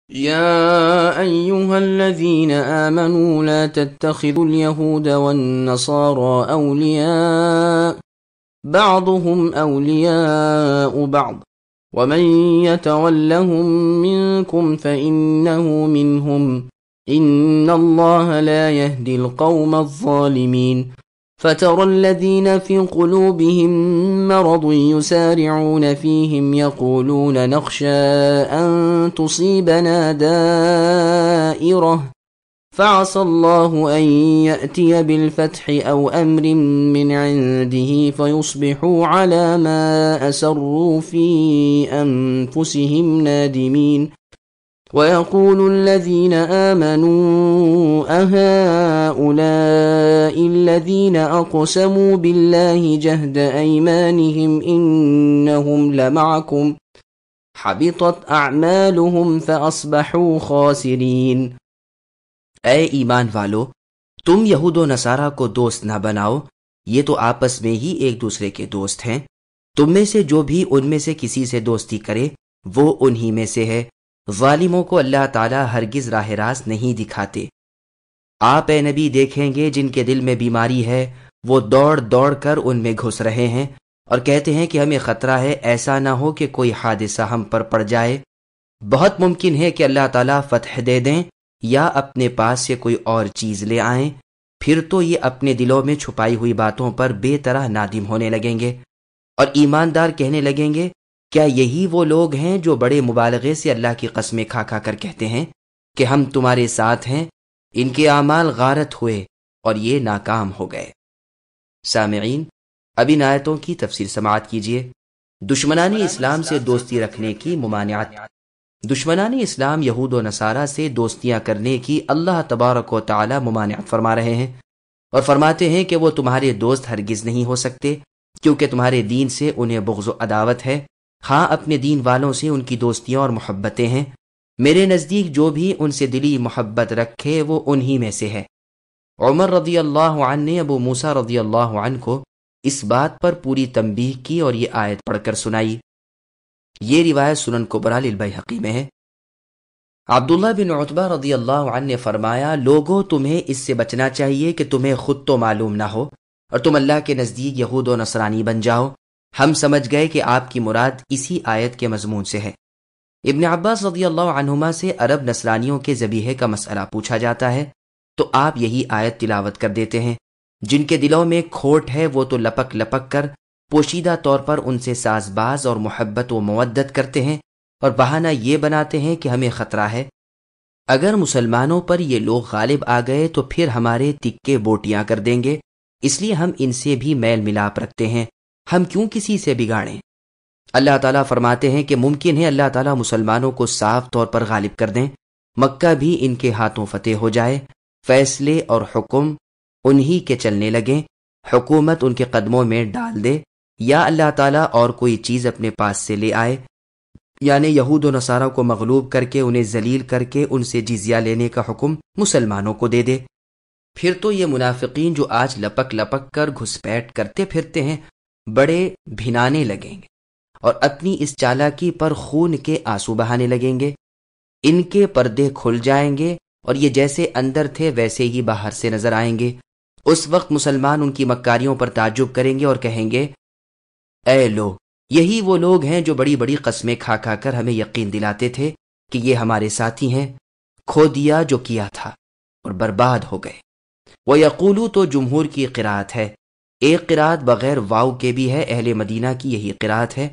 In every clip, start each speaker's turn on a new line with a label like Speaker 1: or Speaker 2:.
Speaker 1: يا أيها الذين آمنوا لا تتخذوا اليهود والنصارى أولياء بعضهم أولياء بعض ومن يتولهم منكم فإنه منهم إن الله لا يهدي القوم الظالمين فترى الذين في قلوبهم مرض يسارعون فيهم يقولون نخشى أن تصيبنا دائرة فعسى الله أن يأتي بالفتح أو أمر من عنده فيصبحوا على ما أسروا في أنفسهم نادمين ويقول الذين آمنوا أهؤلاء الذين أقسموا بالله جهد أيمانهم إنهم لمعكم حبطت أعمالهم فأصبحوا خاسرين۔
Speaker 2: اے ایمان والو، تم یہود و نصارہ کو دوست نہ بناؤ، یہ تو آپس میں ہی ایک دوسرے کے دوست ہیں۔ تم میں سے جو بھی ان میں سے کسی سے دوستی کرے وہ انہی میں سے ہے۔ ظالموں کو اللہ تعالیٰ ہرگز راہ راست نہیں دکھاتے۔ آپ اے نبی دیکھیں گے جن کے دل میں بیماری ہے وہ دوڑ دوڑ کر ان میں گھس رہے ہیں اور کہتے ہیں کہ ہمیں خطرہ ہے ایسا نہ ہو کہ کوئی حادثہ ہم پر پڑ جائے۔ بہت ممکن ہے کہ اللہ تعالیٰ فتح دے دیں یا اپنے پاس سے کوئی اور چیز لے آئیں، پھر تو یہ اپنے دلوں میں چھپائی ہوئی باتوں پر بے طرح نادم ہونے لگیں گے اور ایماندار کہنے لگیں گے کیا یہی وہ لوگ ہیں جو بڑے مبالغے سے اللہ کی قسمیں کھا کھا کر کہتے ہیں کہ ہم تمہارے ساتھ ہیں؟ ان کے اعمال غارت ہوئے اور یہ ناکام ہو گئے۔ سامعین، اب ان آیتوں کی تفسیر سماعت کیجیے۔ دشمنان اسلام سے دوستی رکھنے کی ممانعت۔ دشمنان اسلام یہود و نصارہ سے دوستیاں کرنے کی اللہ تبارک و تعالی ممانعت فرما رہے ہیں اور فرماتے ہیں کہ وہ تمہارے دوست ہرگز نہیں ہو سکتے کیونکہ تمہارے دین سے انہیں بغض و عداوت ہے۔ ہاں، اپنے دین والوں سے ان کی دوستیاں اور محبتیں ہیں۔ میرے نزدیک جو بھی ان سے دلی محبت رکھے وہ انہی میں سے ہے۔ عمر رضی اللہ عنہ نے ابو موسیٰ رضی اللہ عنہ کو اس بات پر پوری تنبیہ کی اور یہ آیت پڑھ کر سنائی۔ یہ روایت سنن کبریٰ للبیہقی میں ہے۔ عبداللہ بن عتبہ رضی اللہ عنہ نے فرمایا، لوگوں تمہیں اس سے بچنا چاہیے کہ تمہیں خود تو معلوم نہ ہو اور تم اللہ کے نزدیک یہود و نصرانی بن جاؤ۔ ہم سمجھ گئے کہ آپ کی مراد اسی آیت کے مضمون سے ہے۔ ابن عباس رضی اللہ عنہما سے عرب نصرانیوں کے ذبیحے کا مسئلہ پوچھا جاتا ہے تو آپ یہی آیت تلاوت کر دیتے ہیں۔ جن کے دلوں میں کھوٹ ہے وہ تو لپک لپک کر پوشیدہ طور پر ان سے ساز باز اور محبت و مودت کرتے ہیں اور بہانہ یہ بناتے ہیں کہ ہمیں خطرہ ہے۔ اگر مسلمانوں پر یہ لوگ غالب آ گئے تو پھر ہمارے تکے بوٹیاں کر دیں گے، اس لیے ہم ان سے بھی میل ملاپ رکھتے ہیں، ہم کیوں کسی سے بگاڑیں؟ اللہ تعالیٰ فرماتے ہیں کہ ممکن ہے اللہ تعالیٰ مسلمانوں کو صاف طور پر غالب کر دیں، مکہ بھی ان کے ہاتھوں فتح ہو جائے، فیصلے اور حکم انہی کے چلنے لگیں، حکومت ان کے قدموں میں ڈال دے، یا اللہ تعالیٰ اور کوئی چیز اپنے پاس سے لے آئے، یعنی یہود و نصارہ کو مغلوب کر کے انہیں ذلیل کر کے ان سے جزیہ لینے کا حکم مسلمانوں کو دے دے۔ پھر تو یہ منافقین جو آج لپک لپک کر گھسپیٹ کرتے پھرتے ہیں بڑے بھنانے لگیں گے اور اپنی اس چالاکی پر خون کے آنسو بہانے لگیں گے۔ ان کے پردے کھل جائیں گے اور یہ جیسے اندر تھے ویسے ہی باہر سے نظر آئیں گے۔ اس وقت مسلمان ان کی مکاریوں پر تعجب کریں گے اور کہیں گے، اے لوگ، یہی وہ لوگ ہیں جو بڑی بڑی قسمیں کھا کھا کر ہمیں یقین دلاتے تھے کہ یہ ہمارے ساتھی ہیں، کھو دیا جو کیا تھا اور برباد ہو گئے۔ وَيَقُولُ تو جمہور کی قرات ہے، ایک قرات بغیر واو کے بھی ہے، اہل مدینہ کی یہی قرات ہے۔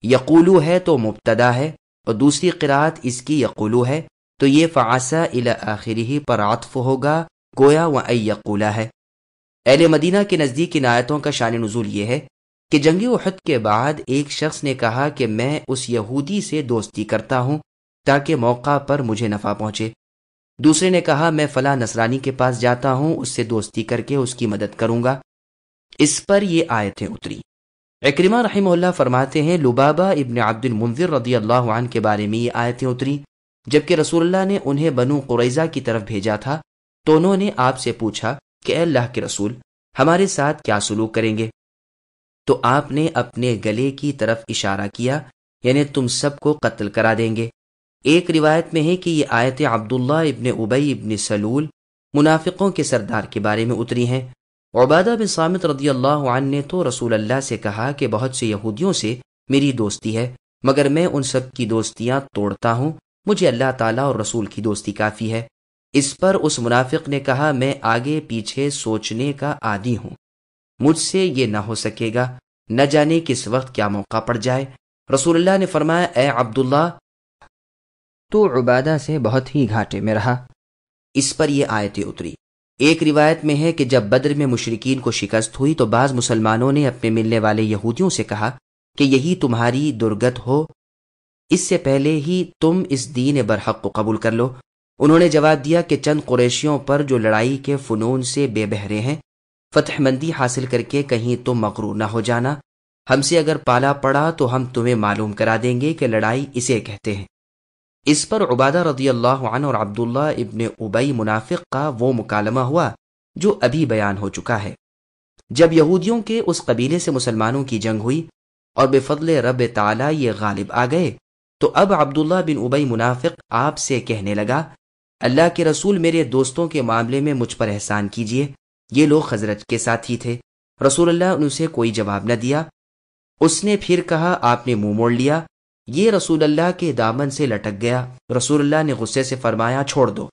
Speaker 2: یقولو ہے تو مبتدا ہے اور دوسری قرات اس کی یقولو ہے، تو یہ فعسا الی آخرہ پر عطف ہوگا، گویا وَأَن یقولا ہے۔ اہل مدینہ کے نزدیک ان آیتوں کا شان نزول یہ ہے کہ جنگ احد کے بعد ایک شخص نے کہا کہ میں اس یہودی سے دوستی کرتا ہوں تاکہ موقع پر مجھے نفع پہنچے۔ دوسرے نے کہا میں فلاں نصرانی کے پاس جاتا ہوں، اس سے دوستی کر کے اس کی مدد کروں گا۔ اس پر یہ آیتیں اتری۔ عکرمہ رحمہ اللہ فرماتے ہیں لبابہ ابن عبد المنذر رضی اللہ عنہ کے بارے میں یہ آیتیں اتری جبکہ رسول اللہ نے انہیں بنو قریظہ کی طرف بھیجا تھا تو انہوں نے آپ سے پوچھا کہ اے اللہ کے رسول، ہمارے ساتھ کیا سلوک کریں گے؟ تو آپ نے اپنے گلے کی طرف اشارہ کیا، یعنی تم سب کو قتل کرا دیں گے۔ ایک روایت میں ہے کہ یہ آیت عبداللہ ابن ابی ابن سلول منافقوں کے سردار کے بارے میں اتری ہیں۔ عبادہ بن صامت رضی اللہ عنہ نے تو رسول اللہ سے کہا کہ بہت سے یہودیوں سے میری دوستی ہے، مگر میں ان سب کی دوستیاں توڑتا ہوں، مجھے اللہ تعالیٰ اور رسول کی دوستی کافی ہے۔ اس پر اس منافق نے کہا، میں آگے پیچھے سوچنے کا عادی ہوں، مجھ سے یہ نہ ہو سکے گا، نہ جانے کس وقت کیا موقع پڑ جائے۔ رسول اللہ نے فرمایا، اے عبداللہ تو عبادہ سے بہت ہی گھاٹے میں رہا۔ اس پر یہ آیتیں اتری۔ ایک روایت میں ہے کہ جب بدر میں مشرکین کو شکست ہوئی تو بعض مسلمانوں نے اپنے ملنے والے یہودیوں سے کہا کہ یہی تمہاری درگت ہو، اس سے پہلے ہی تم اس دین برحق کو قبول کر لو۔ انہوں نے جواب دیا کہ چند قریشیوں پر جو لڑائی کے فنون سے بے بہرے ہیں، فتح مندی حاصل کر کے کہیں تم مغرور نہ ہو جانا، ہم سے اگر پالا پڑا تو ہم تمہیں معلوم کرا دیں گے کہ لڑائی اسے کہتے ہیں۔ اس پر عبادہ رضی اللہ عنہ اور عبداللہ ابن ابی منافق کا وہ مکالمہ ہوا جو ابھی بیان ہو چکا ہے۔ جب یہودیوں کے اس قبیلے سے مسلمانوں کی جنگ ہوئی اور بفضل رب تعالی یہ غالب آ گئے، تو اب عبداللہ بن ابی منافق آپ سے کہنے لگا، اللہ کے رسول میرے دوستوں کے معاملے میں مجھ پر احسان کیجیے، یہ لوگ خزرج کے ساتھی تھے۔ رسول اللہ نے اسے کوئی جواب نہ دیا۔ اس نے پھر کہا، آپ نے منہ موڑ لیا۔ یہ رسول اللہ کے دامن سے لٹک گیا۔ رسول اللہ نے غصے سے فرمایا، چھوڑ دو۔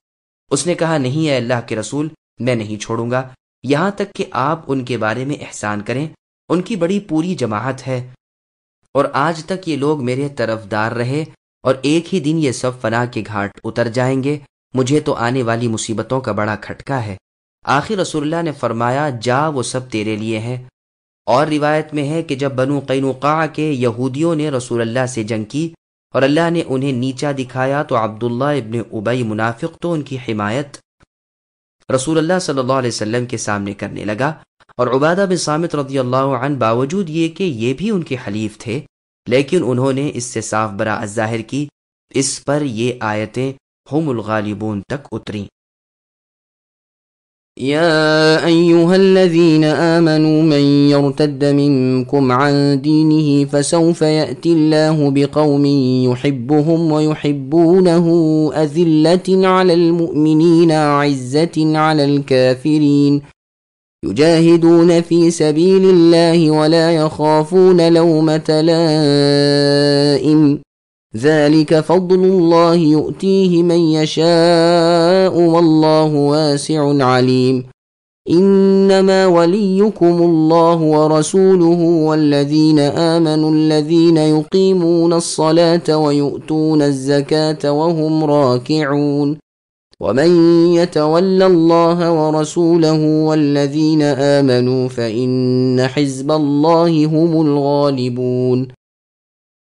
Speaker 2: اس نے کہا، نہیں اے اللہ کے رسول، میں نہیں چھوڑوں گا یہاں تک کہ آپ ان کے بارے میں احسان کریں، ان کی بڑی پوری جماعت ہے اور آج تک یہ لوگ میرے طرفدار رہے اور ایک ہی دن یہ سب فنا کے گھاٹ اتر جائیں گے، مجھے تو آنے والی مصیبتوں کا بڑا کھٹکا ہے۔ آخر رسول اللہ نے فرمایا، جا وہ سب تیرے لیے ہیں۔ اور روایت میں ہے کہ جب بنو قینقاع کے یہودیوں نے رسول اللہ سے جنگ کی اور اللہ نے انہیں نیچا دکھایا تو عبداللہ ابن ابی منافق تو ان کی حمایت رسول اللہ صلی اللہ علیہ وسلم کے سامنے کرنے لگا، اور عبادہ بن صامت رضی اللہ عنہ باوجود یہ کہ یہ بھی ان کے حلیف تھے، لیکن انہوں نے اس سے صاف براءت ظاہر کی۔ اس پر یہ آیتیں ہم الغالبون تک اتریں۔
Speaker 1: يا أيها الذين آمنوا من يرتد منكم عن دينه فسوف يأتي الله بقوم يحبهم ويحبونه أذلة على المؤمنين أعزة على الكافرين يجاهدون في سبيل الله ولا يخافون لومة لائم ذلك فضل الله يؤتيه من يشاء والله واسع عليم انما وليكم الله ورسوله والذين آمنوا الذين يقيمون الصلاة ويؤتون الزكاة وهم راكعون ومن يتول الله ورسوله والذين آمنوا فإن حزب الله هم الغالبون۔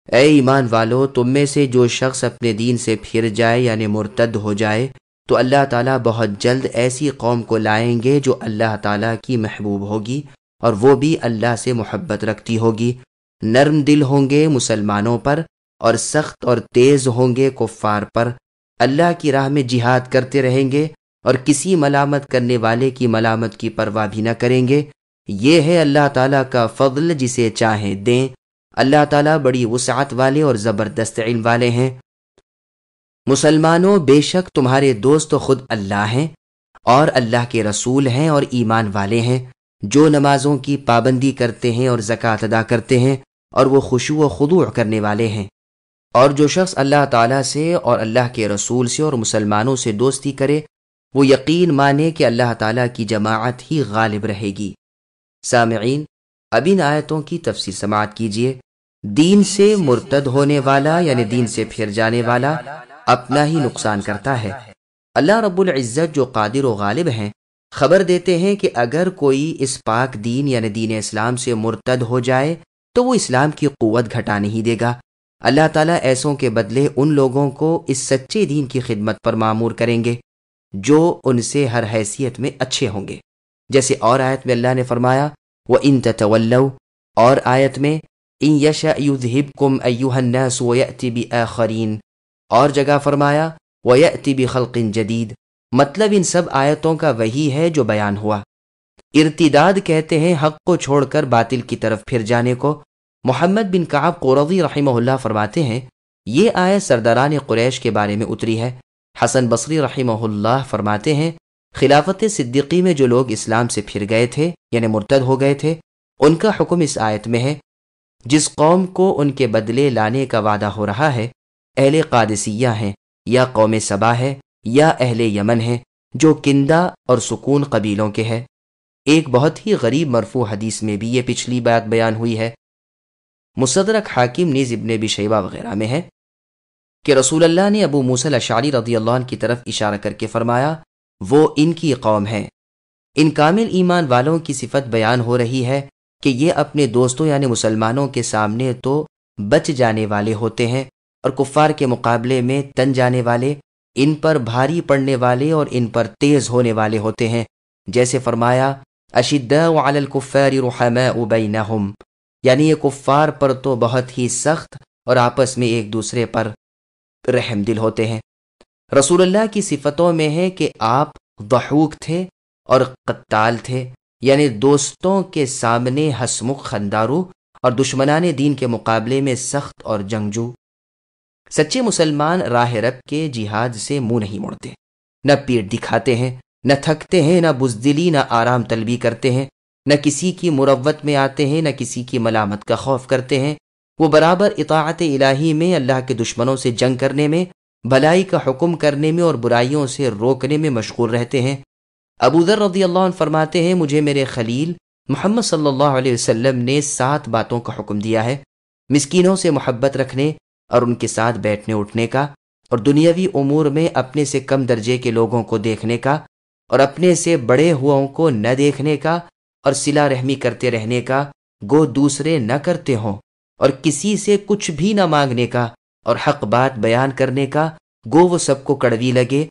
Speaker 2: اے ایمان والو، تم میں سے جو شخص اپنے دین سے پھر جائے یعنی مرتد ہو جائے تو اللہ تعالیٰ بہت جلد ایسی قوم کو لائیں گے جو اللہ تعالیٰ کی محبوب ہوگی اور وہ بھی اللہ سے محبت رکھتی ہوگی، نرم دل ہوں گے مسلمانوں پر اور سخت اور تیز ہوں گے کفار پر، اللہ کی راہ میں جہاد کرتے رہیں گے اور کسی ملامت کرنے والے کی ملامت کی پرواہ بھی نہ کریں گے۔ یہ ہے اللہ تعالیٰ کا فضل، جسے چاہیں دیں، اللہ تعالیٰ بڑی وسعت والے اور زبردست علم والے ہیں۔ مسلمانوں، بے شک تمہارے دوست خود اللہ ہیں اور اللہ کے رسول ہیں اور ایمان والے ہیں، جو نمازوں کی پابندی کرتے ہیں اور زکوٰۃ ادا کرتے ہیں اور وہ خشوع و خضوع کرنے والے ہیں۔ اور جو شخص اللہ تعالیٰ سے اور اللہ کے رسول سے اور مسلمانوں سے دوستی کرے، وہ یقین مانے کہ اللہ تعالیٰ کی جماعت ہی غالب رہے گی۔ سامعین، اب ان آیتوں کی تفسیر سماعت کیجیے۔ دین سے مرتد ہونے والا یعنی دین سے پھر جانے والا اپنا ہی نقصان کرتا ہے۔ اللہ رب العزت جو قادر و غالب ہیں خبر دیتے ہیں کہ اگر کوئی اس پاک دین یعنی دین اسلام سے مرتد ہو جائے تو وہ اسلام کی قوت گھٹا نہیں دے گا۔ اللہ تعالیٰ ایسوں کے بدلے ان لوگوں کو اس سچے دین کی خدمت پر مامور کریں گے جو ان سے ہر حیثیت میں اچھے ہوں گے، جیسے اور آیت میں اللہ نے فرمایا وَإِن تَتَوَلَّوْا، اور آیت میں ان یشأ یذہبکم ایھا الناس ویأتی بآخرین، اور جگہ فرمایا ویأتی بخلق جدید۔ مطلب ان سب آیتوں کا وہی ہے جو بیان ہوا۔ ارتداد کہتے ہیں حق کو چھوڑ کر باطل کی طرف پھر جانے کو۔ محمد بن کعب قرظی رحمہ اللہ فرماتے ہیں یہ آیت سرداران قریش کے بارے میں اتری ہے۔ حسن بصری رحمہ اللہ فرماتے ہیں خلافت صدیقی میں جو لوگ اسلام سے پھر گئے تھے یعنی مرتد ہو گئے تھے، ان کا حکم اس آیت میں ہے۔ جس قوم کو ان کے بدلے لانے کا وعدہ ہو رہا ہے، اہل قادسیہ ہیں یا قوم سبا ہے یا اہل یمن ہیں جو کندہ اور سکون قبیلوں کے ہیں۔ ایک بہت ہی غریب مرفوع حدیث میں بھی یہ پچھلی بات بیان ہوئی ہے۔ مستدرک حاکم نیز ابن ابی شیبہ وغیرہ میں ہے کہ رسول اللہ نے ابو موسیٰ الاشعری رضی اللہ عنہ کی طرف اشارہ کر کے فرمایا وہ ان کی قوم ہے۔ ان کامل ایمان والوں کی صفت بیان ہو رہی ہے کہ یہ اپنے دوستوں یعنی مسلمانوں کے سامنے تو بچ جانے والے ہوتے ہیں اور کفار کے مقابلے میں تن جانے والے، ان پر بھاری پڑنے والے اور ان پر تیز ہونے والے ہوتے ہیں، جیسے فرمایا اشداء علی الکفار رحماء بینہم، یعنی یہ کفار پر تو بہت ہی سخت اور آپس میں ایک دوسرے پر رحم دل ہوتے ہیں۔ رسول اللہ کی صفتوں میں ہے کہ آپ ضحوک تھے اور قتال تھے، یعنی دوستوں کے سامنے ہسمکھ خندارو اور دشمنان دین کے مقابلے میں سخت اور جنگجو۔ سچے مسلمان راہ رب کے جہاد سے منہ نہیں موڑتے، نہ پیٹ دکھاتے ہیں، نہ تھکتے ہیں، نہ بزدلی نہ آرام طلبی کرتے ہیں، نہ کسی کی مروت میں آتے ہیں، نہ کسی کی ملامت کا خوف کرتے ہیں۔ وہ برابر اطاعت الہی میں، اللہ کے دشمنوں سے جنگ کرنے میں، بھلائی کا حکم کرنے میں اور برائیوں سے روکنے میں مشغول رہتے ہیں۔ ابو ذر رضی اللہ عنہ فرماتے ہیں مجھے میرے خلیل محمد صلی اللہ علیہ وسلم نے 7 باتوں کا حکم دیا ہے: مسکینوں سے محبت رکھنے اور ان کے ساتھ بیٹھنے اٹھنے کا، اور دنیاوی امور میں اپنے سے کم درجے کے لوگوں کو دیکھنے کا اور اپنے سے بڑے ہوں کو نہ دیکھنے کا، اور صلہ رحمی کرتے رہنے کا گو دوسرے نہ کرتے ہوں، اور کسی سے کچھ بھی نہ مانگنے کا، اور حق بات بیان کرنے کا گو وہ سب کو کڑوی لگے،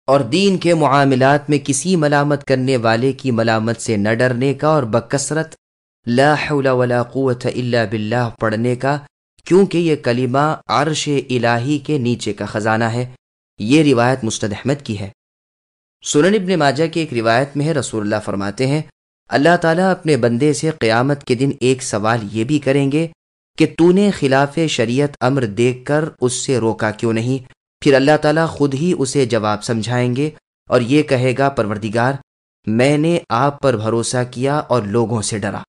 Speaker 2: اور دین کے معاملات میں کسی ملامت کرنے والے کی ملامت سے نہ ڈرنے کا، اور بکثرت لا حول ولا قوت الا باللہ پڑھنے کا، کیونکہ یہ کلمہ عرش الہی کے نیچے کا خزانہ ہے۔ یہ روایت مسند احمد کی ہے۔ سنن ابن ماجہ کی ایک روایت میں ہے رسول اللہ فرماتے ہیں اللہ تعالیٰ اپنے بندے سے قیامت کے دن ایک سوال یہ بھی کریں گے کہ تو نے خلاف شریعت امر دیکھ کر اس سے روکا کیوں نہیں؟ پھر اللہ تعالیٰ خود ہی اسے جواب سمجھائیں گے اور یہ کہے گا پروردگار میں نے آپ پر بھروسہ کیا اور لوگوں سے ڈرا۔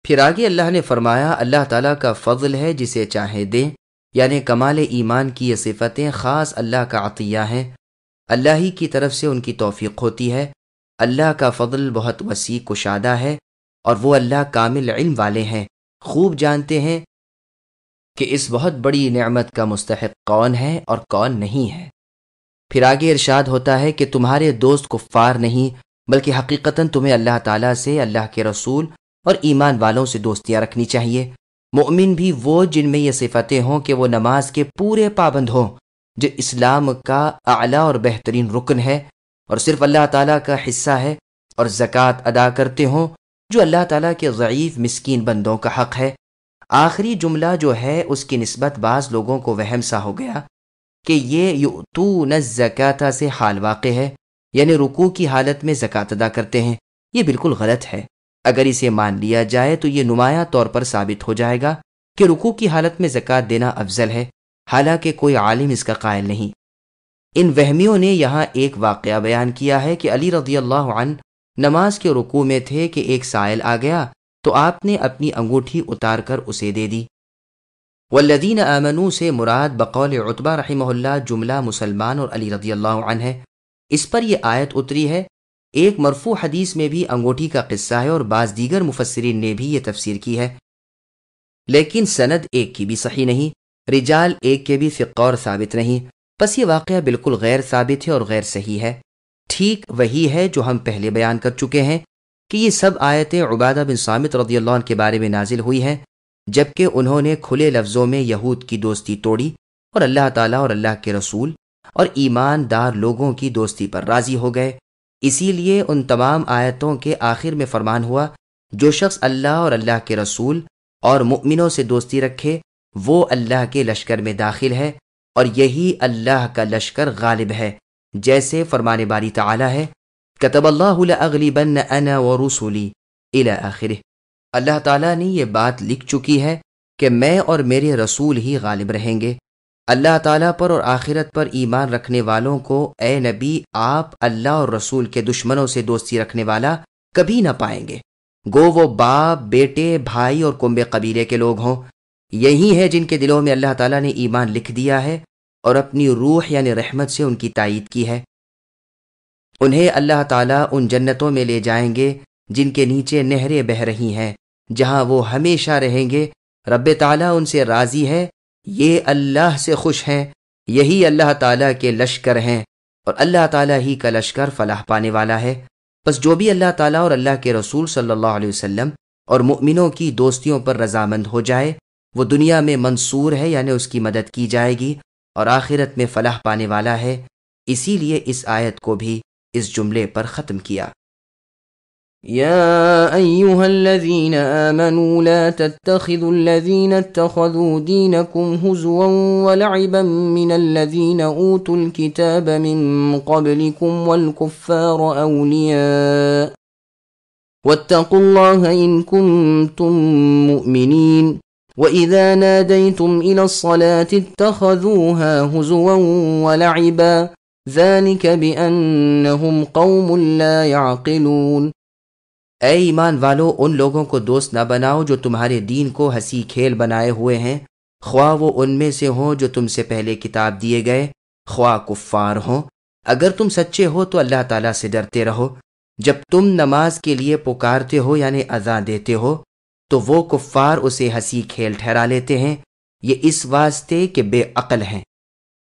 Speaker 2: پھر آگے اللہ نے فرمایا اللہ تعالیٰ کا فضل ہے جسے چاہے دیں، یعنی کمال ایمان کی یہ صفتیں خاص اللہ کا عطیہ ہیں، اللہ ہی کی طرف سے ان کی توفیق ہوتی ہے۔ اللہ کا فضل بہت وسیع کشادہ ہے اور وہ اللہ کامل علم والے ہیں، خوب جانتے ہیں کہ اس بہت بڑی نعمت کا مستحق کون ہے اور کون نہیں ہے۔ پھر آگے ارشاد ہوتا ہے کہ تمہارے دوست کفار نہیں بلکہ حقیقتاً تمہیں اللہ تعالیٰ سے، اللہ کے رسول اور ایمان والوں سے دوستیاں رکھنی چاہیے۔ مومن بھی وہ جن میں یہ صفتیں ہوں کہ وہ نماز کے پورے پابند ہوں جو اسلام کا اعلیٰ اور بہترین رکن ہے اور صرف اللہ تعالیٰ کا حصہ ہے، اور زکوٰۃ ادا کرتے ہوں جو اللہ تعالیٰ کے ضعیف مسکین بندوں کا حق ہے۔ آخری جملہ جو ہے اس کی نسبت بعض لوگوں کو وہم سا ہو گیا کہ یہ یؤتون الزکاۃ سے حال واقع ہے، یعنی رکوع کی حالت میں زکوٰۃ ادا کرتے ہیں۔ یہ بالکل غلط ہے۔ اگر اسے مان لیا جائے تو یہ نمایاں طور پر ثابت ہو جائے گا کہ رکوع کی حالت میں زکوٰۃ دینا افضل ہے، حالانکہ کوئی عالم اس کا قائل نہیں۔ ان وہمیوں نے یہاں ایک واقعہ بیان کیا ہے کہ علی رضی اللہ عنہ نماز کے رکوع میں تھے کہ ایک سائل آ گیا تو آپ نے اپنی انگوٹھی اتار کر اسے دے دی۔ والذین آمنوا سے مراد بقول عتبہ رحمہ اللہ جملہ مسلمان اور علی رضی اللہ عنہ ہے۔ اس پر یہ آیت اتری ہے۔ ایک مرفوع حدیث میں بھی انگوٹھی کا قصہ ہے اور بعض دیگر مفسرین نے بھی یہ تفسیر کی ہے، لیکن سند ایک کی بھی صحیح نہیں، رجال ایک کے بھی ثقہ اور ثابت نہیں، بس یہ واقعہ بالکل غیر ثابت ہے اور غیر صحیح ہے۔ ٹھیک وہی ہے جو ہم پہلے بیان کر چکے ہیں کہ یہ سب آیتیں عبادہ بن صامت رضی اللہ عنہ کے بارے میں نازل ہوئی ہیں، جبکہ انہوں نے کھلے لفظوں میں یہود کی دوستی توڑی اور اللہ تعالیٰ اور اللہ کے رسول اور ایماندار لوگوں کی دوستی پر راضی ہو گئے۔ اسی لیے ان تمام آیتوں کے آخر میں فرمان ہوا جو شخص اللہ اور اللہ کے رسول اور مؤمنوں سے دوستی رکھے وہ اللہ کے لشکر میں داخل ہے اور یہی اللہ کا لشکر غالب ہے، جیسے فرمان باری تعالی ہے کتب اللہ لأغلبن انا ورسلی الی آخرہ۔ اللہ تعالیٰ نے یہ بات لکھ چکی ہے کہ میں اور میرے رسول ہی غالب رہیں گے۔ اللہ تعالیٰ پر اور آخرت پر ایمان رکھنے والوں کو اے نبی آپ اللہ اور رسول کے دشمنوں سے دوستی رکھنے والا کبھی نہ پائیں گے، گو وہ باپ، بیٹے، بھائی اور کنبے قبیلے کے لوگ ہوں۔ یہی ہے جن کے دلوں میں اللہ تعالیٰ نے ایمان لکھ دیا ہے اور اپنی روح یعنی رحمت سے ان کی تائید کی ہے۔ انہیں اللہ تعالیٰ ان جنتوں میں لے جائیں گے جن کے نیچے نہریں بہہ رہی ہیں، جہاں وہ ہمیشہ رہیں گے۔ رب تعالیٰ ان سے راضی ہے، یہ اللہ سے خوش ہیں، یہی اللہ تعالیٰ کے لشکر ہیں، اور اللہ تعالیٰ ہی کا لشکر فلاح پانے والا ہے۔ بس جو بھی اللہ تعالیٰ اور اللہ کے رسول صلی اللہ علیہ وسلم اور مؤمنوں کی دوستیوں پر رضامند ہو جائے، وہ دنیا میں منصور ہے یعنی اس کی مدد کی جائے گی، اور آخرت میں فلاح پانے والا ہے۔ اسی لیے اس آیت کو بھی اس جملے پر ختم کیا۔
Speaker 1: يا أيها الذين آمنوا لا تتخذوا الذين اتخذوا دينكم هزوا ولعبا من الذين أوتوا الكتاب من قبلكم والكفار أولياء واتقوا الله إن كنتم مؤمنين وإذا ناديتم إلى الصلاة اتخذوها هزوا ولعبا ذلك بأنهم قوم لا يعقلون۔
Speaker 2: اے ایمان والو، ان لوگوں کو دوست نہ بناؤ جو تمہارے دین کو ہنسی کھیل بنائے ہوئے ہیں، خواہ وہ ان میں سے ہوں جو تم سے پہلے کتاب دیے گئے، خواہ کفار ہوں۔ اگر تم سچے ہو تو اللہ تعالیٰ سے ڈرتے رہو۔ جب تم نماز کے لیے پکارتے ہو یعنی اذان دیتے ہو تو وہ کفار اسے ہنسی کھیل ٹھہرا لیتے ہیں، یہ اس واسطے کہ بے عقل ہیں۔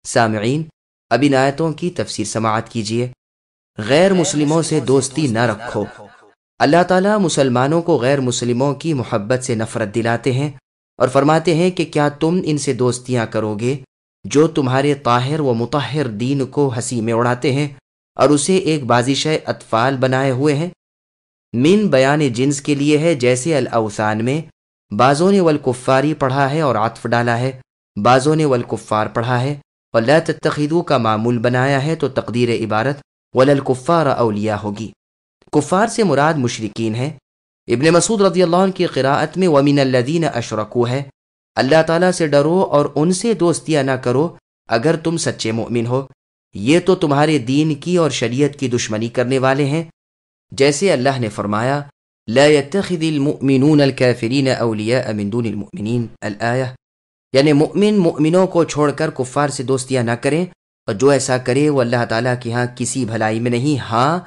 Speaker 2: سامعین، اب ان آیتوں کی تفسیر سماعت کیجیے۔ غیر مسلموں سے دوستی نہ رکھو۔ اللہ تعالیٰ مسلمانوں کو غیر مسلموں کی محبت سے نفرت دلاتے ہیں اور فرماتے ہیں کہ کیا تم ان سے دوستیاں کرو گے جو تمہارے طاہر و مطہر دین کو ہنسی میں اڑاتے ہیں اور اسے ایک بازیشہ اطفال بنائے ہوئے ہیں۔ من بیان جنس کے لیے ہے، جیسے الاوثان میں بعضوں نے والکفاری پڑھا ہے اور عطف ڈالا ہے، بعضوں نے والکفار پڑھا ہے اور لا تتخذوا کا معمول بنایا ہے تو تقدیر عبارت وللکفار اولیاء ہوگی۔ کفار سے مراد مشرکین ہیں۔ ابن مسعود رضی اللہ عنہ کی قراءت میں وَمِنَ الَّذِينَ أَشْرَكُوا ہے۔ اللہ تعالیٰ سے ڈرو اور ان سے دوستیاں نہ کرو اگر تم سچے مومن ہو، یہ تو تمہارے دین کی اور شریعت کی دشمنی کرنے والے ہیں، جیسے اللہ نے فرمایا لا يتخذ المؤمنون الكافرین اولیاء من دون المؤمنین الآیہ، یعنی مؤمن مؤمنوں کو چھوڑ کر کفار سے دوستیاں نہ کریں، اور جو ایسا کرے وہ اللہ تعالیٰ کے ہاں کسی بھلائی میں نہیں، ہاں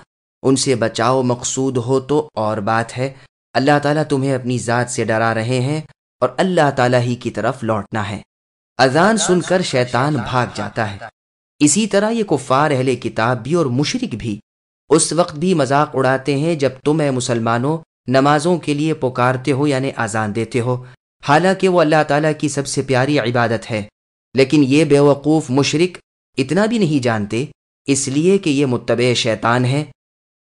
Speaker 2: ان سے بچاؤ مقصود ہو تو اور بات ہے۔ اللہ تعالیٰ تمہیں اپنی ذات سے ڈرا رہے ہیں اور اللہ تعالیٰ ہی کی طرف لوٹنا ہے۔ اذان سن کر شیطان بھاگ جاتا ہے۔ اسی طرح یہ کفار اہل کتاب بھی اور مشرک بھی اس وقت بھی مذاق اڑاتے ہیں جب تم اے مسلمانوں نمازوں کے لیے پکارتے ہو یعنی اذان دیتے ہو، حالانکہ وہ اللہ تعالیٰ کی سب سے پیاری عبادت ہے، لیکن یہ بے وقوف مشرک اتنا بھی نہیں جانتے، اس لیے کہ یہ متبع شیطان ہے۔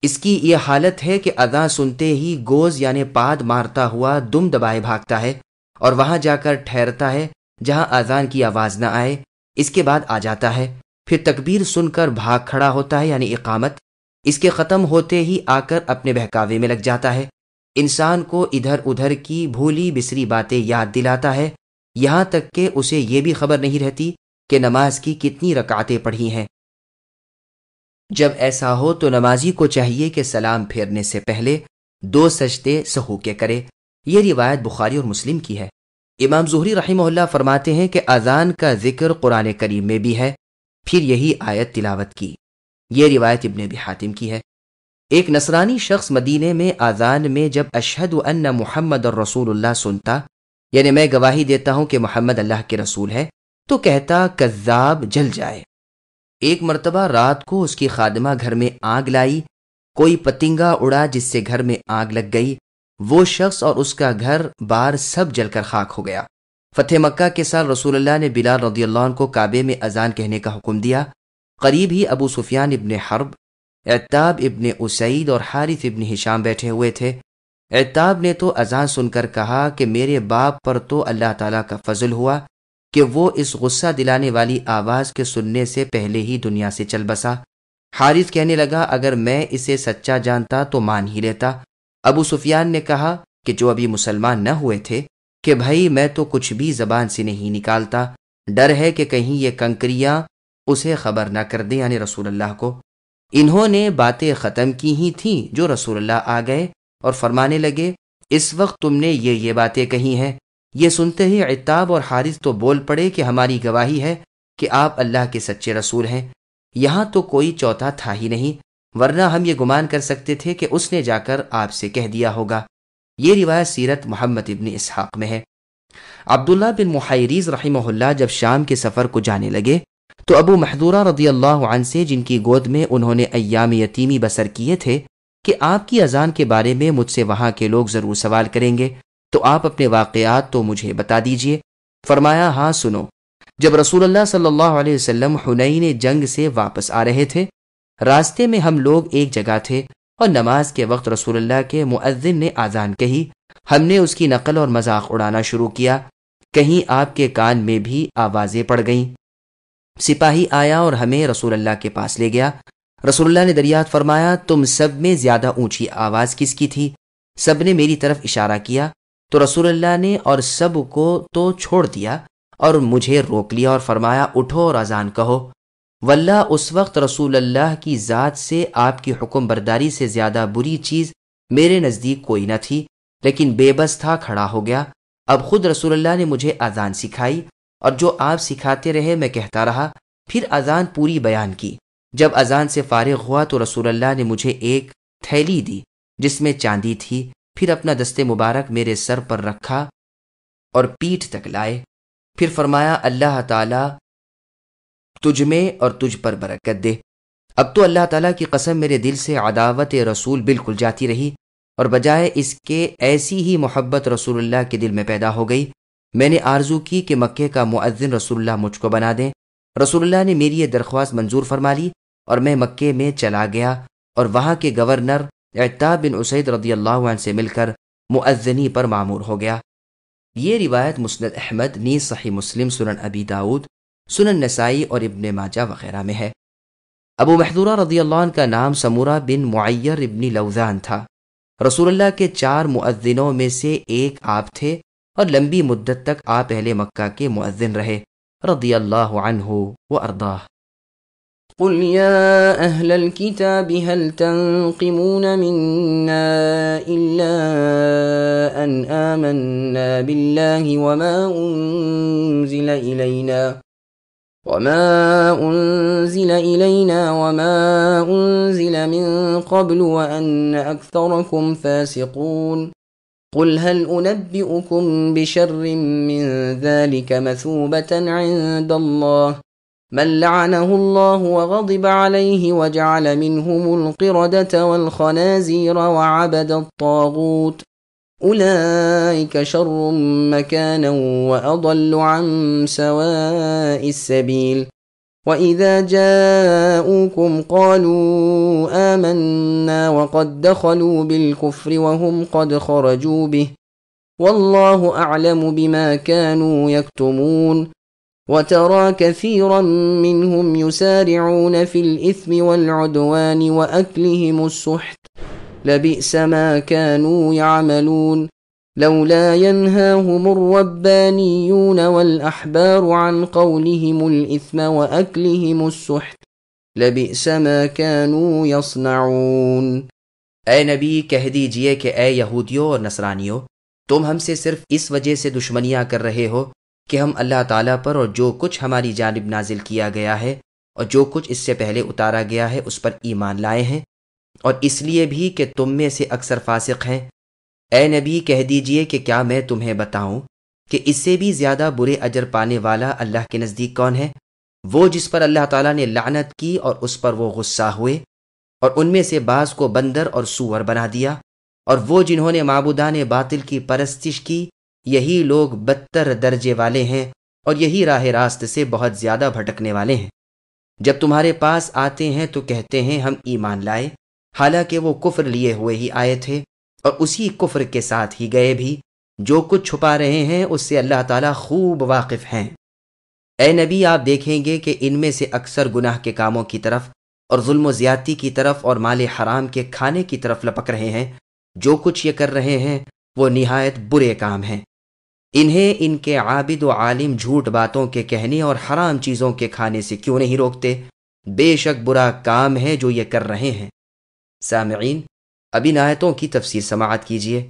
Speaker 2: اس کی یہ حالت ہے کہ اذان سنتے ہی گوز یعنی پاد مارتا ہوا دم دبائے بھاگتا ہے اور وہاں جا کر ٹھہرتا ہے جہاں اذان کی آواز نہ آئے، اس کے بعد آ جاتا ہے، پھر تکبیر سن کر بھاگ کھڑا ہوتا ہے یعنی اقامت، اس کے ختم ہوتے ہی آ کر اپنے بہکاوے میں لگ جاتا ہے، انسان کو ادھر ادھر کی بھولی بسری باتیں یاد دلاتا ہے، یہاں تک کہ اسے یہ بھی خبر نہیں رہتی کہ نماز کی کتنی رکعتیں پڑھی ہیں۔ جب ایسا ہو تو نمازی کو چاہیے کہ سلام پھیرنے سے پہلے 2 سجدے سہو کے کرے۔ یہ روایت بخاری اور مسلم کی ہے۔ امام زہری رحمہ اللہ فرماتے ہیں کہ اذان کا ذکر قرآن کریم میں بھی ہے، پھر یہی آیت تلاوت کی۔ یہ روایت ابن ابی حاتم کی ہے۔ ایک نصرانی شخص مدینے میں اذان میں جب اشہد ان محمد الرسول اللہ سنتا، یعنی میں گواہی دیتا ہوں کہ محمد اللہ کے رسول ہے، تو کہتا کذاب جل جائے۔ ایک مرتبہ رات کو اس کی خادمہ گھر میں آگ لائی، کوئی پتنگا اڑا جس سے گھر میں آگ لگ گئی، وہ شخص اور اس کا گھر بار سب جل کر خاک ہو گیا۔ فتح مکہ کے سال رسول اللہ نے بلال رضی اللہ عنہ کو کعبے میں اذان کہنے کا حکم دیا۔ قریب ہی ابو سفیان ابن حرب، عتاب ابن اسید اور حارث ابن ہشام بیٹھے ہوئے تھے۔ عتاب نے تو اذان سن کر کہا کہ میرے باپ پر تو اللہ تعالیٰ کا فضل ہوا کہ وہ اس غصہ دلانے والی آواز کے سننے سے پہلے ہی دنیا سے چل بسا۔ حارث کہنے لگا اگر میں اسے سچا جانتا تو مان ہی لیتا۔ ابو سفیان نے کہا کہ جو ابھی مسلمان نہ ہوئے تھے کہ بھائی میں تو کچھ بھی زبان سے نہیں نکالتا، ڈر ہے کہ کہیں یہ کنکریاں اسے خبر نہ کر دیں، یعنی رسول اللہ کو۔ انہوں نے باتیں ختم کی ہی تھیں جو رسول اللہ آ گئے اور فرمانے لگے، اس وقت تم نے یہ باتیں کہی ہیں۔ یہ سنتے ہی عتاب اور حارث تو بول پڑے کہ ہماری گواہی ہے کہ آپ اللہ کے سچے رسول ہیں۔ یہاں تو کوئی چوتھا تھا ہی نہیں، ورنہ ہم یہ گمان کر سکتے تھے کہ اس نے جا کر آپ سے کہہ دیا ہوگا۔ یہ روایت سیرت محمد ابن اسحاق میں ہے۔ عبداللہ بن محیریز رحمہ اللہ جب شام کے سفر کو جانے لگے تو ابو محذورہ رضی اللہ عنہ سے، جن کی گود میں انہوں نے ایام یتیمی بسر کیے تھے، کہ آپ کی اذان کے بارے میں مجھ سے وہاں کے لوگ ضرور سوال کریں گے، تو آپ اپنے واقعات تو مجھے بتا دیجئے۔ فرمایا، ہاں سنو۔ جب رسول اللہ صلی اللہ علیہ وسلم حنین جنگ سے واپس آ رہے تھے، راستے میں ہم لوگ ایک جگہ تھے اور نماز کے وقت رسول اللہ کے مؤذن نے آذان کہی۔ ہم نے اس کی نقل اور مذاق اڑانا شروع کیا، کہیں آپ کے کان میں بھی آوازیں پڑ گئیں۔ سپاہی آیا اور ہمیں رسول اللہ کے پاس لے گیا۔ رسول اللہ نے دریافت فرمایا، تم سب میں زیادہ اونچی آواز کس کی تھی؟ سب نے میری طرف اشارہ کیا تو رسول اللہ نے اور سب کو تو چھوڑ دیا اور مجھے روک لیا اور فرمایا، اٹھو اور اذان کہو۔ واللہ اس وقت رسول اللہ کی ذات سے آپ کی حکم برداری سے زیادہ بری چیز میرے نزدیک کوئی نہ تھی، لیکن بے بس تھا، کھڑا ہو گیا۔ اب خود رسول اللہ نے مجھے اذان سکھائی اور جو آپ سکھاتے رہے میں کہتا رہا، پھر اذان پوری بیان کی۔ جب اذان سے فارغ ہوا تو رسول اللہ نے مجھے ایک تھیلی دی جس میں چاندی تھی، پھر اپنا دست مبارک میرے سر پر رکھا اور پیٹھ تک لائے، پھر فرمایا، اللہ تعالیٰ تجھ میں اور تجھ پر برکت دے۔ اب تو اللہ تعالیٰ کی قسم میرے دل سے عداوت رسول بالکل جاتی رہی، اور بجائے اس کے ایسی ہی محبت رسول اللہ کے دل میں پیدا ہو گئی۔ میں نے آرزو کی کہ مکے کا مؤذن رسول اللہ مجھ کو بنا دیں۔ رسول اللہ نے میری یہ درخواست منظور فرما لی اور میں مکے میں چلا گیا اور وہاں کے گورنر عتاب بن اسید رضی اللہ عنہ سے مل کر مؤذنی پر مامور ہو گیا۔ یہ روایت مسند احمد، نیز صحیح مسلم، سنن ابی داؤد، سنن نسائی اور ابن ماجہ وغیرہ میں ہے۔ ابو محذورہ رضی اللہ عنہ کا نام سمورہ بن معیر ابن لوذان تھا۔ رسول اللہ کے 4 مؤذنوں میں سے ایک آپ تھے اور لمبی مدت تک آپ اہل مکہ کے مؤذن رہے، رضی اللہ عنہ وارضاہ۔
Speaker 1: قل يا أهل الكتاب هل تنقمون منا إلا أن آمنا بالله وما أنزل إلينا وما أنزل من قبل وأن أكثركم فاسقون قل هل أنبئكم بشر من ذلك مثوبة عند الله من لعنه الله وغضب عليه وجعل منهم القردة والخنازير وعبد الطاغوت أولئك شر مكانا وأضل عن سواء السبيل وإذا جاءوكم قالوا آمنا وقد دخلوا بالكفر وهم قد خرجوا به والله أعلم بما كانوا يكتمون وترى كثيرا منهم يسارعون في الإثم والعدوان وأكلهم السحت لبئس ما كانوا يعملون لولا ينهاهم الربانيون والأحبار عن قولهم الإثم وأكلهم السحت لبئس ما كانوا يصنعون۔
Speaker 2: اے نبی کہہ دیجئے کہ اے یہودیوں اور نصرانیوں، تم ہم سے صرف اس وجہ سے دشمنیاں کر رہے ہو کہ ہم اللہ تعالیٰ پر اور جو کچھ ہماری جانب نازل کیا گیا ہے اور جو کچھ اس سے پہلے اتارا گیا ہے اس پر ایمان لائے ہیں، اور اس لیے بھی کہ تم میں سے اکثر فاسق ہیں۔ اے نبی کہہ دیجئے کہ کیا میں تمہیں بتاؤں کہ اس سے بھی زیادہ برے اجر پانے والا اللہ کے نزدیک کون ہے؟ وہ جس پر اللہ تعالیٰ نے لعنت کی اور اس پر وہ غصہ ہوئے اور ان میں سے بعض کو بندر اور سور بنا دیا، اور وہ جنہوں نے معبودان باطل کی پرستش کی، یہی لوگ بدتر درجے والے ہیں اور یہی راہ راست سے بہت زیادہ بھٹکنے والے ہیں۔ جب تمہارے پاس آتے ہیں تو کہتے ہیں ہم ایمان لائے، حالانکہ وہ کفر لیے ہوئے ہی آئے تھے اور اسی کفر کے ساتھ ہی گئے بھی۔ جو کچھ چھپا رہے ہیں اس سے اللہ تعالیٰ خوب واقف ہیں۔ اے نبی آپ دیکھیں گے کہ ان میں سے اکثر گناہ کے کاموں کی طرف اور ظلم و زیادتی کی طرف اور مال حرام کے کھانے کی طرف لپک رہے ہیں۔ جو کچھ یہ کر رہے ہیں وہ نہایت برے کام ہیں۔ انہیں ان کے عابد و عالم جھوٹ باتوں کے کہنے اور حرام چیزوں کے کھانے سے کیوں نہیں روکتے؟ بے شک برا کام ہے جو یہ کر رہے ہیں۔ سامعین، اب ان آیتوں کی تفسیر سماعت کیجیے۔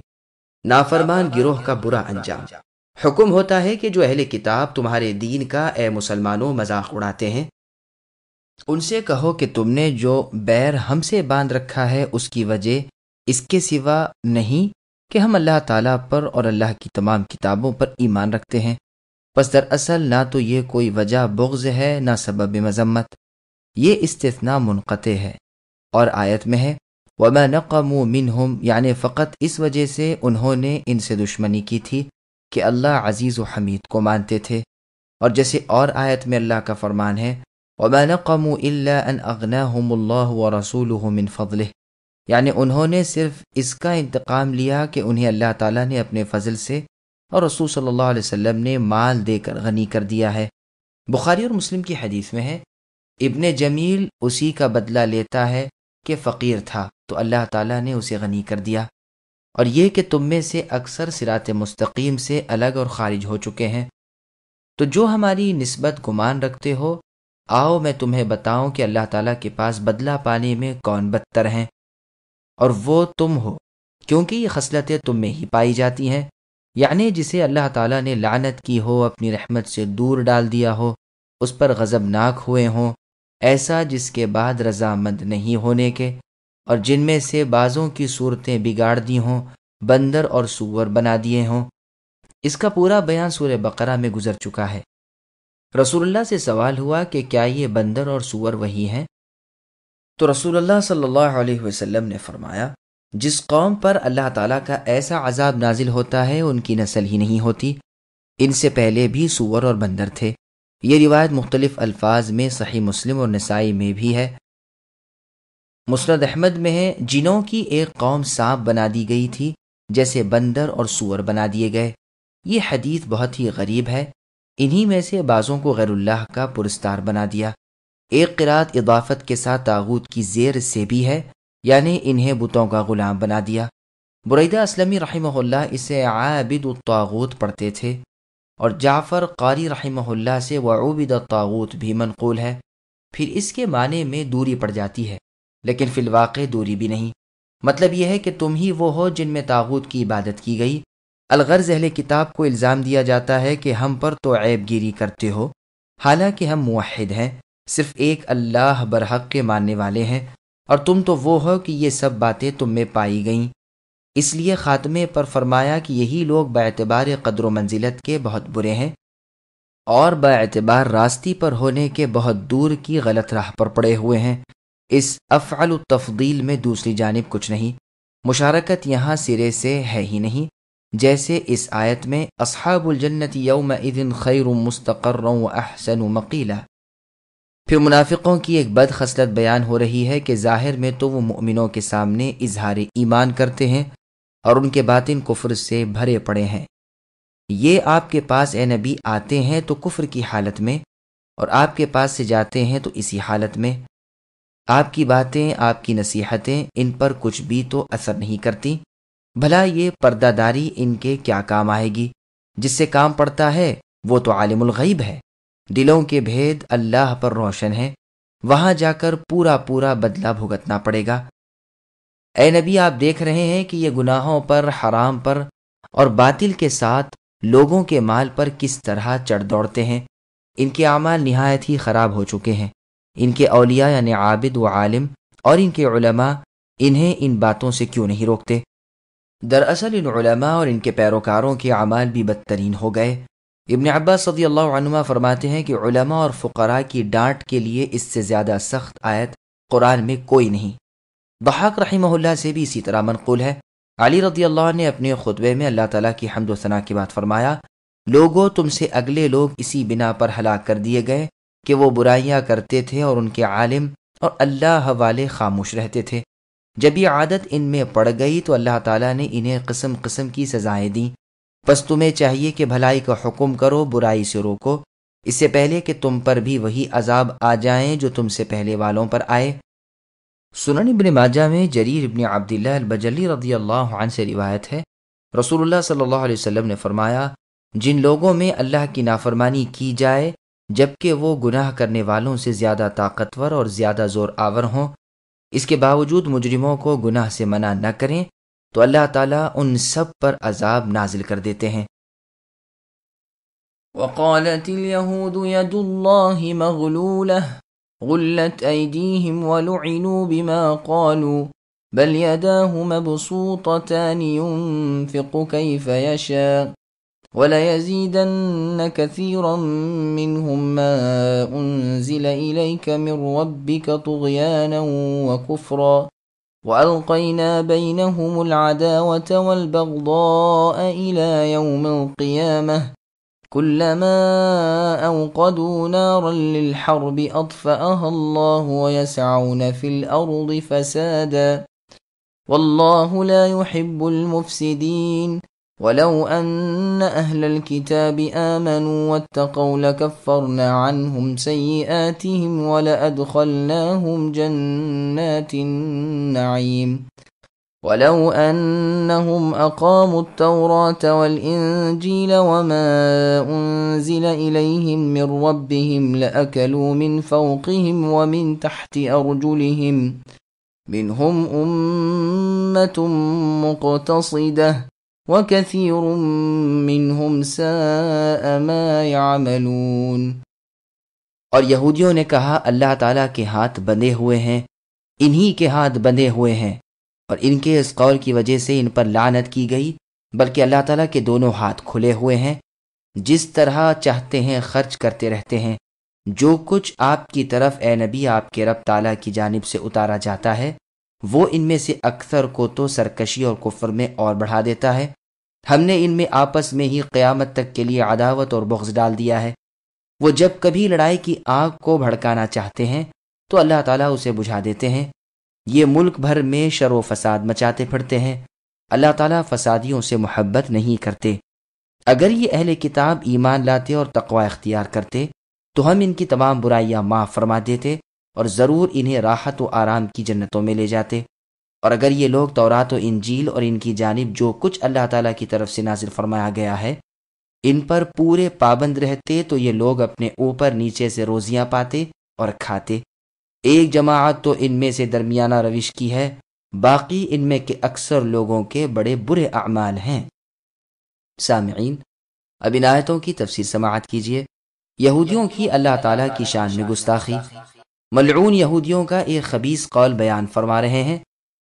Speaker 2: نافرمان گروہ کا برا انجام۔ حکم ہوتا ہے کہ جو اہل کتاب تمہارے دین کا اے مسلمانوں مذاق اڑاتے ہیں، ان سے کہو کہ تم نے جو بیر ہم سے باندھ رکھا ہے اس کی وجہ اس کے سوا نہیں کہ ہم اللہ تعالیٰ پر اور اللہ کی تمام کتابوں پر ایمان رکھتے ہیں، پس دراصل نہ تو یہ کوئی وجہ بغض ہے نہ سبب مذمت، یہ استثناء منقطع ہے۔ اور آیت میں ہے وَمَا نَقَمُوا مِنْهُمْ، یعنی فقط اس وجہ سے انہوں نے ان سے دشمنی کی تھی کہ اللہ عزیز و حمید کو مانتے تھے۔ اور جیسے اور آیت میں اللہ کا فرمان ہے وَمَا نَقَمُوا إِلَّا أَنْ أَغْنَاهُمُ اللَّهُ وَرَسُولُهُ مِنْ فَضْلِهِ، یعنی انہوں نے صرف اس کا انتقام لیا کہ انہیں اللہ تعالیٰ نے اپنے فضل سے اور رسول صلی اللہ علیہ وسلم نے مال دے کر غنی کر دیا ہے۔ بخاری اور مسلم کی حدیث میں ہے ابن جمیل اسی کا بدلہ لیتا ہے کہ فقیر تھا تو اللہ تعالیٰ نے اسے غنی کر دیا، اور یہ کہ تم میں سے اکثر صراط مستقیم سے الگ اور خارج ہو چکے ہیں۔ تو جو ہماری نسبت گمان رکھتے ہو، آؤ میں تمہیں بتاؤں کہ اللہ تعالیٰ کے پاس بدلہ پانے میں کون بدتر ہیں، اور وہ تم ہو، کیونکہ یہ خصلتیں تم میں ہی پائی جاتی ہیں، یعنی جسے اللہ تعالیٰ نے لعنت کی ہو، اپنی رحمت سے دور ڈال دیا ہو، اس پر غضبناک ہوئے ہوں، ایسا جس کے بعد رضامند نہیں ہونے کے، اور جن میں سے بعضوں کی صورتیں بگاڑ دی ہوں، بندر اور سور بنا دیے ہوں۔ اس کا پورا بیان سورہ بقرہ میں گزر چکا ہے۔ رسول اللہ سے سوال ہوا کہ کیا یہ بندر اور سور وہی ہیں؟ تو رسول اللہ صلی اللہ علیہ وسلم نے فرمایا جس قوم پر اللہ تعالیٰ کا ایسا عذاب نازل ہوتا ہے ان کی نسل ہی نہیں ہوتی، ان سے پہلے بھی سور اور بندر تھے۔ یہ روایت مختلف الفاظ میں صحیح مسلم اور نسائی میں بھی ہے۔ مسند احمد میں ہے جنوں کی ایک قوم سانپ بنا دی گئی تھی جیسے بندر اور سور بنا دیے گئے۔ یہ حدیث بہت ہی غریب ہے۔ انہی میں سے بعضوں کو غیر اللہ کا پرستار بنا دیا۔ ایک قرات اضافت کے ساتھ طاغوت کی زیر سے بھی ہے، یعنی انہیں بتوں کا غلام بنا دیا۔ بریدہ اسلمی رحمہ اللہ اسے عابد الطاغوت پڑھتے تھے، اور جعفر قاری رحمہ اللہ سے وعبد الطاغوت بھی منقول ہے۔ پھر اس کے معنی میں دوری پڑ جاتی ہے، لیکن فی الواقع دوری بھی نہیں۔ مطلب یہ ہے کہ تم ہی وہ ہو جن میں طاغوت کی عبادت کی گئی۔ الغرض اہل کتاب کو الزام دیا جاتا ہے کہ ہم پر تو عیب گیری کرتے ہو، حالانکہ ہم موحد ہیں، صرف ایک اللہ برحق کے ماننے والے ہیں، اور تم تو وہ ہو کہ یہ سب باتیں تم میں پائی گئیں۔ اس لیے خاتمے پر فرمایا کہ یہی لوگ باعتبار قدر و منزلت کے بہت برے ہیں، اور باعتبار راستی پر ہونے کے بہت دور کی غلط راہ پر پڑے ہوئے ہیں۔ اس افعل التفضیل میں دوسری جانب کچھ نہیں، مشارکت یہاں سرے سے ہے ہی نہیں، جیسے اس آیت میں اصحاب الجنت یومئذ خیر مستقرا واحسن مقیلا۔ پھر منافقوں کی ایک بد خصلت بیان ہو رہی ہے کہ ظاہر میں تو وہ مؤمنوں کے سامنے اظہار ایمان کرتے ہیں اور ان کے باطن کفر سے بھرے پڑے ہیں۔ یہ آپ کے پاس اے نبی آتے ہیں تو کفر کی حالت میں، اور آپ کے پاس سے جاتے ہیں تو اسی حالت میں۔ آپ کی باتیں، آپ کی نصیحتیں ان پر کچھ بھی تو اثر نہیں کرتی، بھلا یہ پردہ داری ان کے کیا کام آئے گی؟ جس سے کام پڑتا ہے وہ تو عالم الغیب ہے، دلوں کے بھید اللہ پر روشن ہے، وہاں جا کر پورا پورا بدلہ بھگتنا پڑے گا۔ اے نبی، آپ دیکھ رہے ہیں کہ یہ گناہوں پر، حرام پر اور باطل کے ساتھ لوگوں کے مال پر کس طرح چڑھ دوڑتے ہیں۔ ان کے اعمال نہایت ہی خراب ہو چکے ہیں۔ ان کے اولیاء یعنی عابد و عالم اور ان کے علماء انہیں ان باتوں سے کیوں نہیں روکتے؟ دراصل ان علماء اور ان کے پیروکاروں کے اعمال بھی بدترین ہو گئے۔ ابن عباس رضی اللہ عنہما فرماتے ہیں کہ علماء اور فقراء کی ڈانٹ کے لیے اس سے زیادہ سخت آیت قرآن میں کوئی نہیں۔ ضحاک رحمہ اللہ سے بھی اسی طرح منقول ہے۔ علی رضی اللہ عنہ نے اپنے خطبے میں اللہ تعالیٰ کی حمد و ثنا کی بات فرمایا، لوگوں تم سے اگلے لوگ اسی بنا پر ہلاک کر دیے گئے کہ وہ برائیاں کرتے تھے اور ان کے عالم اور اللہ والے خاموش رہتے تھے۔ جب یہ عادت ان میں پڑ گئی تو اللہ تعالیٰ نے انہیں قسم قسم کی سزائیں دیں۔ بس تمہیں چاہیے کہ بھلائی کا حکم کرو، برائی سے روکو، اس سے پہلے کہ تم پر بھی وہی عذاب آ جائیں جو تم سے پہلے والوں پر آئے۔ سنن ابن ماجہ میں جریر ابن عبداللہ البجلی رضی اللہ عنہ سے روایت ہے، رسول اللہ صلی اللہ علیہ وسلم نے فرمایا، جن لوگوں میں اللہ کی نافرمانی کی جائے جبکہ وہ گناہ کرنے والوں سے زیادہ طاقتور اور زیادہ زور آور ہوں، اس کے باوجود مجرموں کو گناہ سے منع نہ کریں تو اللہ تعالیٰ ان سب پر عذاب نازل کر دیتے ہیں۔
Speaker 1: وقالت اليهود يد الله مغلولة غلت أيديهم ولعنوا بما قالوا بل يداه مبسوطتان ينفق كيف يشاء وَلَيَزِيدَنَّ كَثِيرًا مِّنْهُم مَّا أُنزِلَ إِلَيْكَ مِن رَّبِّكَ طُغْيَانًا وَكُفْرًا وَأَلْقَيْنَا بَيْنَهُمُ الْعَدَاوَةَ وَالْبَغْضَاءَ إِلَى يَوْمِ الْقِيَامَةِ كُلَّمَا أَوْقَدُوا نَارًا لِّلْحَرْبِ أَطْفَأَهَا اللَّهُ وَيَسْعَوْنَ فِي الْأَرْضِ فَسَادًا وَاللَّهُ لَا يُحِبُّ الْمُفْسِدِينَ وَلَوْ أَنَّ أَهْلَ الْكِتَابِ آمَنُوا وَاتَّقَوْا لَكَفَّرْنَا عَنْهُمْ سَيِّئَاتِهِمْ وَلَأَدْخَلْنَاهُمْ جَنَّاتِ النَّعِيمِ وَلَوْ أَنَّهُمْ أَقَامُوا التَّوْرَاةَ وَالْإِنجِيلَ وَمَا أُنزِلَ إِلَيْهِم مِّن رَّبِّهِمْ لَأَكَلُوا مِن فَوْقِهِمْ وَمِن تَحْتِ أَرْجُلِهِم مِّنْهُمْ أُمَّةٌ مُّقْتَصِدَةٌ وَكَثِيرٌ مِّنْهُمْ سَاءَ مَا يَعْمَلُونَ۔
Speaker 2: اور یہودیوں نے کہا اللہ تعالیٰ کے ہاتھ بندھے ہوئے ہیں، انہی کے ہاتھ بندھے ہوئے ہیں، اور ان کے اس قول کی وجہ سے ان پر لعنت کی گئی، بلکہ اللہ تعالیٰ کے دونوں ہاتھ کھلے ہوئے ہیں، جس طرح چاہتے ہیں خرچ کرتے رہتے ہیں۔ جو کچھ آپ کی طرف اے نبی آپ کے رب تعالیٰ کی جانب سے اتارا جاتا ہے وہ ان میں سے اکثر کو تو سرکشی اور کفر میں اور بڑھا دیتا ہے۔ ہم نے ان میں آپس میں ہی قیامت تک کے لیے عداوت اور بغض ڈال دیا ہے۔ وہ جب کبھی لڑائی کی آگ کو بھڑکانا چاہتے ہیں تو اللہ تعالیٰ اسے بجھا دیتے ہیں۔ یہ ملک بھر میں شر و فساد مچاتے پھرتے ہیں، اللہ تعالیٰ فسادیوں سے محبت نہیں کرتے۔ اگر یہ اہل کتاب ایمان لاتے اور تقوی اختیار کرتے تو ہم ان کی تمام برائیاں معاف فرما دیتے اور ضرور انہیں راحت و آرام کی جنتوں میں لے جاتے۔ اور اگر یہ لوگ تورات و انجیل اور ان کی جانب جو کچھ اللہ تعالیٰ کی طرف سے نازل فرمایا گیا ہے ان پر پورے پابند رہتے تو یہ لوگ اپنے اوپر نیچے سے روزیاں پاتے اور کھاتے۔ ایک جماعت تو ان میں سے درمیانہ روش کی ہے، باقی ان میں کے اکثر لوگوں کے بڑے برے اعمال ہیں۔ سامعین، اب ان آیتوں کی تفسیر سماعت کیجیے۔ یہودیوں کی اللہ تعالیٰ کی شان میں گستاخی۔ ملعون یہودیوں کا ایک خبیث قول بیان فرما رہے ہیں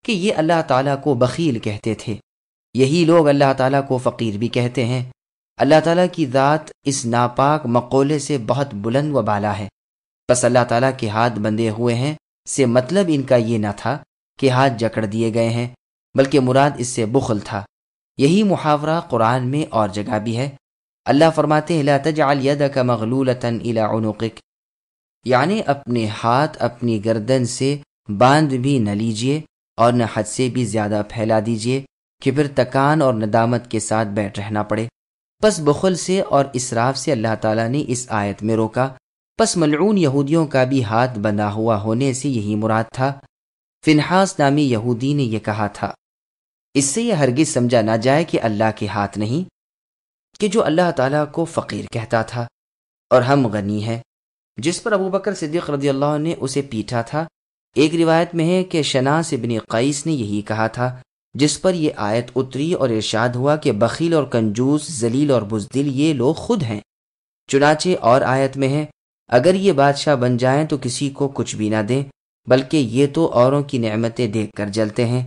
Speaker 2: کہ یہ اللہ تعالیٰ کو بخیل کہتے تھے۔ یہی لوگ اللہ تعالیٰ کو فقیر بھی کہتے ہیں۔ اللہ تعالیٰ کی ذات اس ناپاک مقولے سے بہت بلند و بالا ہے۔ بس اللہ تعالیٰ کے ہاتھ بندھے ہوئے ہیں سے مطلب ان کا یہ نہ تھا کہ ہاتھ جکڑ دیے گئے ہیں، بلکہ مراد اس سے بخل تھا۔ یہی محاورہ قرآن میں اور جگہ بھی ہے۔ اللہ فرماتے ہیں لا تجعل یدک مغلولۃ الی عنقک، یعنی اپنے ہاتھ اپنی گردن سے باندھ بھی نہ لیجیے اور نہ حد سے بھی زیادہ پھیلا دیجیے کہ پھر تکان اور ندامت کے ساتھ بیٹھ رہنا پڑے۔ پس بخل سے اور اسراف سے اللہ تعالیٰ نے اس آیت میں روکا۔ پس ملعون یہودیوں کا بھی ہاتھ بندھا ہوا ہونے سے یہی مراد تھا۔ فنحاس نامی یہودی نے یہ کہا تھا۔ اس سے یہ ہرگز سمجھا نہ جائے کہ اللہ کے ہاتھ نہیں، کہ جو اللہ تعالیٰ کو فقیر کہتا تھا اور ہم غنی ہیں، جس پر ابو بکر صدیق رضی اللہ عنہ نے اسے پیٹا تھا۔ ایک روایت میں ہے کہ شناس ابن قیس نے یہی کہا تھا، جس پر یہ آیت اتری اور ارشاد ہوا کہ بخیل اور کنجوس، ذلیل اور بزدل یہ لوگ خود ہیں۔ چنانچہ اور آیت میں ہے اگر یہ بادشاہ بن جائیں تو کسی کو کچھ بھی نہ دیں، بلکہ یہ تو اوروں کی نعمتیں دیکھ کر جلتے ہیں۔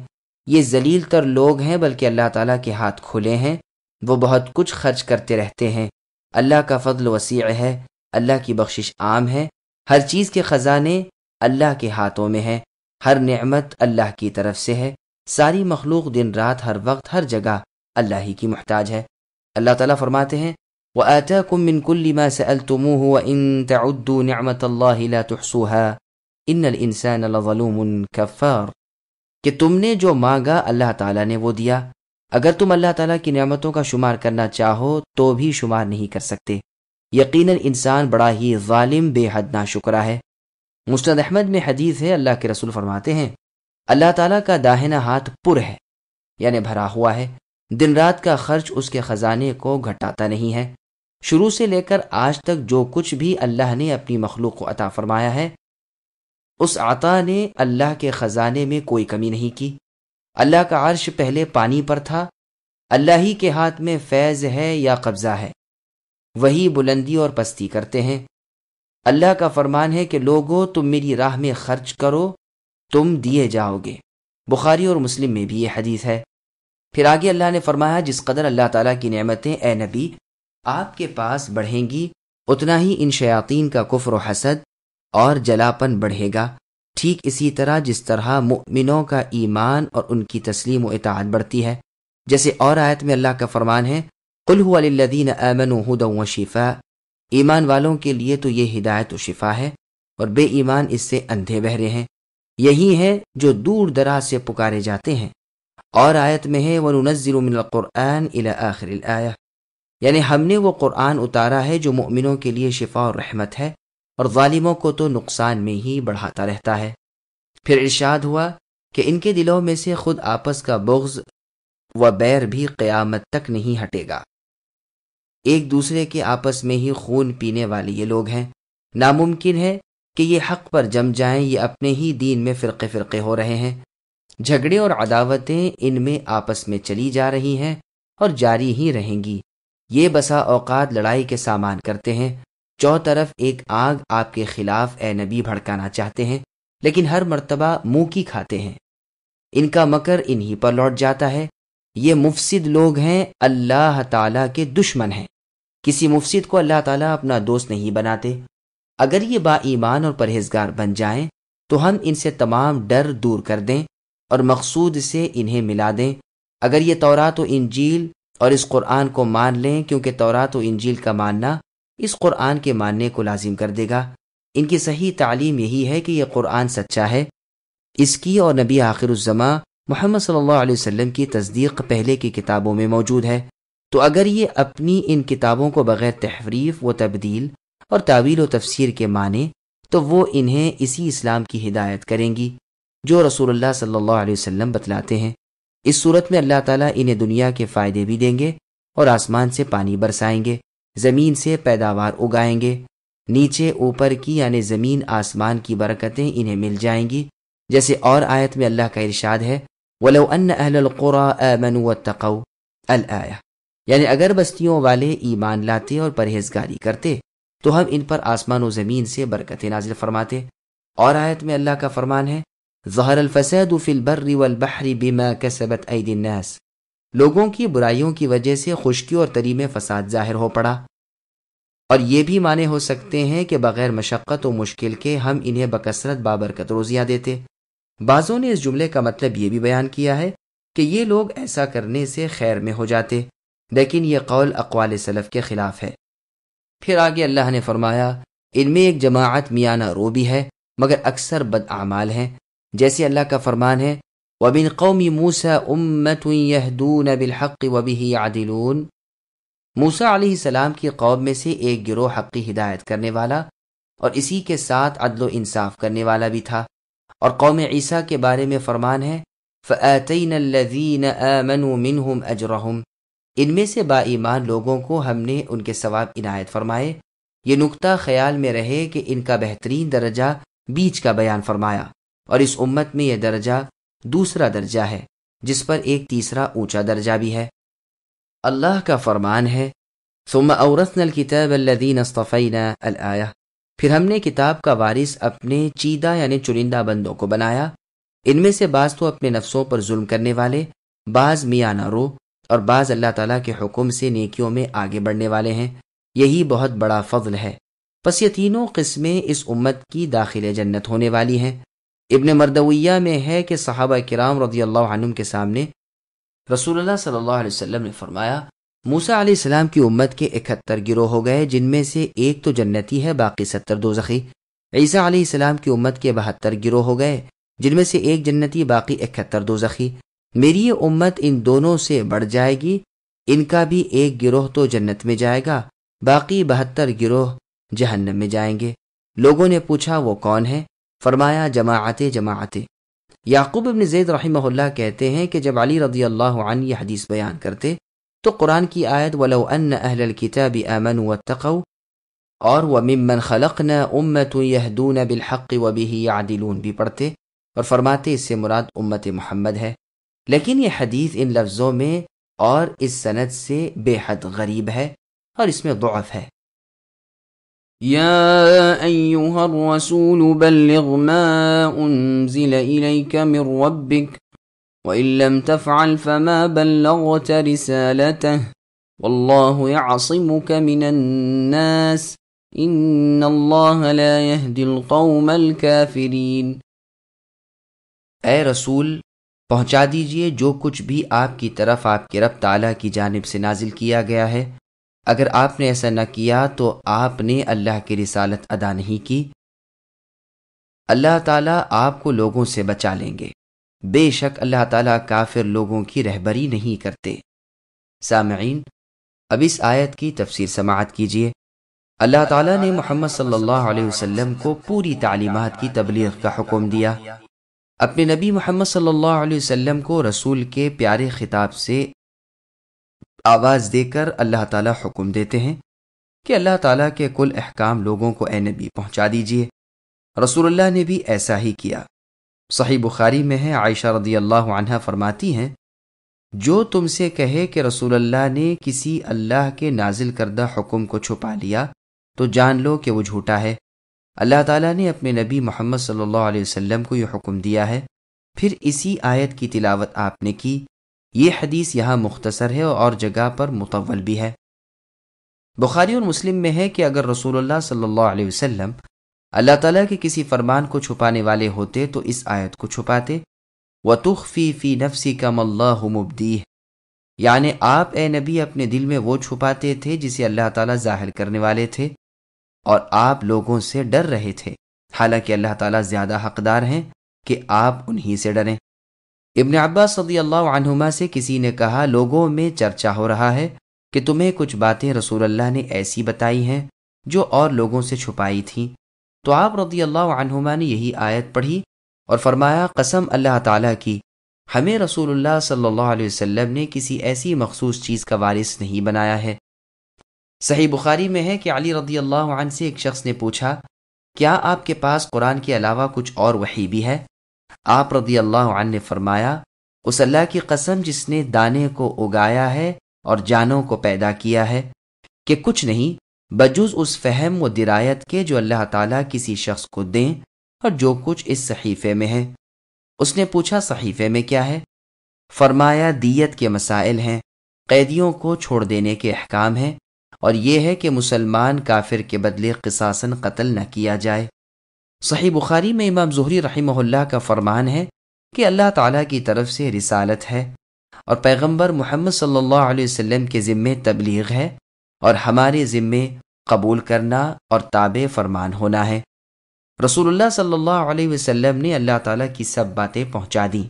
Speaker 2: یہ ذلیل تر لوگ ہیں، بلکہ اللہ تعالیٰ کے ہاتھ کھلے ہیں، وہ بہت کچھ خرچ کرتے رہتے ہیں۔ اللہ کا فضل وسیع ہے، اللہ کی بخشش عام ہے، ہر چیز کے خزانے اللہ کے ہاتھوں میں ہیں، ہر نعمت اللہ کی طرف سے ہے، ساری مخلوق دن رات ہر وقت ہر جگہ اللہ ہی کی محتاج ہے۔ اللہ تعالیٰ فرماتے ہیں وَآتَاكُم مِّن كُلِّ مَا سَأَلْتُمُوهُ وَإِن تَعُدُّوا نِعْمَةَ اللَّهِ لَا تُحْصُوهَا إِنَّ الْإِنسَانَ لَظَلُومٌ كَفَّارٌ، کہ تم نے جو مانگا اللہ تعالیٰ نے وہ دیا، اگر تم اللہ تعالیٰ کی نعمتوں کا شمار کرنا چاہو تو بھی شمار نہیں کر سکتے، یقیناً انسان بڑا ہی ظالم بے حد ناشکرا ہے۔ مسند احمد میں حدیث ہے، اللہ کے رسول فرماتے ہیں اللہ تعالیٰ کا داہنا ہاتھ پر ہے، یعنی بھرا ہوا ہے، دن رات کا خرچ اس کے خزانے کو گھٹاتا نہیں ہے۔ شروع سے لے کر آج تک جو کچھ بھی اللہ نے اپنی مخلوق کو عطا فرمایا ہے، اس عطا نے اللہ کے خزانے میں کوئی کمی نہیں کی۔ اللہ کا عرش پہلے پانی پر تھا، اللہ ہی کے ہاتھ میں فیض ہے یا قبضہ ہے، وہی بلندی اور پستی کرتے ہیں۔ اللہ کا فرمان ہے کہ لوگو تم میری راہ میں خرچ کرو، تم دیے جاؤ گے۔ بخاری اور مسلم میں بھی یہ حدیث ہے۔ پھر آگے اللہ نے فرمایا، جس قدر اللہ تعالیٰ کی نعمتیں اے نبی آپ کے پاس بڑھیں گی، اتنا ہی ان شیاطین کا کفر و حسد اور جلاپن بڑھے گا۔ ٹھیک اسی طرح جس طرح مؤمنوں کا ایمان اور ان کی تسلیم و اطاعت بڑھتی ہے۔ جیسے اور آیت میں اللہ کا فرمان ہے، قل هو للذین آمنوا ھدی وشفاء، ایمان والوں کے لیے تو یہ ہدایت و شفا ہے، اور بے ایمان اس سے اندھے بہرے ہیں۔ یہی ہے جو دور دراز سے پکارے جاتے ہیں۔ اور آیت میں ہے وَنُنَزِّلُ مِنَ الْقُرْآنِ إِلَى آخِرِ الْآیَةِ، یعنی ہم نے وہ قرآن اتارا ہے جو مؤمنوں کے لیے شفا اور رحمت ہے، اور ظالموں کو تو نقصان میں ہی بڑھاتا رہتا ہے۔ پھر ارشاد ہوا کہ ان کے دلوں میں سے خود آپس کا بغض و بیر بھی قیامت تک نہیں ہٹے گا۔ ایک دوسرے کے آپس میں ہی خون پینے والے یہ لوگ ہیں۔ ناممکن ہے کہ یہ حق پر جم جائیں، یہ اپنے ہی دین میں فرقے فرقے ہو رہے ہیں۔ جھگڑے اور عداوتیں ان میں آپس میں چلی جا رہی ہیں اور جاری ہی رہیں گی۔ یہ بسا اوقات لڑائی کے سامان کرتے ہیں، چوطرف ایک آگ آپ کے خلاف اے نبی بھڑکانا چاہتے ہیں، لیکن ہر مرتبہ منہ کی کھاتے ہیں۔ ان کا مکر انہی پر لوٹ جاتا ہے۔ یہ مفسد لوگ ہیں، اللہ تعالیٰ کے دشمن ہیں۔ کسی مفسد کو اللہ تعالیٰ اپنا دوست نہیں بناتے۔ اگر یہ با ایمان اور پرہیزگار بن جائیں تو ہم ان سے تمام ڈر دور کر دیں اور مقصود سے انہیں ملا دیں۔ اگر یہ تورات و انجیل اور اس قرآن کو مان لیں، کیونکہ تورات و انجیل کا ماننا اس قرآن کے ماننے کو لازم کر دے گا۔ ان کی صحیح تعلیم یہی ہے کہ یہ قرآن سچا ہے، اس کی اور نبی آخر الزماں محمد صلی اللہ علیہ وسلم کی تصدیق پہلے کی کتابوں میں موجود ہے۔ تو اگر یہ اپنی ان کتابوں کو بغیر تحریف و تبدیل اور تعویل و تفسیر کے مانے تو وہ انہیں اسی اسلام کی ہدایت کریں گی جو رسول اللہ صلی اللہ علیہ وسلم بتلاتے ہیں۔ اس صورت میں اللہ تعالیٰ انہیں دنیا کے فائدے بھی دیں گے اور آسمان سے پانی برسائیں گے، زمین سے پیداوار اگائیں گے، نیچے اوپر کی یعنی زمین آسمان کی برکتیں انہیں مل جائیں گی۔ جیسے اور آیت میں اللہ کا ارشاد ہے وَلَوْ أَنَّ أَهْلَ الْقُرَىٰ آمَنُوا وَاتَّقَوْا الآیہ، یعنی اگر بستیوں والے ایمان لاتے اور پرہیزگاری کرتے تو ہم ان پر آسمان و زمین سے برکتیں نازل فرماتے۔ اور آیت میں اللہ کا فرمان ہے ظہر الفساد فی البر والبحر بما کسبت ایدی الناس، لوگوں کی برائیوں کی وجہ سے خشکی اور تری میں فساد ظاہر ہو پڑا۔ اور یہ بھی معنی ہو سکتے ہیں کہ بغیر مشقت و مشکل کے ہم انہیں بکثرت بابرکت روزیاں دیتے۔ بعضوں نے اس جملے کا مطلب یہ بھی بیان کیا ہے کہ یہ لوگ ایسا کرنے سے خیر میں ہو جاتے، لیکن یہ قول اقوال سلف کے خلاف ہے۔ پھر آگے اللہ نے فرمایا ان میں ایک جماعت میانہ رو بھی ہے مگر اکثر بد اعمال ہیں۔ جیسے اللہ کا فرمان ہے وَمِن قَوْمِ مُوسَىٰ أُمَّةٌ يَهْدُونَ بِالْحَقِّ وَبِهِ يَعْدِلُونَ، موسیٰ علیہ السلام کی قوم میں سے ایک گروہ حق کی ہدایت کرنے والا اور اسی کے ساتھ عدل و انصاف کرنے والا بھی تھا۔ اور قوم عیسیٰ کے بارے میں فرمان ہے فَآتَيْنَا الَّذِينَ آمَنُوا مِنْهُمْ أَجْرَهُمْ، ان میں سے با ایمان لوگوں کو ہم نے ان کے ثواب عنایت فرمائے۔ یہ نکتہ خیال میں رہے کہ ان کا بہترین درجہ بیچ کا بیان فرمایا، اور اس امت میں یہ درجہ دوسرا درجہ ہے جس پر ایک تیسرا اونچا درجہ بھی ہے۔ اللہ کا فرمان ہے ثم اورثنا الكتاب الذين اصطفينا الآیہ، پھر ہم نے کتاب کا وارث اپنے چیدہ یعنی چنندہ بندوں کو بنایا۔ ان میں سے بعض تو اپنے نفسوں پر ظلم کرنے والے، بعض میانہ رو، اور بعض اللہ تعالیٰ کے حکم سے نیکیوں میں آگے بڑھنے والے ہیں۔ یہی بہت بڑا فضل ہے۔ پس یہ تینوں قسمیں اس امت کی داخل جنت ہونے والی ہیں۔ ابن مردویہ میں ہے کہ صحابہ کرام رضی اللہ عنہم کے سامنے رسول اللہ صلی اللہ علیہ وسلم نے فرمایا موسیٰ علیہ السلام کی امت کے 71 گروہ ہو گئے، جن میں سے ایک تو جنتی ہے، باقی 70 دوزخی۔ عیسیٰ علیہ السلام کی امت کے 72 گروہ ہو گئے، جن میں سے ایک جنتی، باقی 71 دوزخی۔ میری یہ امت ان دونوں سے بڑھ جائے گی، ان کا بھی ایک گروہ تو جنت میں جائے گا، باقی 72 گروہ جہنم میں جائیں گے۔ لوگوں نے پوچھا وہ کون ہے؟ فرمایا جماعتیں۔ یعقوب ابن زید رحمہ اللہ کہتے ہیں کہ جب علی رضی اللہ عنہ یہ حدیث بیان کرتے تو قرآن کی آیت وَلَوْ أَنَّ أَهْلَ الْكِتَابِ آمَنُوا وَاتَّقَوْا اور وَمِمَّنْ خَلَقْنَا أُمَّةٌ يَهْدُونَ بِالْحَقِّ وَبِهِ يَعْدِلُونَ بھی پڑھتے اور فرماتے اس سے مراد امت محمد ہے، لیکن یہ حدیث ان لفظوں میں اور اس سند سے بے حد غریب ہے اور اس میں ضعف ہے۔
Speaker 1: يا أيها الرسول بلغ ما أنزل إليك من ربك وإن لم تفعل فما بلغت رسالته والله يعصمك من الناس إن الله لا يهدي القوم الكافرين۔
Speaker 2: اے رسول پہنچا دیجئے جو کچھ بھی آپ کی طرف آپ کے رب تعالیٰ کی جانب سے نازل کیا گیا ہے، اگر آپ نے ایسا نہ کیا تو آپ نے اللہ کی رسالت ادا نہیں کی، اللہ تعالیٰ آپ کو لوگوں سے بچا لیں گے، بے شک اللہ تعالیٰ کافر لوگوں کی رہبری نہیں کرتے۔ سامعین، اب اس آیت کی تفسیر سماعت کیجیے۔ اللہ تعالیٰ نے محمد صلی اللہ علیہ وسلم کو پوری تعلیمات کی تبلیغ کا حکم دیا۔ اپنے نبی محمد صلی اللہ علیہ وسلم کو رسول کے پیارے خطاب سے آواز دے کر اللہ تعالیٰ حکم دیتے ہیں کہ اللہ تعالیٰ کے کل احکام لوگوں کو اے نبی پہنچا دیجیے۔ رسول اللہ نے بھی ایسا ہی کیا۔ صحیح بخاری میں ہے، عائشہ رضی اللہ عنہا فرماتی ہیں، جو تم سے کہے کہ رسول اللہ نے کسی اللہ کے نازل کردہ حکم کو چھپا لیا تو جان لو کہ وہ جھوٹا ہے۔ اللہ تعالیٰ نے اپنے نبی محمد صلی اللہ علیہ وسلم کو یہ حکم دیا ہے، پھر اسی آیت کی تلاوت آپ نے کی۔ یہ حدیث یہاں مختصر ہے اور جگہ پر مطول بھی ہے۔ بخاری اور مسلم میں ہے کہ اگر رسول اللہ صلی اللہ علیہ وسلم اللہ تعالیٰ کے کسی فرمان کو چھپانے والے ہوتے تو اس آیت کو چھپاتے، وَتُخْفِي فِي نَفْسِكَ مَا اللَّهُ مُبْدِيهِ، یعنی آپ اے نبی اپنے دل میں وہ چھپاتے تھے جسے اللہ تعالیٰ ظاہر کرنے والے تھے، اور آپ لوگوں سے ڈر رہے تھے، حالانکہ اللہ تعالیٰ زیادہ حقدار ہیں کہ آپ انہی سے ڈریں۔ ابن عباس رضی اللہ عنہما سے کسی نے کہا، لوگوں میں چرچا ہو رہا ہے کہ تمہیں کچھ باتیں رسول اللہ نے ایسی بتائی ہیں جو اور لوگوں سے چھپائی تھیں، تو آپ رضی اللہ عنہما نے یہی آیت پڑھی اور فرمایا، قسم اللہ تعالیٰ کی، ہمیں رسول اللہ صلی اللہ علیہ وسلم نے کسی ایسی مخصوص چیز کا وارث نہیں بنایا ہے۔ صحیح بخاری میں ہے کہ علی رضی اللہ عنہ سے ایک شخص نے پوچھا، کیا آپ کے پاس قرآن کے علاوہ کچھ اور وحی بھی ہے؟ آپ رضی اللہ عنہ نے فرمایا، اس اللہ کی قسم جس نے دانے کو اگایا ہے اور جانوں کو پیدا کیا ہے، کہ کچھ نہیں بجز اس فہم و درایت کے جو اللہ تعالیٰ کسی شخص کو دیں اور جو کچھ اس صحیفے میں ہے۔ اس نے پوچھا، صحیفے میں کیا ہے؟ فرمایا، دیت کے مسائل ہیں، قیدیوں کو چھوڑ دینے کے احکام ہیں، اور یہ ہے کہ مسلمان کافر کے بدلے قصاصاً قتل نہ کیا جائے۔ صحیح بخاری میں امام زہری رحمہ اللہ کا فرمان ہے کہ اللہ تعالیٰ کی طرف سے رسالت ہے اور پیغمبر محمد صلی اللہ علیہ وسلم کے ذمے تبلیغ ہے اور ہمارے ذمے قبول کرنا اور تابع فرمان ہونا ہے۔ رسول اللہ صلی اللہ علیہ وسلم نے اللہ تعالیٰ کی سب باتیں پہنچا دیں۔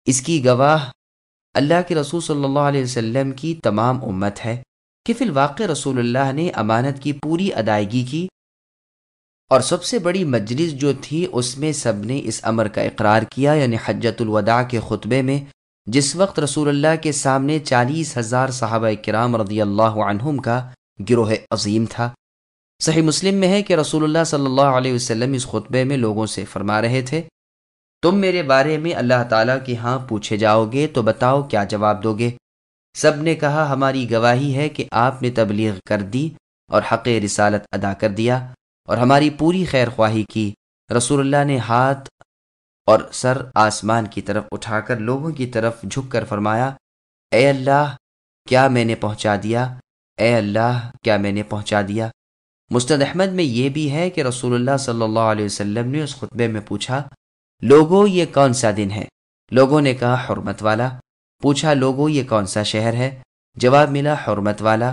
Speaker 2: اس کی گواہ اللہ کے رسول صلی اللہ علیہ وسلم کی تمام امت ہے کہ فی الواقع رسول اللہ نے امانت کی پوری ادائیگی کی، اور سب سے بڑی مجلس جو تھی اس میں سب نے اس امر کا اقرار کیا، یعنی حجۃ الوداع کے خطبے میں، جس وقت رسول اللہ کے سامنے 40,000 صحابہ کرام رضی اللہ عنہم کا گروہ عظیم تھا۔ صحیح مسلم میں ہے کہ رسول اللہ صلی اللہ علیہ وسلم اس خطبے میں لوگوں سے فرما رہے تھے، تم میرے بارے میں اللہ تعالیٰ کے ہاں پوچھے جاؤ گے تو بتاؤ کیا جواب دو گے؟ سب نے کہا، ہماری گواہی ہے کہ آپ نے تبلیغ کر دی اور حق رسالت ادا کر دیا اور ہماری پوری خیر خواہی کی۔ رسول اللہ نے ہاتھ اور سر آسمان کی طرف اٹھا کر لوگوں کی طرف جھک کر فرمایا، اے اللہ کیا میں نے پہنچا دیا؟ اے اللہ کیا میں نے پہنچا دیا؟ مسند احمد میں یہ بھی ہے کہ رسول اللہ صلی اللہ علیہ وسلم نے اس خطبے میں پوچھا، لوگوں یہ کون سا دن ہے؟ لوگوں نے کہا حرمت والا۔ پوچھا، لوگوں یہ کون سا شہر ہے؟ جواب ملا حرمت والا۔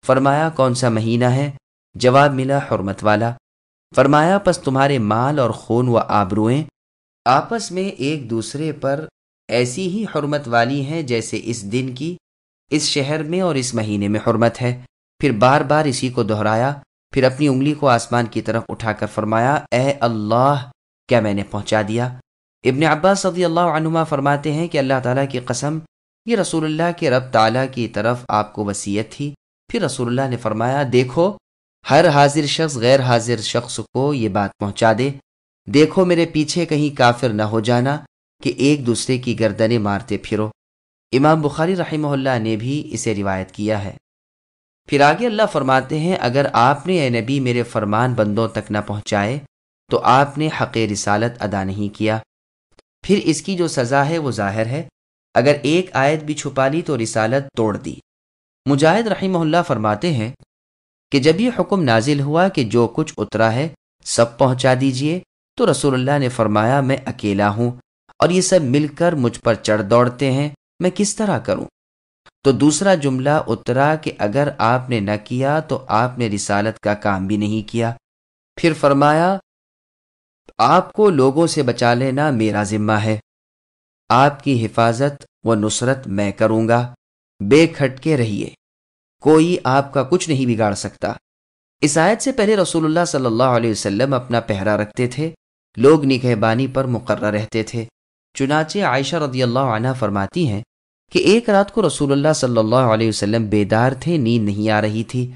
Speaker 2: فرمایا، کون سا مہینہ ہے؟ جواب ملا حرمت والا۔ فرمایا، پس تمہارے مال اور خون و آبروئیں آپس میں ایک دوسرے پر ایسی ہی حرمت والی ہیں جیسے اس دن کی اس شہر میں اور اس مہینے میں حرمت ہے۔ پھر بار بار اسی کو دہرایا، پھر اپنی انگلی کو آسمان کی طرف اٹھا کر فرمایا، اے اللہ کیا میں نے پہنچا دیا؟ ابن عباس رضی اللہ عنہما فرماتے ہیں کہ اللہ تعالیٰ کی قسم، یہ رسول اللہ کے رب تعالیٰ کی طرف آپ کو وصیت تھی۔ پھر رسول اللہ نے فرمایا، دیکھو ہر حاضر شخص غیر حاضر شخص کو یہ بات پہنچا دے، دیکھو میرے پیچھے کہیں کافر نہ ہو جانا کہ ایک دوسرے کی گردنیں مارتے پھرو۔ امام بخاری رحمہ اللہ نے بھی اسے روایت کیا ہے۔ پھر آگے اللہ فرماتے ہیں، اگر آپ نے اے نبی میرے فرمان بندوں تک نہ پہنچائے تو آپ نے حق رسالت ادا نہیں کیا، پھر اس کی جو سزا ہے وہ ظاہر ہے، اگر ایک آیت بھی چھپا لی تو رسالت توڑ دی۔ مجاہد رحمہ اللہ فرماتے ہیں کہ جب یہ حکم نازل ہوا کہ جو کچھ اترا ہے سب پہنچا دیجئے، تو رسول اللہ نے فرمایا، میں اکیلا ہوں اور یہ سب مل کر مجھ پر چڑھ دوڑتے ہیں، میں کس طرح کروں؟ تو دوسرا جملہ اترا کہ اگر آپ نے نہ کیا تو آپ نے رسالت کا کام بھی نہیں کیا۔ پھر فرمایا، آپ کو لوگوں سے بچا لینا میرا ذمہ ہے، آپ کی حفاظت و نصرت میں کروں گا، بے کھٹکے رہیے، کوئی آپ کا کچھ نہیں بگاڑ سکتا۔ اس آیت سے پہلے رسول اللہ صلی اللہ علیہ وسلم اپنا پہرا رکھتے تھے، لوگ نگہبانی پر مقرر رہتے تھے۔ چنانچہ عائشہ رضی اللہ عنہا فرماتی ہیں کہ ایک رات کو رسول اللہ صلی اللہ علیہ وسلم بیدار تھے، نیند نہیں آ رہی تھی۔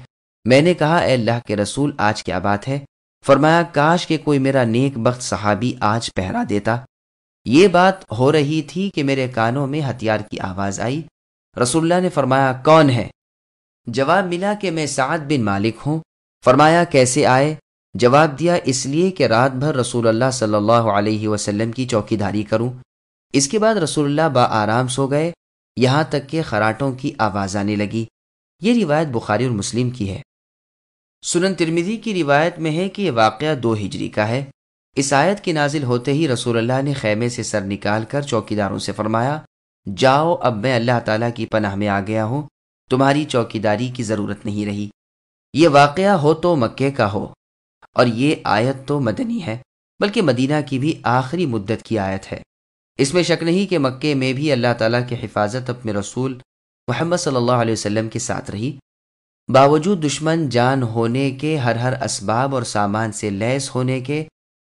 Speaker 2: میں نے کہا، اے اللہ کے رسول، آج کیا بات ہے؟ فرمایا، کاش کہ کوئی میرا نیک بخت صحابی آج پہرا دیتا۔ یہ بات ہو رہی تھی کہ میرے کانوں میں ہتھیار کی آواز آئی۔ رسول اللہ نے فرمایا، کون ہے؟ جواب ملا کہ میں سعد بن مالک ہوں۔ فرمایا، کیسے آئے؟ جواب دیا، اس لیے کہ رات بھر رسول اللہ صلی اللہ علیہ وسلم کی چوکی داری کروں۔ اس کے بعد رسول اللہ با آرام سو گئے، یہاں تک کہ خراٹوں کی آواز آنے لگی۔ یہ روایت بخاری اور مسلم کی ہے۔ سنن ترمذی کی روایت میں ہے کہ یہ واقعہ 2 ہجری کا ہے۔ اس آیت کے نازل ہوتے ہی رسول اللہ نے خیمے سے سر نکال کر چوکیداروں سے فرمایا، جاؤ، اب میں اللہ تعالیٰ کی پناہ میں آ گیا ہوں، تمہاری چوکیداری کی ضرورت نہیں رہی۔ یہ واقعہ ہو تو مکے کا ہو، اور یہ آیت تو مدنی ہے، بلکہ مدینہ کی بھی آخری مدت کی آیت ہے۔ اس میں شک نہیں کہ مکے میں بھی اللہ تعالیٰ کی حفاظت اپنے رسول محمد صلی اللہ علیہ وسلم کے ساتھ رہی، باوجود دشمن جان ہونے کے، ہر اسباب اور سامان سے لیس ہونے کے،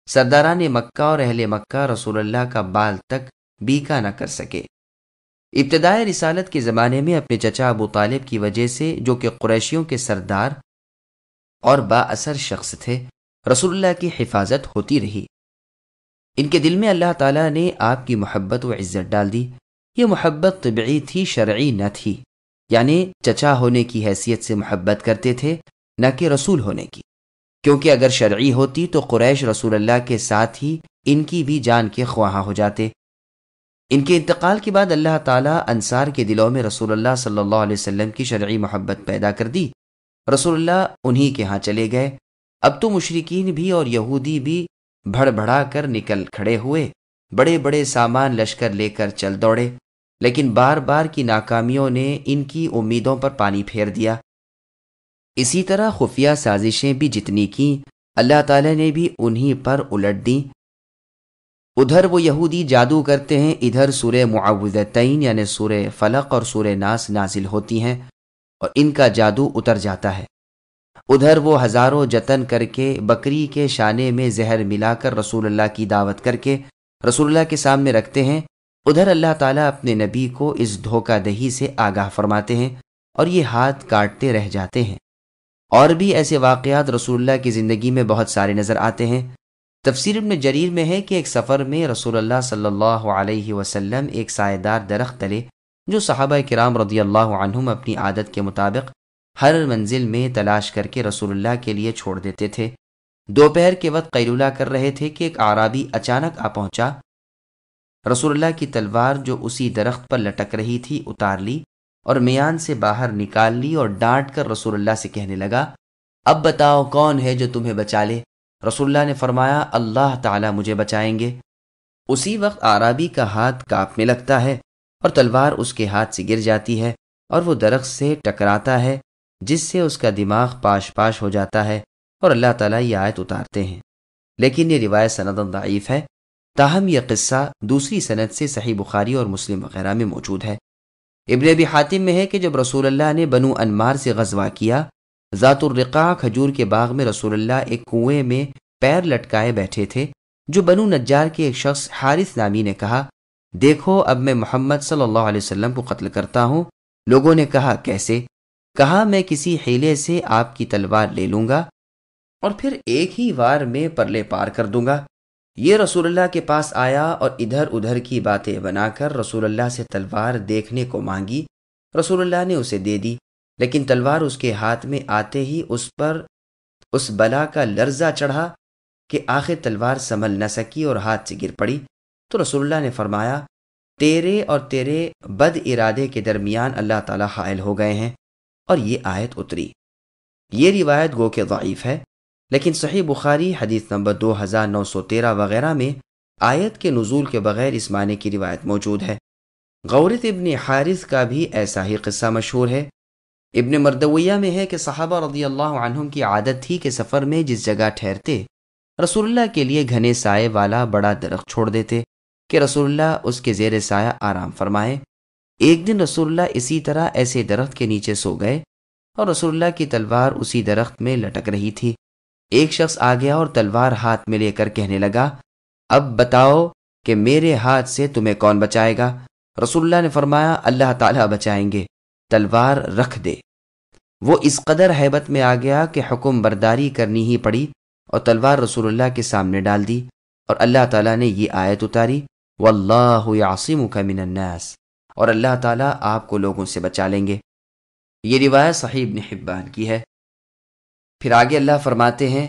Speaker 2: سرداران مکہ اور اہل مکہ رسول اللہ کا بال تک بیکا نہ کر سکے۔ ابتدائے رسالت کے زمانے میں اپنے چچا ابو طالب کی وجہ سے، جو کہ قریشیوں کے سردار اور با اثر شخص تھے، رسول اللہ کی حفاظت ہوتی رہی۔ ان کے دل میں اللہ تعالیٰ نے آپ کی محبت و عزت ڈال دی۔ یہ محبت طبعی تھی، شرعی نہ تھی، یعنی چچا ہونے کی حیثیت سے محبت کرتے تھے، نہ کہ رسول ہونے کی، کیونکہ اگر شرعی ہوتی تو قریش رسول اللہ کے ساتھ ہی ان کی بھی جان کے خواہاں ہو جاتے۔ ان کے انتقال کے بعد اللہ تعالیٰ انصار کے دلوں میں رسول اللہ صلی اللہ علیہ وسلم کی شرعی محبت پیدا کر دی۔ رسول اللہ انہی کے ہاں چلے گئے۔ اب تو مشرکین بھی اور یہودی بھی بڑھ بڑھا کر نکل کھڑے ہوئے، بڑے بڑے سامان لشکر لے کر چل دوڑے، لیکن بار بار کی ناکامیوں نے ان کی امیدوں پر پانی پھیر دیا۔ اسی طرح خفیہ سازشیں بھی جتنی کیں، اللہ تعالیٰ نے بھی انہی پر الٹ دیں۔ ادھر وہ یہودی جادو کرتے ہیں، ادھر سورہ معوذتین یعنی سورہ فلق اور سورہ ناس نازل ہوتی ہیں اور ان کا جادو اتر جاتا ہے۔ ادھر وہ ہزاروں جتن کر کے بکری کے شانے میں زہر ملا کر رسول اللہ کی دعوت کر کے رسول اللہ کے سامنے رکھتے ہیں، ادھر اللہ تعالیٰ اپنے نبی کو اس دھوکہ دہی سے آگاہ فرماتے ہیں اور یہ ہاتھ کاٹتے رہ جاتے ہیں۔ اور بھی ایسے واقعات رسول اللہ کی زندگی میں بہت سارے نظر آتے ہیں۔ تفسیر ابن جریر میں ہے کہ ایک سفر میں رسول اللہ صلی اللہ علیہ وسلم ایک سایہ دار درخت تلے، جو صحابہ کرام رضی اللہ عنہم اپنی عادت کے مطابق ہر منزل میں تلاش کر کے رسول اللہ کے لیے چھوڑ دیتے تھے۔ دوپہر کے وقت قیلولہ کر رہے تھے کہ ایک اعرابی اچانک آ پہنچا، رسول اللہ کی تلوار جو اسی درخت پر لٹک رہی تھی اتار لی اور میان سے باہر نکال لی اور ڈانٹ کر رسول اللہ سے کہنے لگا، اب بتاؤ کون ہے جو تمہیں بچا لے؟ رسول اللہ نے فرمایا، اللہ تعالیٰ مجھے بچائیں گے۔ اسی وقت اعرابی کا ہاتھ کانپنے لگتا ہے اور تلوار اس کے ہاتھ سے گر جاتی ہے اور وہ درخت سے ٹکراتا ہے، جس سے اس کا دماغ پاش پاش ہو جاتا ہے اور اللہ تعالیٰ یہ آیت اتارتے ہیں۔ لیکن یہ روایت سنداً ضعیف ہے، تاہم یہ قصہ دوسری سند سے صحیح بخاری اور مسلم وغیرہ میں موجود ہے۔ ابن ابی حاتم میں ہے کہ جب رسول اللہ نے بنو انمار سے غزوہ کیا، ذات الرقاع کھجور کے باغ میں رسول اللہ ایک کنویں میں پیر لٹکائے بیٹھے تھے، جو بنو نجار کے ایک شخص حارث نامی نے کہا، دیکھو اب میں محمد صلی اللہ علیہ وسلم کو قتل کرتا ہوں۔ لوگوں نے کہا، کیسے؟ کہا، میں کسی حیلے سے آپ کی تلوار لے لوں گا اور پھر ایک ہی وار میں پرلے پار کر دوں گا۔ یہ رسول اللہ کے پاس آیا اور ادھر ادھر کی باتیں بنا کر رسول اللہ سے تلوار دیکھنے کو مانگی۔ رسول اللہ نے اسے دے دی، لیکن تلوار اس کے ہاتھ میں آتے ہی اس پر اس بلا کا لرزہ چڑھا کہ آخر تلوار سنبھل نہ سکی اور ہاتھ سے گر پڑی۔ تو رسول اللہ نے فرمایا، تیرے اور تیرے بد ارادے کے درمیان اللہ تعالیٰ حائل ہو گئے ہیں، اور یہ آیت اتری۔ یہ روایت گو کہ ضعیف ہے، لیکن صحیح بخاری حدیث نمبر 2913 وغیرہ میں آیت کے نزول کے بغیر اس معنی کی روایت موجود ہے۔ غورث ابن حارث کا بھی ایسا ہی قصہ مشہور ہے۔ ابن مردویہ میں ہے کہ صحابہ رضی اللہ عنہم کی عادت تھی کہ سفر میں جس جگہ ٹھہرتے رسول اللہ کے لیے گھنے سائے والا بڑا درخت چھوڑ دیتے کہ رسول اللہ اس کے زیر سایہ آرام فرمائے۔ ایک دن رسول اللہ اسی طرح ایسے درخت کے نیچے سو گئے اور رسول اللہ کی تلوار اسی درخت میں لٹک رہی تھی۔ ایک شخص آ گیا اور تلوار ہاتھ میں لے کر کہنے لگا، اب بتاؤ کہ میرے ہاتھ سے تمہیں کون بچائے گا؟ رسول اللہ نے فرمایا، اللہ تعالیٰ بچائیں گے، تلوار رکھ دے۔ وہ اس قدر ہیبت میں آ گیا کہ حکم برداری کرنی ہی پڑی اور تلوار رسول اللہ کے سامنے ڈال دی، اور اللہ تعالیٰ نے یہ آیت اتاری، واللہ یعصمک من الناس، اور اللہ تعالیٰ آپ کو لوگوں سے بچا لیں گے۔ یہ روایت صحیح ابن حبان کی ہے۔ پھر آگے اللہ فرماتے ہیں،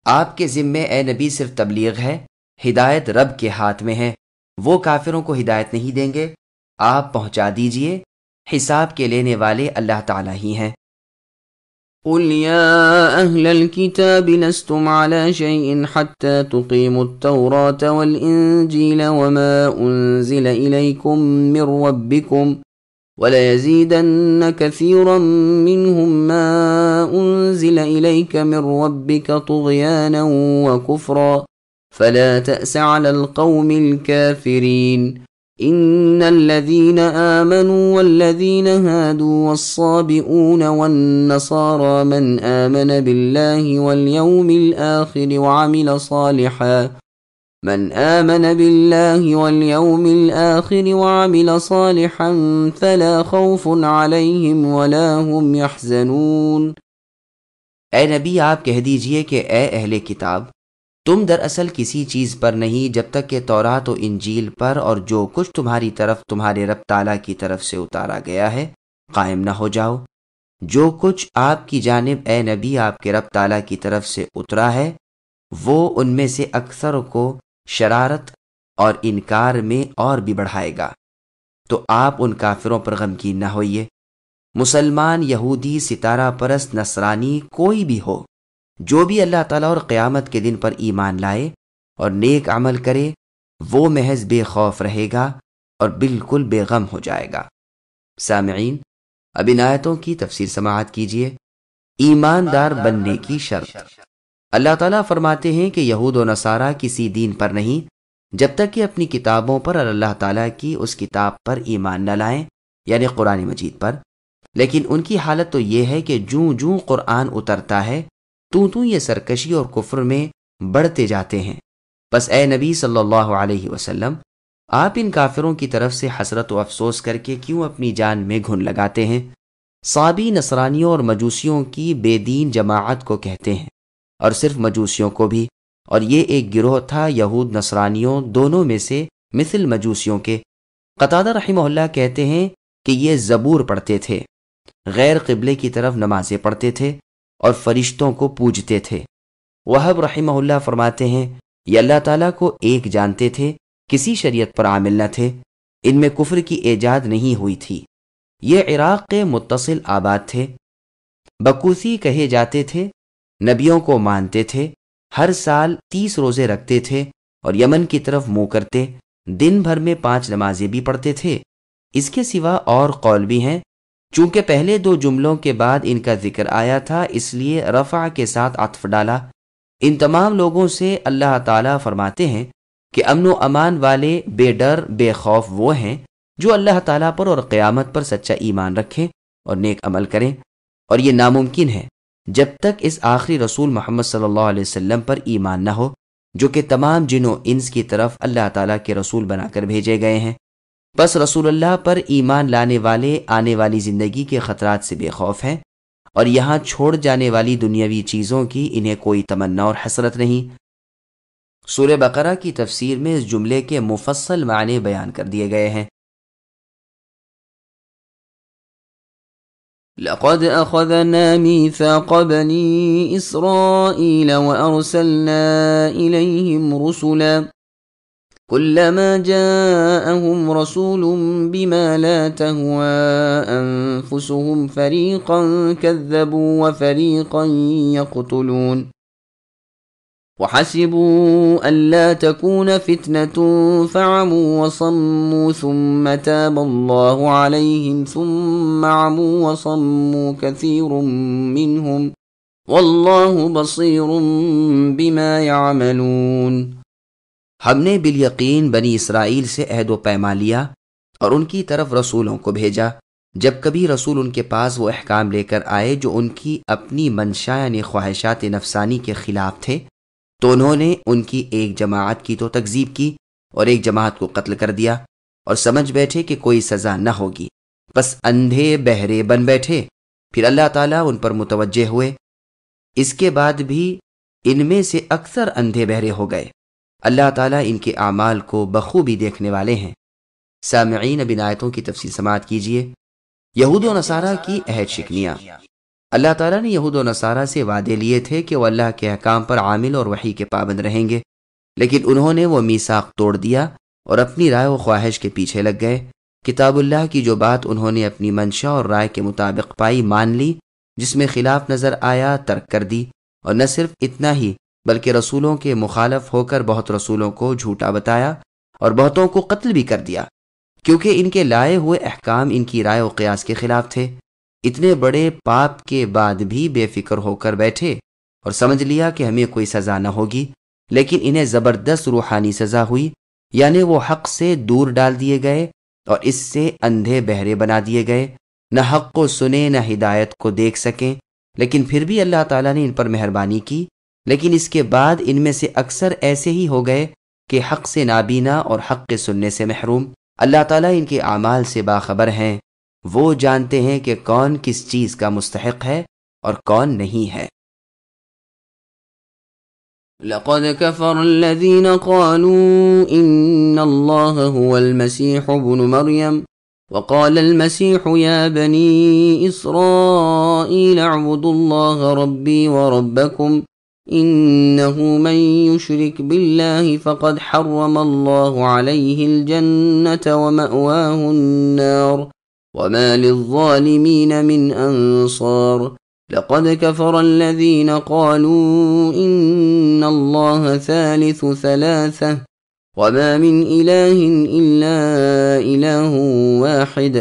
Speaker 2: آپ کے ذمے اے نبی صرف تبلیغ ہے، ہدایت رب کے ہاتھ میں ہے، وہ کافروں کو ہدایت نہیں دیں گے، آپ پہنچا دیجئے، حساب کے لینے والے اللہ تعالیٰ ہی ہیں۔
Speaker 1: قل يا أهل الكتاب لستم على شيء حتى تقيموا التوراة والإنجيل وما أنزل إليكم من ربكم وَلَيَزِيدَنَّ كَثِيرًا مِّنْهُمْ مَا أُنزِلَ إِلَيْكَ مِن رَّبِّكَ طُغْيَانًا وَكُفْرًا فَلَا تَأْسَ عَلَى الْقَوْمِ الْكَافِرِينَ إِنَّ الَّذِينَ آمَنُوا وَالَّذِينَ هَادُوا وَالصَّابِئُونَ وَالنَّصَارَىٰ مَنْ آمَنَ بِاللَّهِ وَالْيَوْمِ الْآخِرِ وَعَمِلَ صَالِحًا فَلَا خَوْفٌ عَلَيْهِمْ وَلَا هُمْ يَحْزَنُونَ۔
Speaker 2: اے نبی، آپ کہہ دیجئے کہ اے اہل کتاب، تم دراصل کسی چیز پر نہیں جب تک کہ تورات و انجیل پر اور جو کچھ تمہاری طرف تمہارے رب تعالیٰ کی طرف سے اتارا گیا ہے قائم نہ ہو جاؤ۔ جو کچھ آپ کی جانب اے نبی آپ کے رب تعالیٰ کی طرف سے اترا ہے، وہ ان میں سے اکثر کو شرارت اور انکار میں اور بھی بڑھائے گا، تو آپ ان کافروں پر غمگین نہ ہوئیے۔ مسلمان، یہودی، ستارہ پرست، نصرانی، کوئی بھی ہو، جو بھی اللہ تعالیٰ اور قیامت کے دن پر ایمان لائے اور نیک عمل کرے، وہ محض بے خوف رہے گا اور بالکل بے غم ہو جائے گا۔ سامعین، اب ان آیتوں کی تفسیر سماعت کیجیے۔ ایماندار بننے کی شرط۔ اللہ تعالیٰ فرماتے ہیں کہ یہود و نصارہ کسی دین پر نہیں جب تک کہ اپنی کتابوں پر اور اللہ تعالیٰ کی اس کتاب پر ایمان نہ لائیں، یعنی قرآن مجید پر۔ لیکن ان کی حالت تو یہ ہے کہ جوں جوں قرآن اترتا ہے تو یہ سرکشی اور کفر میں بڑھتے جاتے ہیں۔ بس اے نبی صلی اللہ علیہ وسلم، آپ ان کافروں کی طرف سے حسرت و افسوس کر کے کیوں اپنی جان میں گھن لگاتے ہیں؟ صابی نصرانیوں اور مجوسیوں کی بے دین جماعت کو کہتے ہیں، اور صرف مجوسیوں کو بھی، اور یہ ایک گروہ تھا یہود نصرانیوں دونوں میں سے مثل مجوسیوں کے۔ قتادہ رحمہ اللہ کہتے ہیں کہ یہ زبور پڑھتے تھے، غیر قبلے کی طرف نمازیں پڑھتے تھے اور فرشتوں کو پوجتے تھے۔ وہب رحمہ اللہ فرماتے ہیں یہ اللہ تعالیٰ کو ایک جانتے تھے، کسی شریعت پر عامل نہ تھے، ان میں کفر کی ایجاد نہیں ہوئی تھی۔ یہ عراق کے متصل آباد تھے، بکوسی کہے جاتے تھے، نبیوں کو مانتے تھے، ہر سال 30 روزے رکھتے تھے اور یمن کی طرف منہ کرتے، دن بھر میں 5 نمازیں بھی پڑھتے تھے۔ اس کے سوا اور قول بھی ہیں، چونکہ پہلے 2 جملوں کے بعد ان کا ذکر آیا تھا اس لیے رفع کے ساتھ عطف ڈالا۔ ان تمام لوگوں سے اللہ تعالیٰ فرماتے ہیں کہ امن و امان والے، بے ڈر بے خوف وہ ہیں جو اللہ تعالیٰ پر اور قیامت پر سچا ایمان رکھیں اور نیک عمل کریں، اور یہ ناممکن ہے جب تک اس آخری رسول محمد صلی اللہ علیہ وسلم پر ایمان نہ ہو۔ جو کہ تمام جن و انس کی طرف اللہ تعالیٰ کے رسول بنا کر بھیجے گئے ہیں۔ بس رسول اللہ پر ایمان لانے والے آنے والی زندگی کے خطرات سے بے خوف ہیں، اور یہاں چھوڑ جانے والی دنیاوی چیزوں کی انہیں کوئی تمنا اور حسرت نہیں۔ سورہ بقرہ کی تفسیر میں اس جملے کے مفصل معنی بیان کر دیے گئے ہیں۔
Speaker 1: لقد أخذنا ميثاق بني إسرائيل وأرسلنا إليهم رسلا كلما جاءهم رسول بما لا تهوى أنفسهم فريقا كذبوا وفريقا يقتلون وحسبوا ألا تكون فتنة فعموا وصموا ثم تاب الله عليهم ثم عموا وصموا كثير منهم والله بصير بما يعملون۔
Speaker 2: ہم نے بالیقین بنی اسرائیل سے عہد و پیمان لیا اور ان کی طرف رسولوں کو بھیجا۔ جب کبھی رسول ان کے پاس وہ احکام لے کر آئے جو ان کی اپنی منشا یعنی خواہشات نفسانی کے خلاف تھے، تو انہوں نے ان کی ایک جماعت کی تو تکذیب کی اور ایک جماعت کو قتل کر دیا، اور سمجھ بیٹھے کہ کوئی سزا نہ ہوگی، بس اندھے بہرے بن بیٹھے۔ پھر اللہ تعالیٰ ان پر متوجہ ہوئے، اس کے بعد بھی ان میں سے اکثر اندھے بہرے ہو گئے۔ اللہ تعالیٰ ان کے اعمال کو بخوبی دیکھنے والے ہیں۔ سامعین، اب ان آیتوں کی تفصیل سماعت کیجیے۔ یہود و نصارہ کی عہد شکنیاں۔ اللہ تعالیٰ نے یہود و نصارہ سے وعدے لیے تھے کہ وہ اللہ کے احکام پر عامل اور وحی کے پابند رہیں گے، لیکن انہوں نے وہ میثاق توڑ دیا اور اپنی رائے و خواہش کے پیچھے لگ گئے۔ کتاب اللہ کی جو بات انہوں نے اپنی منشا اور رائے کے مطابق پائی مان لی، جس میں خلاف نظر آیا ترک کر دی، اور نہ صرف اتنا ہی بلکہ رسولوں کے مخالف ہو کر بہت رسولوں کو جھوٹا بتایا اور بہتوں کو قتل بھی کر دیا، کیونکہ ان کے لائے ہوئے احکام ان کی رائے و قیاس کے خلاف تھے۔ اتنے بڑے پاپ کے بعد بھی بے فکر ہو کر بیٹھے اور سمجھ لیا کہ ہمیں کوئی سزا نہ ہوگی، لیکن انہیں زبردست روحانی سزا ہوئی، یعنی وہ حق سے دور ڈال دیے گئے اور اس سے اندھے بہرے بنا دیے گئے، نہ حق کو سنے نہ ہدایت کو دیکھ سکیں۔ لیکن پھر بھی اللہ تعالیٰ نے ان پر مہربانی کی، لیکن اس کے بعد ان میں سے اکثر ایسے ہی ہو گئے کہ حق سے نابینا اور حق کے سننے سے محروم۔ اللہ تعالیٰ ان کے اعمال سے باخبر ہیں، وہ جانتے ہیں کہ کون کس چیز کا مستحق ہے اور کون نہیں ہے۔
Speaker 1: لقد كفر الذين قالوا إن الله هو المسيح ابن مريم وقال المسيح يا بني إسرائيل اعبدوا الله ربي وربكم إنه من يشرك بالله فقد حرم الله عليه الجنة ومأواه النار وما للظالمين من أنصار لقد كفر الذين قالوا إن الله ثالث ثلاثة وما من إله إلا إله واحد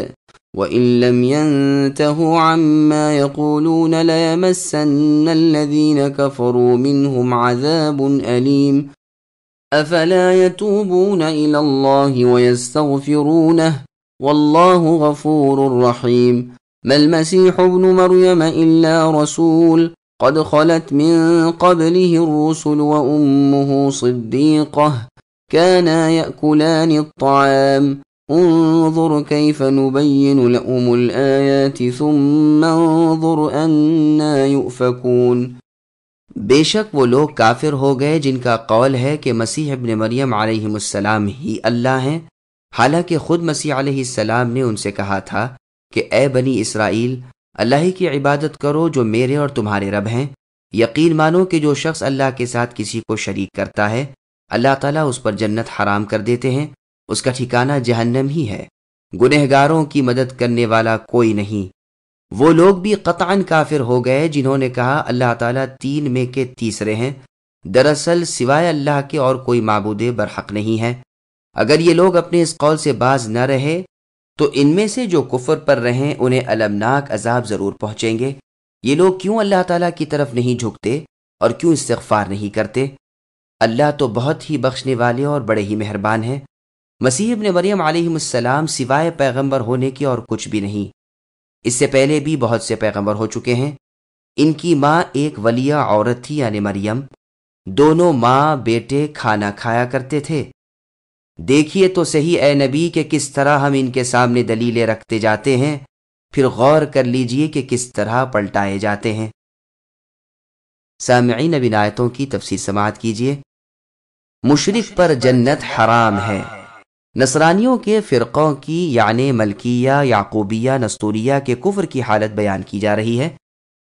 Speaker 1: وإن لم ينتهوا عما يقولون ليمسن الذين كفروا منهم عذاب أليم أفلا يتوبون إلى الله ويستغفرونه والله غفور رحيم ما المسيح ابن مريم إلا رسول قد خلت من قبله الرسل وأمه صديقة كانا يأكلان الطعام انظر كيف نبين لهم الآيات ثم انظر أنا يؤفكون۔
Speaker 2: بے شک وہ لوگ کافر ہو گئے جن کا قول ہے کہ مسیح ابن مریم علیہ السلام ہی اللہ ہیں، حالانکہ خود مسیح علیہ السلام نے ان سے کہا تھا کہ اے بنی اسرائیل، اللہ ہی کی عبادت کرو جو میرے اور تمہارے رب ہیں۔ یقین مانو کہ جو شخص اللہ کے ساتھ کسی کو شریک کرتا ہے، اللہ تعالیٰ اس پر جنت حرام کر دیتے ہیں، اس کا ٹھکانہ جہنم ہی ہے، گنہگاروں کی مدد کرنے والا کوئی نہیں۔ وہ لوگ بھی قطعاً کافر ہو گئے جنہوں نے کہا اللہ تعالیٰ تین میں کے تیسرے ہیں، دراصل سوائے اللہ کے اور کوئی معبود برحق نہیں ہے۔ اگر یہ لوگ اپنے اس قول سے باز نہ رہے تو ان میں سے جو کفر پر رہیں انہیں المناک عذاب ضرور پہنچیں گے۔ یہ لوگ کیوں اللہ تعالیٰ کی طرف نہیں جھکتے اور کیوں استغفار نہیں کرتے؟ اللہ تو بہت ہی بخشنے والے اور بڑے ہی مہربان ہیں۔ مسیح ابن مریم علیہ السلام سوائے پیغمبر ہونے کے اور کچھ بھی نہیں۔ اس سے پہلے بھی بہت سے پیغمبر ہو چکے ہیں۔ ان کی ماں ایک ولیہ عورت تھی یعنی مریم، دونوں ماں بیٹے کھانا کھایا کرتے تھے۔ دیکھیے تو صحیح اے نبی کہ کس طرح ہم ان کے سامنے دلیلیں رکھتے جاتے ہیں، پھر غور کر لیجئے کہ کس طرح پلٹائے جاتے ہیں۔ سامعین، اب ان آیتوں کی تفسیر سماعت کیجئے۔ مشرک پر جنت حرام ہے۔ نصرانیوں کے فرقوں کی یعنی ملکیہ، یعقوبیہ، نستوریہ کے کفر کی حالت بیان کی جا رہی ہے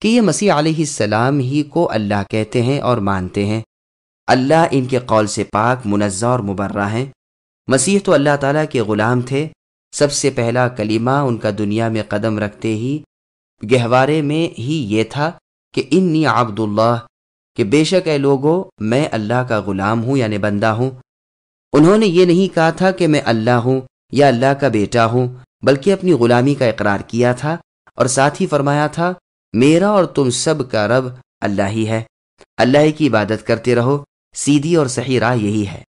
Speaker 2: کہ یہ مسیح علیہ السلام ہی کو اللہ کہتے ہیں اور مانتے ہیں۔ اللہ ان کے قول سے پاک، منزہ اور مبرہ ہیں۔ مسیح تو اللہ تعالیٰ کے غلام تھے۔ سب سے پہلا کلمہ ان کا دنیا میں قدم رکھتے ہی گہوارے میں ہی یہ تھا کہ انی عبد اللہ، کہ بے شک اے لوگو میں اللہ کا غلام ہوں یعنی بندہ ہوں۔ انہوں نے یہ نہیں کہا تھا کہ میں اللہ ہوں یا اللہ کا بیٹا ہوں، بلکہ اپنی غلامی کا اقرار کیا تھا اور ساتھ ہی فرمایا تھا میرا اور تم سب کا رب اللہ ہی ہے، اللہ کی عبادت کرتے رہو، سیدھی اور صحیح راہ یہی ہے۔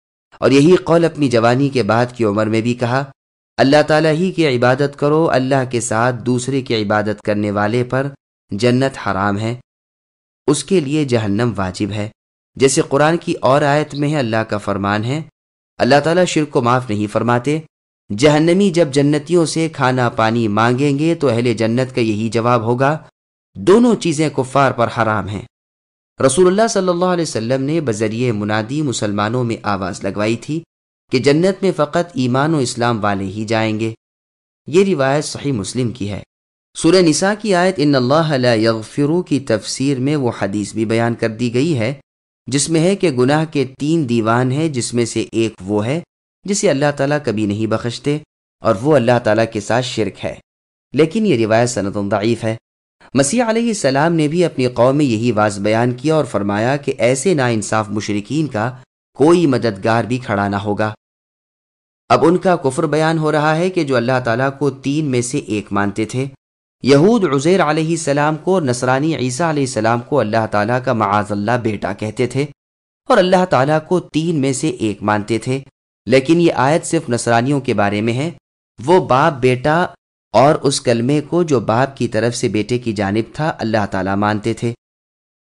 Speaker 2: اور یہی قول اپنی جوانی کے بعد کی عمر میں بھی کہا، اللہ تعالیٰ ہی کی عبادت کرو، اللہ کے ساتھ دوسرے کی عبادت کرنے والے پر جنت حرام ہے، اس کے لیے جہنم واجب ہے۔ جیسے قرآن کی اور آیت میں ہے، اللہ کا فرمان ہے اللہ تعالیٰ شرک کو معاف نہیں فرماتے۔ جہنمی جب جنتیوں سے کھانا پانی مانگیں گے تو اہل جنت کا یہی جواب ہوگا دونوں چیزیں کفار پر حرام ہیں۔ رسول اللہ صلی اللہ علیہ وسلم نے بذریعہ منادی مسلمانوں میں آواز لگوائی تھی کہ جنت میں فقط ایمان و اسلام والے ہی جائیں گے۔ یہ روایت صحیح مسلم کی ہے۔ سورہ نساء کی آیت ان اللہ لا یغفر کی تفسیر میں وہ حدیث بھی بیان کر دی گئی ہے جس میں ہے کہ گناہ کے 3 دیوان ہیں، جس میں سے ایک وہ ہے جسے اللہ تعالیٰ کبھی نہیں بخشتے، اور وہ اللہ تعالیٰ کے ساتھ شرک ہے، لیکن یہ روایت سند ضعیف ہے۔ مسیح علیہ السلام نے بھی اپنی قوم میں یہی واضح بیان کیا اور فرمایا کہ ایسے ناانصاف مشرکین کا کوئی مددگار بھی کھڑا نہ ہوگا۔ اب ان کا کفر بیان ہو رہا ہے کہ جو اللہ تعالیٰ کو 3 میں سے ایک مانتے تھے۔ یہود عزیر علیہ السلام کو اور نصرانی عیسیٰ علیہ السلام کو اللہ تعالیٰ کا معاذ اللہ بیٹا کہتے تھے اور اللہ تعالیٰ کو 3 میں سے ایک مانتے تھے، لیکن یہ آیت صرف نصرانیوں کے بارے میں ہے۔ وہ باپ بیٹا اور اس کلمے کو جو باپ کی طرف سے بیٹے کی جانب تھا اللہ تعالیٰ مانتے تھے۔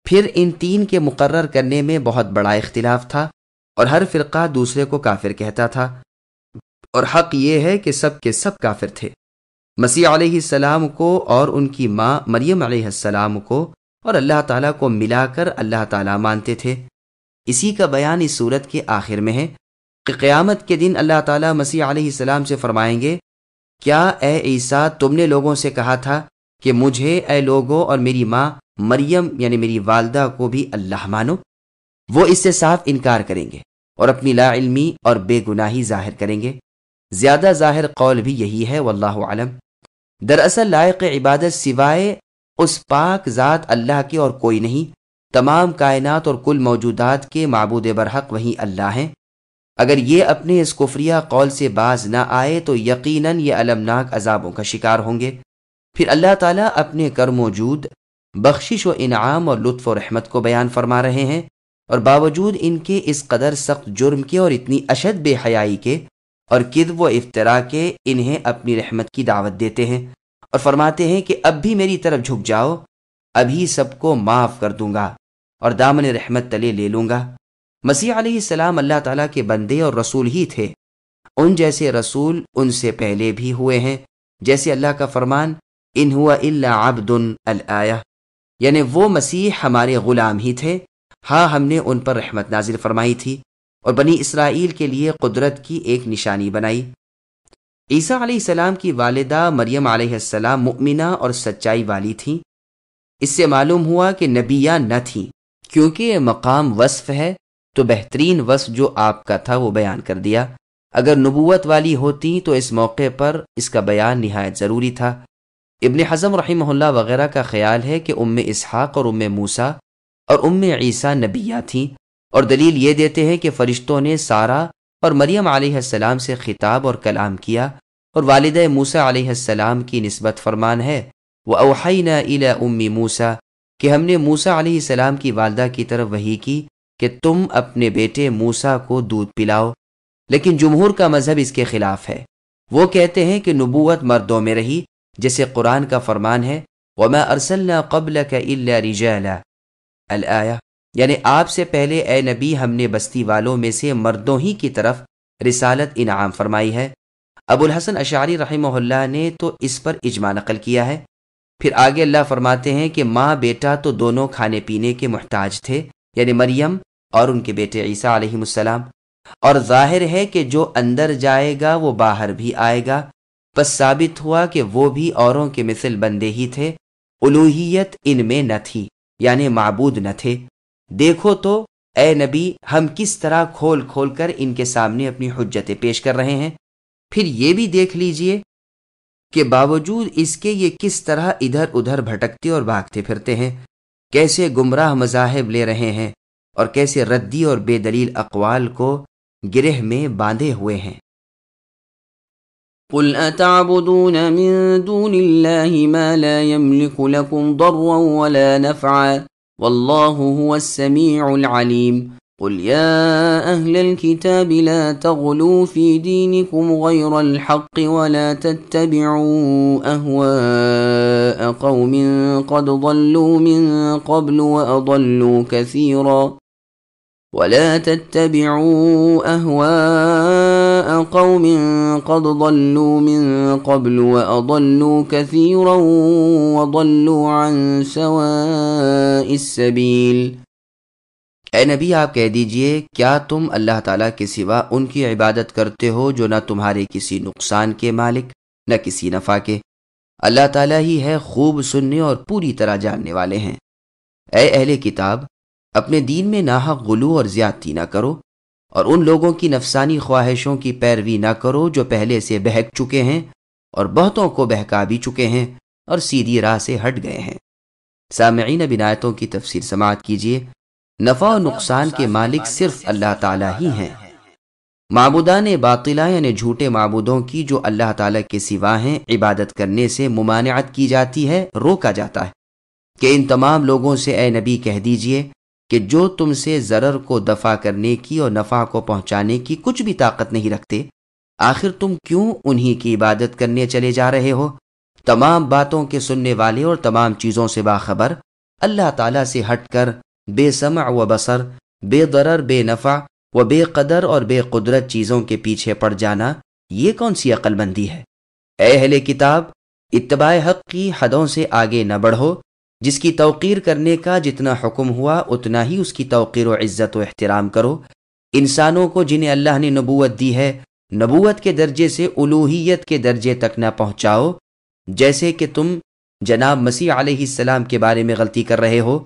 Speaker 2: پھر ان 3 کے مقرر کرنے میں بہت بڑا اختلاف تھا اور ہر فرقہ دوسرے کو کافر کہتا تھا، اور حق یہ ہے کہ سب کے سب کافر تھے۔ مسیح علیہ السلام کو اور ان کی ماں مریم علیہ السلام کو اور اللہ تعالیٰ کو ملا کر اللہ تعالیٰ مانتے تھے۔ اسی کا بیان اس سورت کے آخر میں ہے کہ قیامت کے دن اللہ تعالیٰ مسیح علیہ السلام سے فرمائیں گے، کیا اے عیسیٰ تم نے لوگوں سے کہا تھا کہ مجھے اے لوگوں اور میری ماں مریم یعنی میری والدہ کو بھی اللہ مانو؟ وہ اس سے صاف انکار کریں گے اور اپنی لا علمی اور بے گناہی ظاہر کریں گے۔ زیادہ ظاہر قول بھی یہی ہے، واللہ اعلم۔ دراصل لائق عبادت سوائے اس پاک ذات اللہ کے اور کوئی نہیں۔ تمام کائنات اور کل موجودات کے معبود برحق وہی اللہ ہیں۔ اگر یہ اپنے اس کفریہ قول سے باز نہ آئے تو یقیناً یہ المناک عذابوں کا شکار ہوں گے۔ پھر اللہ تعالیٰ اپنے کرم وجود، بخشش و انعام اور لطف و رحمت کو بیان فرما رہے ہیں، اور باوجود ان کے اس قدر سخت جرم کے اور اتنی اشد بے حیائی کے اور کذب و افتراء کے انہیں اپنی رحمت کی دعوت دیتے ہیں اور فرماتے ہیں کہ اب بھی میری طرف جھک جاؤ، ابھی سب کو معاف کر دوں گا اور دامن رحمت تلے لے لوں گا۔ مسیح علیہ السلام اللہ تعالیٰ کے بندے اور رسول ہی تھے۔ ان جیسے رسول ان سے پہلے بھی ہوئے ہیں، جیسے اللہ کا فرمان ان ہوا الا عبد الآیہ، یعنی وہ مسیح ہمارے غلام ہی تھے، ہاں ہم نے ان پر رحمت نازل فرمائی تھی اور بنی اسرائیل کے لیے قدرت کی ایک نشانی بنائی۔ عیسیٰ علیہ السلام کی والدہ مریم علیہ السلام مؤمنہ اور سچائی والی تھیں۔ اس سے معلوم ہوا کہ نبیہ نہ تھیں، کیونکہ یہ مقام وصف ہے تو بہترین وصف جو آپ کا تھا وہ بیان کر دیا۔ اگر نبوت والی ہوتی تو اس موقع پر اس کا بیان نہایت ضروری تھا۔ ابن حزم رحمہ اللہ وغیرہ کا خیال ہے کہ ام اسحاق اور ام موسیٰ اور ام عیسیٰ نبیہ تھیں، اور دلیل یہ دیتے ہیں کہ فرشتوں نے سارہ اور مریم علیہ السلام سے خطاب اور کلام کیا، اور والدہ موسیٰ علیہ السلام کی نسبت فرمان ہے وَأَوْحَيْنَا إِلَىٰ أُمِّ موسیٰ، کہ ہم نے موسیٰ علیہ السلام کی والدہ کی طرف وحی کی کہ تم اپنے بیٹے موسیٰ کو دودھ پلاؤ۔ لیکن جمہور کا مذہب اس کے خلاف ہے۔ وہ کہتے ہیں کہ نبوت مردوں میں رہی، جیسے قرآن کا فرمان ہے وَمَا أَرْسَلْنَا قَبْلَكَ إِلَّا رِجَالًا الآیہ، یعنی آپ سے پہلے اے نبی ہم نے بستی والوں میں سے مردوں ہی کی طرف رسالت انعام فرمائی ہے۔ ابو الحسن اشعری رحمہ اللہ نے تو اس پر اجماع نقل کیا ہے۔ پھر آگے اللہ فرماتے ہیں کہ ماں بیٹا تو دونوں کھانے پینے کے محتاج تھے، یعنی مریم اور ان کے بیٹے عیسیٰ علیہ السلام، اور ظاہر ہے کہ جو اندر جائے گا وہ باہر بھی آئے گا، پس ثابت ہوا کہ وہ بھی اوروں کے مثل بندے ہی تھے، الوہیت ان میں نہ تھی، یعنی معبود نہ تھے۔ دیکھو تو اے نبی ہم کس طرح کھول کھول کر ان کے سامنے اپنی حجتیں پیش کر رہے ہیں۔ پھر یہ بھی دیکھ لیجئے کہ باوجود اس کے یہ کس طرح ادھر ادھر بھٹکتے اور بھاگتے پھرتے ہیں، کیسے گمراہ مذاہب لے رہے ہیں اور کیسے ردی اور بے دلیل اقوال کو گرہ میں باندھے ہوئے ہیں۔
Speaker 1: قل اتعبدون من دون الله ما لا يملك لكم ضرا ولا نفعا والله هو السميع العليم قل يا أهل الكتاب لا تغلوا في دينكم غير الحق ولا تتبعوا أهواء قوم قد ضلوا من قبل وأضلوا كثيرا ولا تتبعوا أهواء قوم قد ضلوا من قبل وأضلوا كثيرا وضلوا عن سواء السبيل۔
Speaker 2: اے نبی آپ کہہ دیجئے کیا تم اللہ تعالیٰ کے سوا ان کی عبادت کرتے ہو جو نہ تمہارے کسی نقصان کے مالک نہ کسی نفع کے؟ اللہ تعالیٰ ہی ہے خوب سننے اور پوری طرح جاننے والے ہیں۔ اے اہل کتاب اپنے دین میں ناحق غلو اور زیادتی نہ کرو، اور ان لوگوں کی نفسانی خواہشوں کی پیروی نہ کرو جو پہلے سے بہک چکے ہیں اور بہتوں کو بہکا بھی چکے ہیں اور سیدھی راہ سے ہٹ گئے ہیں۔ سامعین اب ان آیتوں کی تفسیر سماعت کیجیے۔ نفع و نقصان کے مالک صرف اللہ تعالیٰ ہی ہیں۔ معبودان باطلہ یعنی جھوٹے معبودوں کی جو اللہ تعالیٰ کے سوا ہیں عبادت کرنے سے ممانعت کی جاتی ہے، روکا جاتا ہے کہ ان تمام لوگوں سے اے نبی کہہ دیجئے کہ جو تم سے ضرر کو دفع کرنے کی اور نفع کو پہنچانے کی کچھ بھی طاقت نہیں رکھتے، آخر تم کیوں انہی کی عبادت کرنے چلے جا رہے ہو؟ تمام باتوں کے سننے والے اور تمام چیزوں سے باخبر اللہ تعالیٰ سے ہٹ کر بے سمع و بصر، بے ضرر بے نفع و بے قدر اور بے قدرت چیزوں کے پیچھے پڑ جانا، یہ کون سی عقل مندی ہے؟ اے اہل کتاب اتباع حق کی حدوں سے آگے نہ بڑھو، جس کی توقیر کرنے کا جتنا حکم ہوا اتنا ہی اس کی توقیر و عزت و احترام کرو۔ انسانوں کو جنہیں اللہ نے نبوت دی ہے، نبوت کے درجے سے الوہیت کے درجے تک نہ پہنچاؤ، جیسے کہ تم جناب مسیح علیہ السلام کے بارے میں غلطی کر رہے ہو،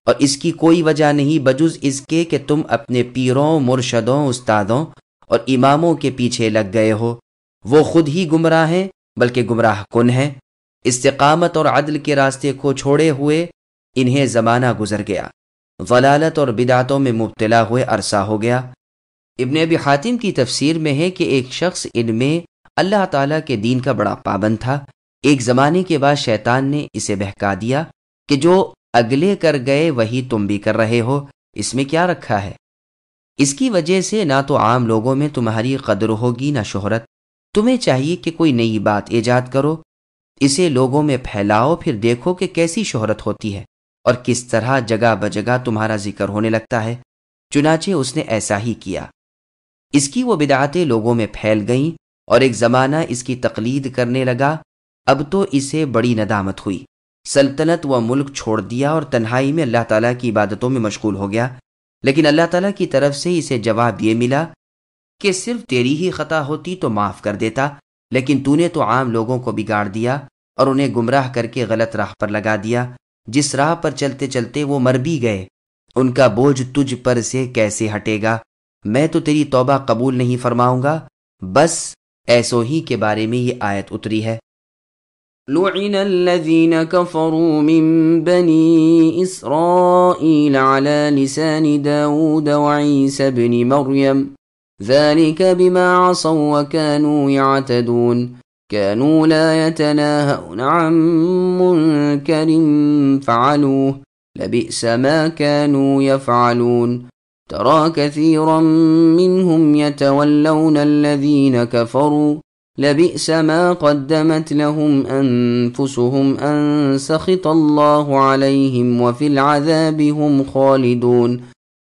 Speaker 2: اور اس کی کوئی وجہ نہیں بجز اس کے کہ تم اپنے پیروں، مرشدوں، استادوں اور اماموں کے پیچھے لگ گئے ہو۔ وہ خود ہی گمراہ ہیں بلکہ گمراہ کن ہیں۔ استقامت اور عدل کے راستے کو چھوڑے ہوئے انہیں زمانہ گزر گیا، ضلالت اور بدعتوں میں مبتلا ہوئے عرصہ ہو گیا۔ ابن ابی حاتم کی تفسیر میں ہے کہ ایک شخص ان میں اللہ تعالیٰ کے دین کا بڑا پابند تھا۔ ایک زمانے کے بعد شیطان نے اسے بہکا دیا کہ جو اگلے کر گئے وہی تم بھی کر رہے ہو، اس میں کیا رکھا ہے؟ اس کی وجہ سے نہ تو عام لوگوں میں تمہاری قدر ہوگی نہ شہرت۔ تمہیں چاہیے کہ کوئی نئی بات ایجاد کرو، اسے لوگوں میں پھیلاؤ، پھر دیکھو کہ کیسی شہرت ہوتی ہے اور کس طرح جگہ بجگہ تمہارا ذکر ہونے لگتا ہے۔ چنانچہ اس نے ایسا ہی کیا۔ اس کی وہ بدعتیں لوگوں میں پھیل گئیں اور ایک زمانہ اس کی تقلید کرنے لگا۔ اب تو اسے بڑی ندامت ہوئی، سلطنت و ملک چھوڑ دیا اور تنہائی میں اللہ تعالیٰ کی عبادتوں میں مشغول ہو گیا۔ لیکن اللہ تعالیٰ کی طرف سے اسے جواب یہ ملا کہ صرف تیری ہی خطا ہوتی تو معاف کر دیتا، لیکن تو نے تو عام لوگوں کو بگاڑ دیا اور انہیں گمراہ کر کے غلط راہ پر لگا دیا، جس راہ پر چلتے چلتے وہ مر بھی گئے۔ ان کا بوجھ تجھ پر سے کیسے ہٹے گا؟ میں تو تیری توبہ قبول نہیں فرماؤں گا۔ بس ایسو ہی کے بارے میں یہ آیت اتری ہے۔
Speaker 1: لعن الذين كفروا من بني إسرائيل على لسان داود وعيسى بن مريم ذلك بما عصوا وكانوا يعتدون كانوا لا يتناهون عن منكر فعلوه لبئس ما كانوا يفعلون ترى كثيرا منهم يتولون الذين كفروا لبئس ما قدمت لهم أنفسهم أن سخط الله عليهم وفي العذاب هم خالدون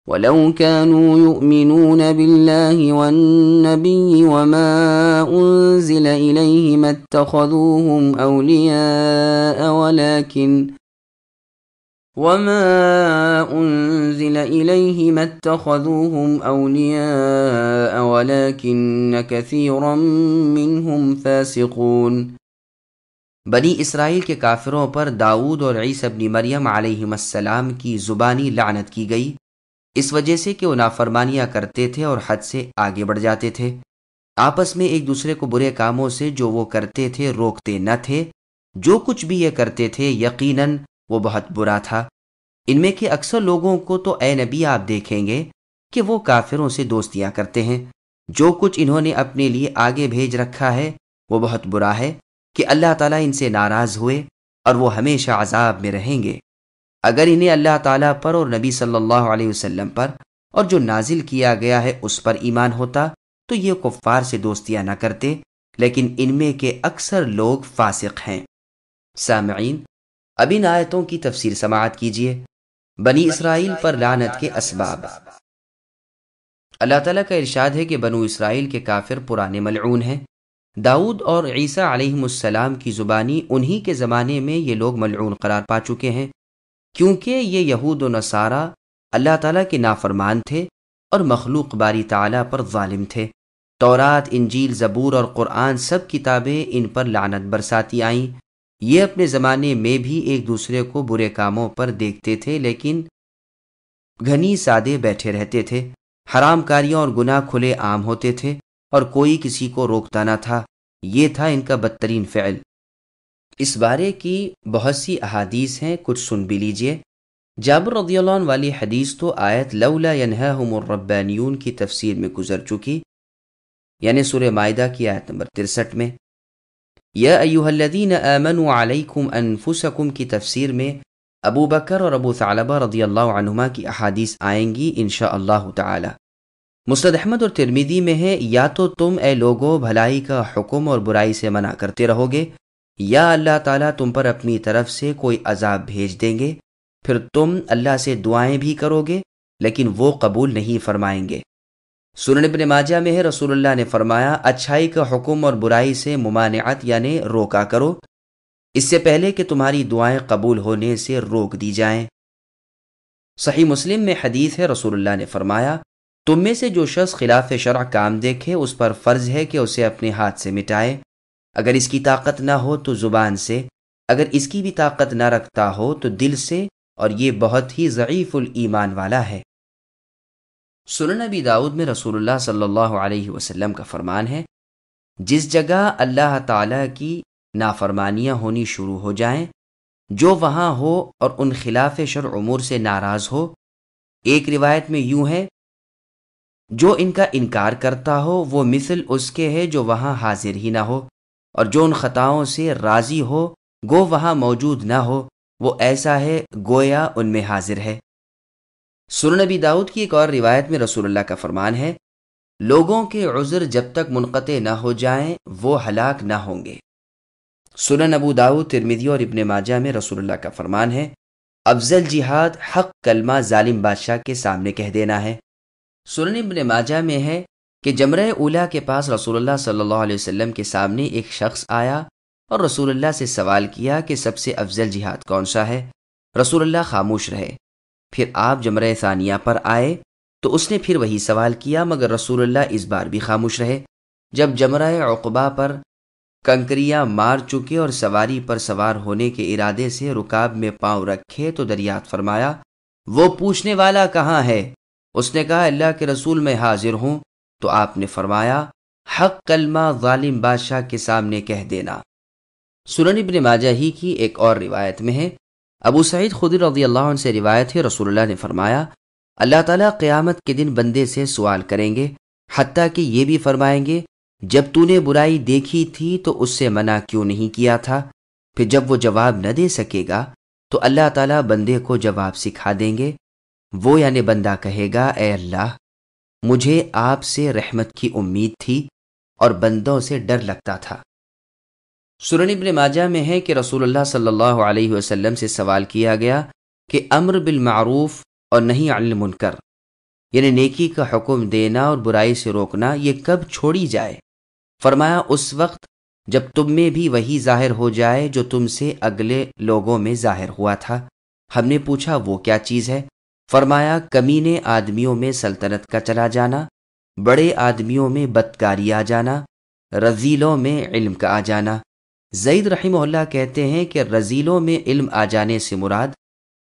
Speaker 1: ولو كانوا يؤمنون بالله والنبي وما أنزل إليه ما اتخذوهم أولياء ولكن كثيرا منهم فاسقون۔
Speaker 2: بنی اسرائیل کے کافروں پر داؤد اور عیسیٰ ابن مریم علیہم السلام کی زبانی لعنت کی گئی، اس وجہ سے کہ وہ نافرمانیاں کرتے تھے اور حد سے آگے بڑھ جاتے تھے، آپس میں ایک دوسرے کو برے کاموں سے جو وہ کرتے تھے روکتے نہ تھے۔ جو کچھ بھی یہ کرتے تھے یقیناً وہ بہت برا تھا۔ ان میں کے اکثر لوگوں کو تو اے نبی آپ دیکھیں گے کہ وہ کافروں سے دوستیاں کرتے ہیں۔ جو کچھ انہوں نے اپنے لیے آگے بھیج رکھا ہے وہ بہت برا ہے کہ اللہ تعالیٰ ان سے ناراض ہوئے اور وہ ہمیشہ عذاب میں رہیں گے۔ اگر انہیں اللہ تعالیٰ پر اور نبی صلی اللہ علیہ وسلم پر اور جو نازل کیا گیا ہے اس پر ایمان ہوتا تو یہ کفار سے دوستیاں نہ کرتے، لیکن ان میں کے اکثر لوگ فاسق ہیں۔ سامعین، اب ان آیتوں کی تفسیر سماعت کیجیے۔ بنی اسرائیل پر لعنت کے اسباب۔ اللہ تعالیٰ کا ارشاد ہے کہ بنو اسرائیل کے کافر پرانے ملعون ہیں۔ داؤد اور عیسیٰ علیہم السلام کی زبانی انہی کے زمانے میں یہ لوگ ملعون قرار پا چکے ہیں، کیونکہ یہ یہود و نصارہ اللہ تعالیٰ کے نافرمان تھے اور مخلوق باری تعالیٰ پر ظالم تھے۔ تورات، انجیل، زبور اور قرآن سب کتابیں ان پر لعنت برساتی آئیں۔ یہ اپنے زمانے میں بھی ایک دوسرے کو برے کاموں پر دیکھتے تھے، لیکن گھنی سادے بیٹھے رہتے تھے۔ حرام کاریاں اور گناہ کھلے عام ہوتے تھے اور کوئی کسی کو روکتا نہ تھا۔ یہ تھا ان کا بدترین فعل۔ اس بارے کی بہت سی احادیث ہیں، کچھ سن بھی لیجئے۔ جابر رضی اللہ عنہ والی حدیث تو آیت لولا ینہاہم الربانیون کی تفسیر میں گزر چکی، یعنی سورہ مائدہ کی آیت نمبر 63 میں۔ یا ایہا الذین آمنوا علیکم انفسکم کی تفسیر میں ابو بکر اور ابو ثعلبہ رضی اللہ عنہما کی احادیث آئیں گی انشاءاللہ تعالی۔ مسند احمد اور ترمذی میں ہے، یا تو تم اے لوگو بھلائی کا حکم اور برائی سے منع کرتے رہو گے، یا اللہ تعالیٰ تم پر اپنی طرف سے کوئی عذاب بھیج دیں گے، پھر تم اللہ سے دعائیں بھی کرو گے لیکن وہ قبول نہیں فرمائیں گے۔ سنن ابن ماجہ میں ہے، رسول اللہ نے فرمایا، اچھائی کا حکم اور برائی سے ممانعت یعنی روکا کرو، اس سے پہلے کہ تمہاری دعائیں قبول ہونے سے روک دی جائیں۔ صحیح مسلم میں حدیث ہے، رسول اللہ نے فرمایا، تم میں سے جو شخص خلاف شرع کام دیکھے اس پر فرض ہے کہ اسے اپنے ہاتھ سے مٹائے، اگر اس کی طاقت نہ ہو تو زبان سے، اگر اس کی بھی طاقت نہ رکھتا ہو تو دل سے، اور یہ بہت ہی ضعیف الایمان والا ہے۔ سنن نبی داؤد میں رسول اللہ صلی اللہ علیہ وسلم کا فرمان ہے، جس جگہ اللہ تعالیٰ کی نافرمانیاں ہونی شروع ہو جائیں، جو وہاں ہو اور ان خلاف شرع امور سے ناراض ہو، ایک روایت میں یوں ہے، جو ان کا انکار کرتا ہو وہ مثل اس کے ہے جو وہاں حاضر ہی نہ ہو، اور جو ان خطاؤں سے راضی ہو گو وہاں موجود نہ ہو، وہ ایسا ہے گویا ان میں حاضر ہے۔ سنن نبی داؤد کی ایک اور روایت میں رسول اللہ کا فرمان ہے، لوگوں کے عذر جب تک منقطع نہ ہو جائیں وہ ہلاک نہ ہوں گے۔ سنن ابو داؤد، ترمذی اور ابن ماجہ میں رسول اللہ کا فرمان ہے، افضل جہاد حق کلمہ ظالم بادشاہ کے سامنے کہہ دینا ہے۔ سنن ابن ماجہ میں ہے کہ جمرہ اولیٰ کے پاس رسول اللہ صلی اللہ علیہ وسلم کے سامنے ایک شخص آیا اور رسول اللہ سے سوال کیا کہ سب سے افضل جہاد کون سا ہے؟ رسول اللہ خاموش رہے۔ پھر آپ جمرہ ثانیہ پر آئے تو اس نے پھر وہی سوال کیا، مگر رسول اللہ اس بار بھی خاموش رہے۔ جب جمرہ عقبہ پر کنکریاں مار چکے اور سواری پر سوار ہونے کے ارادے سے رکاب میں پاؤں رکھے تو دریافت فرمایا، وہ پوچھنے والا کہاں ہے؟ اس نے کہا، اللہ کے رسول میں حاضر ہوں۔ تو آپ نے فرمایا، حق کلمہ ظالم بادشاہ کے سامنے کہہ دینا۔ سنن ابن ماجہ ہی کی ایک اور روایت میں ہے، ابو سعید خدری رضی اللہ عنہ سے روایت ہے، رسول اللہ نے فرمایا، اللہ تعالیٰ قیامت کے دن بندے سے سوال کریں گے، حتیٰ کہ یہ بھی فرمائیں گے، جب تو نے برائی دیکھی تھی تو اس سے منع کیوں نہیں کیا تھا؟ پھر جب وہ جواب نہ دے سکے گا تو اللہ تعالیٰ بندے کو جواب سکھا دیں گے۔ وہ یعنی بندہ کہے گا، اے اللہ، مجھے آپ سے رحمت کی امید تھی، اور بندوں سے ڈر لگتا تھا۔ سنن ابن ماجہ میں ہے کہ رسول اللہ صلی اللہ علیہ وسلم سے سوال کیا گیا کہ امر بالمعروف اور نہی عن المنکر، یعنی نیکی کا حکم دینا اور برائی سے روکنا، یہ کب چھوڑی جائے؟ فرمایا اس وقت جب تم میں بھی وہی ظاہر ہو جائے جو تم سے اگلے لوگوں میں ظاہر ہوا تھا۔ ہم نے پوچھا وہ کیا چیز ہے؟ فرمایا کمینے آدمیوں میں سلطنت کا چلا جانا، بڑے آدمیوں میں بدکاری آ جانا، رذیلوں میں علم کا آ جانا۔ زید رحمہ اللہ کہتے ہیں کہ رذیلوں میں علم آ جانے سے مراد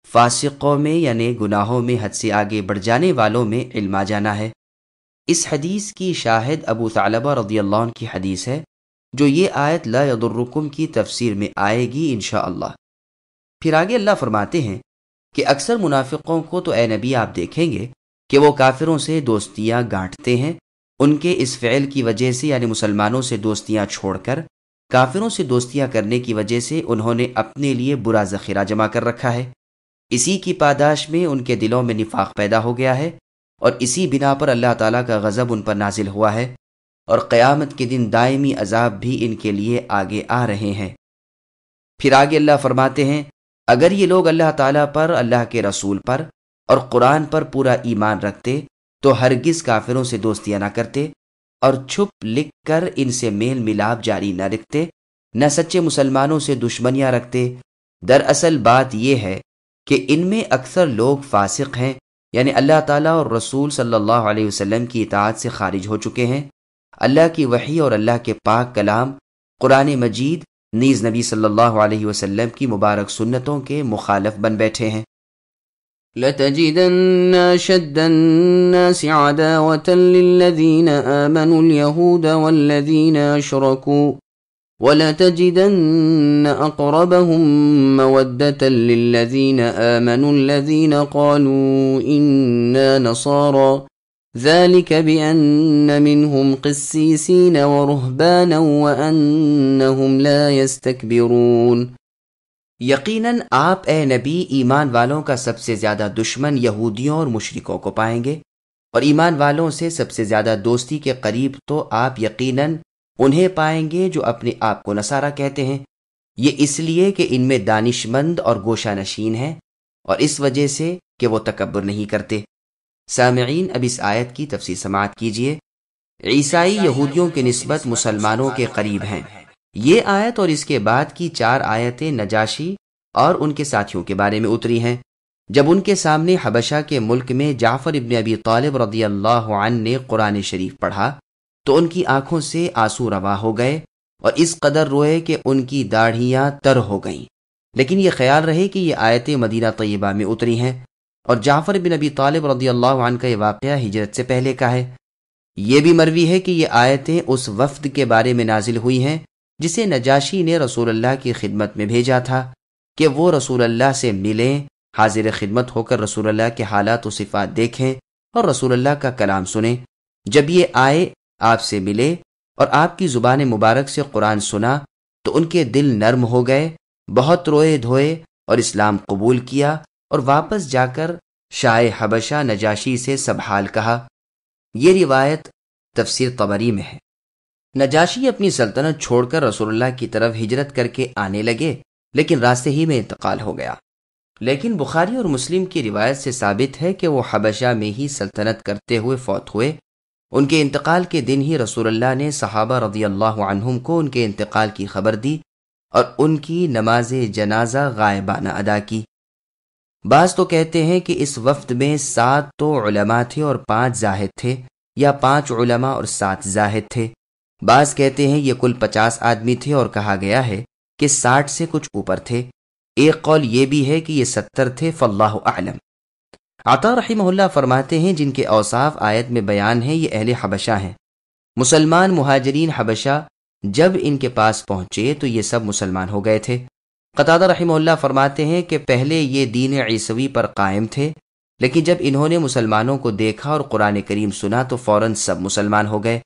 Speaker 2: فاسقوں میں یعنی گناہوں میں حد سے آگے بڑھ جانے والوں میں علم آ جانا ہے۔ اس حدیث کی شاہد ابو ثعلبہ رضی اللہ عنہ کی حدیث ہے جو یہ آیت لا یضرکم کی تفسیر میں آئے گی انشاءاللہ۔ پھر آگے اللہ فرماتے ہیں کہ اکثر منافقوں کو تو اے نبی آپ دیکھیں گے کہ وہ کافروں سے دوستیاں گانٹتے ہیں۔ ان کے اس فعل کی وجہ سے یعنی مسلمانوں سے دوستیاں چھوڑ کر کافروں سے دوستیاں کرنے کی وجہ سے انہوں نے اپنے لیے برا ذخیرہ جمع کر رکھا ہے۔ اسی کی پاداش میں ان کے دلوں میں نفاق پیدا ہو گیا ہے، اور اسی بنا پر اللہ تعالیٰ کا غضب ان پر نازل ہوا ہے، اور قیامت کے دن دائمی عذاب بھی ان کے لیے آگے آ رہے ہیں۔ پھر آگے اللہ فرماتے ہیں اگر یہ لوگ اللہ تعالیٰ پر، اللہ کے رسول پر اور قرآن پر پورا ایمان رکھتے تو ہرگز کافروں سے دوستیاں نہ کرتے، اور چھپ لکھ کر ان سے میل ملاپ جاری نہ رکھتے، نہ سچے مسلمانوں سے دشمنیاں رکھتے۔ دراصل بات یہ ہے کہ ان میں اکثر لوگ فاسق ہیں، یعنی اللہ تعالیٰ اور رسول صلی اللہ علیہ وسلم کی اطاعت سے خارج ہو چکے ہیں، اللہ کی وحی اور اللہ کے پاک کلام قرآن مجید نیز نبی صلی اللہ علیہ وسلم کی مبارک سنتوں کے مخالف بن بیٹھے ہیں۔
Speaker 1: لَتَجِدَنَّ أَشَدَّ النَّاسِ عَدَاوَةً لِلَّذِينَ آمَنُوا الْيَهُودَ وَالَّذِينَ أَشْرَكُوا وَلَتَجِدَنَّ أَقْرَبَهُم مَّوَدَّةً لِلَّذِينَ آمَنُوا الَّذِينَ قَالُوا إِنَّا نَصَارَىٰ ذَلِكَ بِأَنَّ مِنْهُمْ قِسِّيسِينَ وَرُهْبَانًا وَأَنَّهُمْ لَا يَسْتَكْبِرُونَ۔
Speaker 2: یقیناً آپ اے نبی ایمان والوں کا سب سے زیادہ دشمن یہودیوں اور مشرکوں کو پائیں گے، اور ایمان والوں سے سب سے زیادہ دوستی کے قریب تو آپ یقیناً انہیں پائیں گے جو اپنے آپ کو نصارہ کہتے ہیں، یہ اس لیے کہ ان میں دانش مند اور گوشہ نشین ہیں، اور اس وجہ سے کہ وہ تکبر نہیں کرتے۔ سامعین اب اس آیت کی تفسیر سماعت کیجیے۔ عیسائی یہودیوں کے نسبت مسلمانوں کے قریب ہیں۔ یہ آیت اور اس کے بعد کی 4 آیتیں نجاشی اور ان کے ساتھیوں کے بارے میں اتری ہیں۔ جب ان کے سامنے حبشہ کے ملک میں جعفر ابن ابی طالب رضی اللہ عنہ نے قرآن شریف پڑھا تو ان کی آنکھوں سے آنسو روا ہو گئے، اور اس قدر روئے کہ ان کی داڑھیاں تر ہو گئیں۔ لیکن یہ خیال رہے کہ یہ آیتیں مدینہ طیبہ میں اتری ہیں، اور جعفر بن ابی طالب رضی اللہ عنہ کا یہ واقعہ ہجرت سے پہلے کا ہے۔ یہ بھی مروی ہے کہ یہ آیتیں اس وفد کے بارے میں نازل ہوئی ہیں جسے نجاشی نے رسول اللہ کی خدمت میں بھیجا تھا کہ وہ رسول اللہ سے ملیں، حاضر خدمت ہو کر رسول اللہ کے حالات و صفات دیکھیں اور رسول اللہ کا کلام سنیں۔ جب یہ آئے، آپ سے ملے اور آپ کی زبان مبارک سے قرآن سنا تو ان کے دل نرم ہو گئے، بہت روئے دھوئے اور اسلام قبول کیا، اور واپس جا کر شاہ حبشہ نجاشی سے سب حال کہا۔ یہ روایت تفسیر طبری میں ہے۔ نجاشی اپنی سلطنت چھوڑ کر رسول اللہ کی طرف ہجرت کر کے آنے لگے، لیکن راستے ہی میں انتقال ہو گیا۔ لیکن بخاری اور مسلم کی روایت سے ثابت ہے کہ وہ حبشہ میں ہی سلطنت کرتے ہوئے فوت ہوئے۔ ان کے انتقال کے دن ہی رسول اللہ نے صحابہ رضی اللہ عنہم کو ان کے انتقال کی خبر دی اور ان کی نماز جنازہ غائبانہ ادا کی۔ بعض تو کہتے ہیں کہ اس وفد میں 7 تو علماء تھے اور 5 زاہد تھے، یا 5 علماء اور 7 زاہد تھے۔ بعض کہتے ہیں یہ کل 50 آدمی تھے، اور کہا گیا ہے کہ 60 سے کچھ اوپر تھے۔ ایک قول یہ بھی ہے کہ یہ 70 تھے، فاللہ اعلم۔ عطا رحمہ اللہ فرماتے ہیں جن کے اوصاف آیت میں بیان ہیں یہ اہل حبشہ ہیں۔ مسلمان مہاجرین حبشہ جب ان کے پاس پہنچے تو یہ سب مسلمان ہو گئے تھے۔ قتادہ رحمہ اللہ فرماتے ہیں کہ پہلے یہ دین عیسوی پر قائم تھے، لیکن جب انہوں نے مسلمانوں کو دیکھا اور قرآن کریم سنا تو فوراً سب مسلمان ہو گئے۔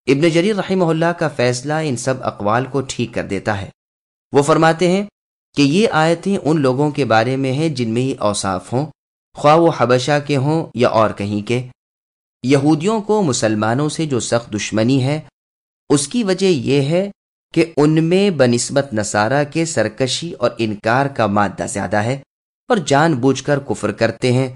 Speaker 2: ابن جریر رحمہ اللہ کا فیصلہ ان سب اقوال کو ٹھیک کر دیتا ہے۔ وہ فرماتے ہیں کہ یہ آیتیں ان لوگوں کے بارے میں ہیں جن میں یہ اوصاف ہوں، خواہ وہ حبشہ کے ہوں یا اور کہیں کے۔ یہودیوں کو مسلمانوں سے جو سخت دشمنی ہے اس کی وجہ یہ ہے کہ ان میں بنسبت نصارہ کے سرکشی اور انکار کا مادہ زیادہ ہے، اور جان بوجھ کر کفر کرتے ہیں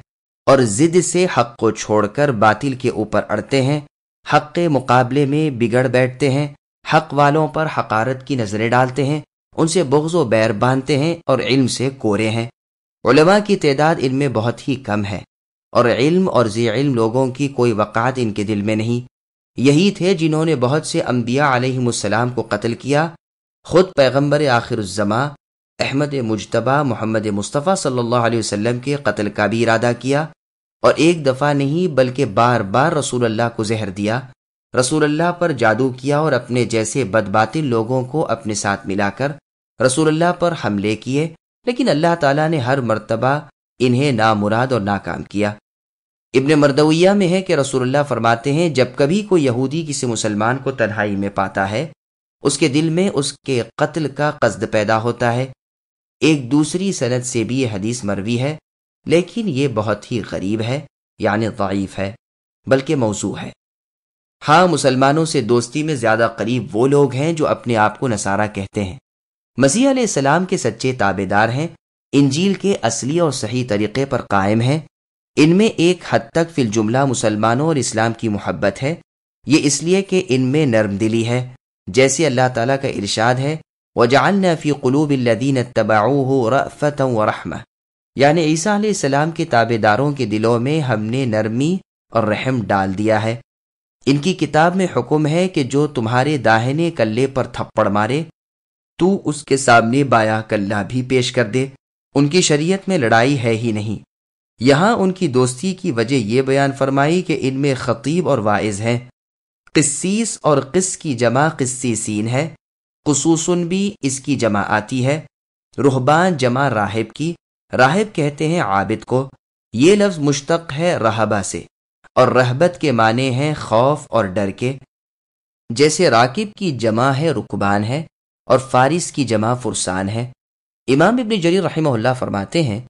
Speaker 2: اور ضد سے حق کو چھوڑ کر باطل کے اوپر اڑتے ہیں، حق کے مقابلے میں بگڑ بیٹھتے ہیں، حق والوں پر حقارت کی نظریں ڈالتے ہیں، ان سے بغض و بیر باندھتے ہیں اور علم سے کورے ہیں۔ علماء کی تعداد ان میں بہت ہی کم ہے، اور علم اور ذی علم لوگوں کی کوئی وقعت ان کے دل میں نہیں۔ یہی تھے جنہوں نے بہت سے انبیاء علیہم السلام کو قتل کیا، خود پیغمبر آخر الزماں احمد مجتبیٰ محمد مصطفیٰ صلی اللہ علیہ وسلم کے قتل کا بھی ارادہ کیا، اور ایک دفعہ نہیں بلکہ بار بار رسول اللہ کو زہر دیا، رسول اللہ پر جادو کیا اور اپنے جیسے بدباطل لوگوں کو اپنے ساتھ ملا کر رسول اللہ پر حملے کیے، لیکن اللہ تعالیٰ نے ہر مرتبہ انہیں نامراد اور ناکام کیا۔ ابن مردویہ میں ہے کہ رسول اللہ فرماتے ہیں، جب کبھی کوئی یہودی کسی مسلمان کو تنہائی میں پاتا ہے، اس کے دل میں اس کے قتل کا قصد پیدا ہوتا ہے۔ ایک دوسری سند سے بھی یہ حدیث مروی ہے، لیکن یہ بہت ہی غریب ہے، یعنی ضعیف ہے، بلکہ موضوع ہے۔ ہاں، مسلمانوں سے دوستی میں زیادہ قریب وہ لوگ ہیں جو اپنے آپ کو نصارہ کہتے ہیں، مسیح علیہ السلام کے سچے تابع دار ہیں، انجیل کے اصلی اور صحیح طریقے پر قائم ہیں۔ ان میں ایک حد تک فی الجملہ مسلمانوں اور اسلام کی محبت ہے، یہ اس لیے کہ ان میں نرم دلی ہے، جیسے اللہ تعالیٰ کا ارشاد ہے، وَجَعَلْنَا فِي قُلُوبِ الَّذِينَ اتَّبَعُوهُ رَأْفَةً وَرَحْمَةً، یعنی عیسیٰ علیہ السلام کے تابع داروں کے دلوں میں ہم نے نرمی اور رحم ڈال دیا ہے۔ ان کی کتاب میں حکم ہے کہ جو تمہارے داہنے کلے پر تھپڑ مارے تو اس کے سامنے بایاں کلہ بھی پیش کر دے۔ ان کی شریعت میں لڑائی ہے ہی نہیں۔ یہاں ان کی دوستی کی وجہ یہ بیان فرمائی کہ ان میں خطیب اور واعظ ہیں۔ قسیس اور قس کی جمع قسیسین ہے، قصوصن بھی اس کی جمع آتی ہے۔ رہبان جمع راہب کی، راہب کہتے ہیں عابد کو۔ یہ لفظ مشتق ہے رہبہ سے، اور رہبت کے معنی ہیں خوف اور ڈر کے، جیسے راکب کی جمع ہے رکبان ہے، اور فارس کی جمع فرسان ہے۔ امام ابن جریر رحمہ اللہ فرماتے ہیں،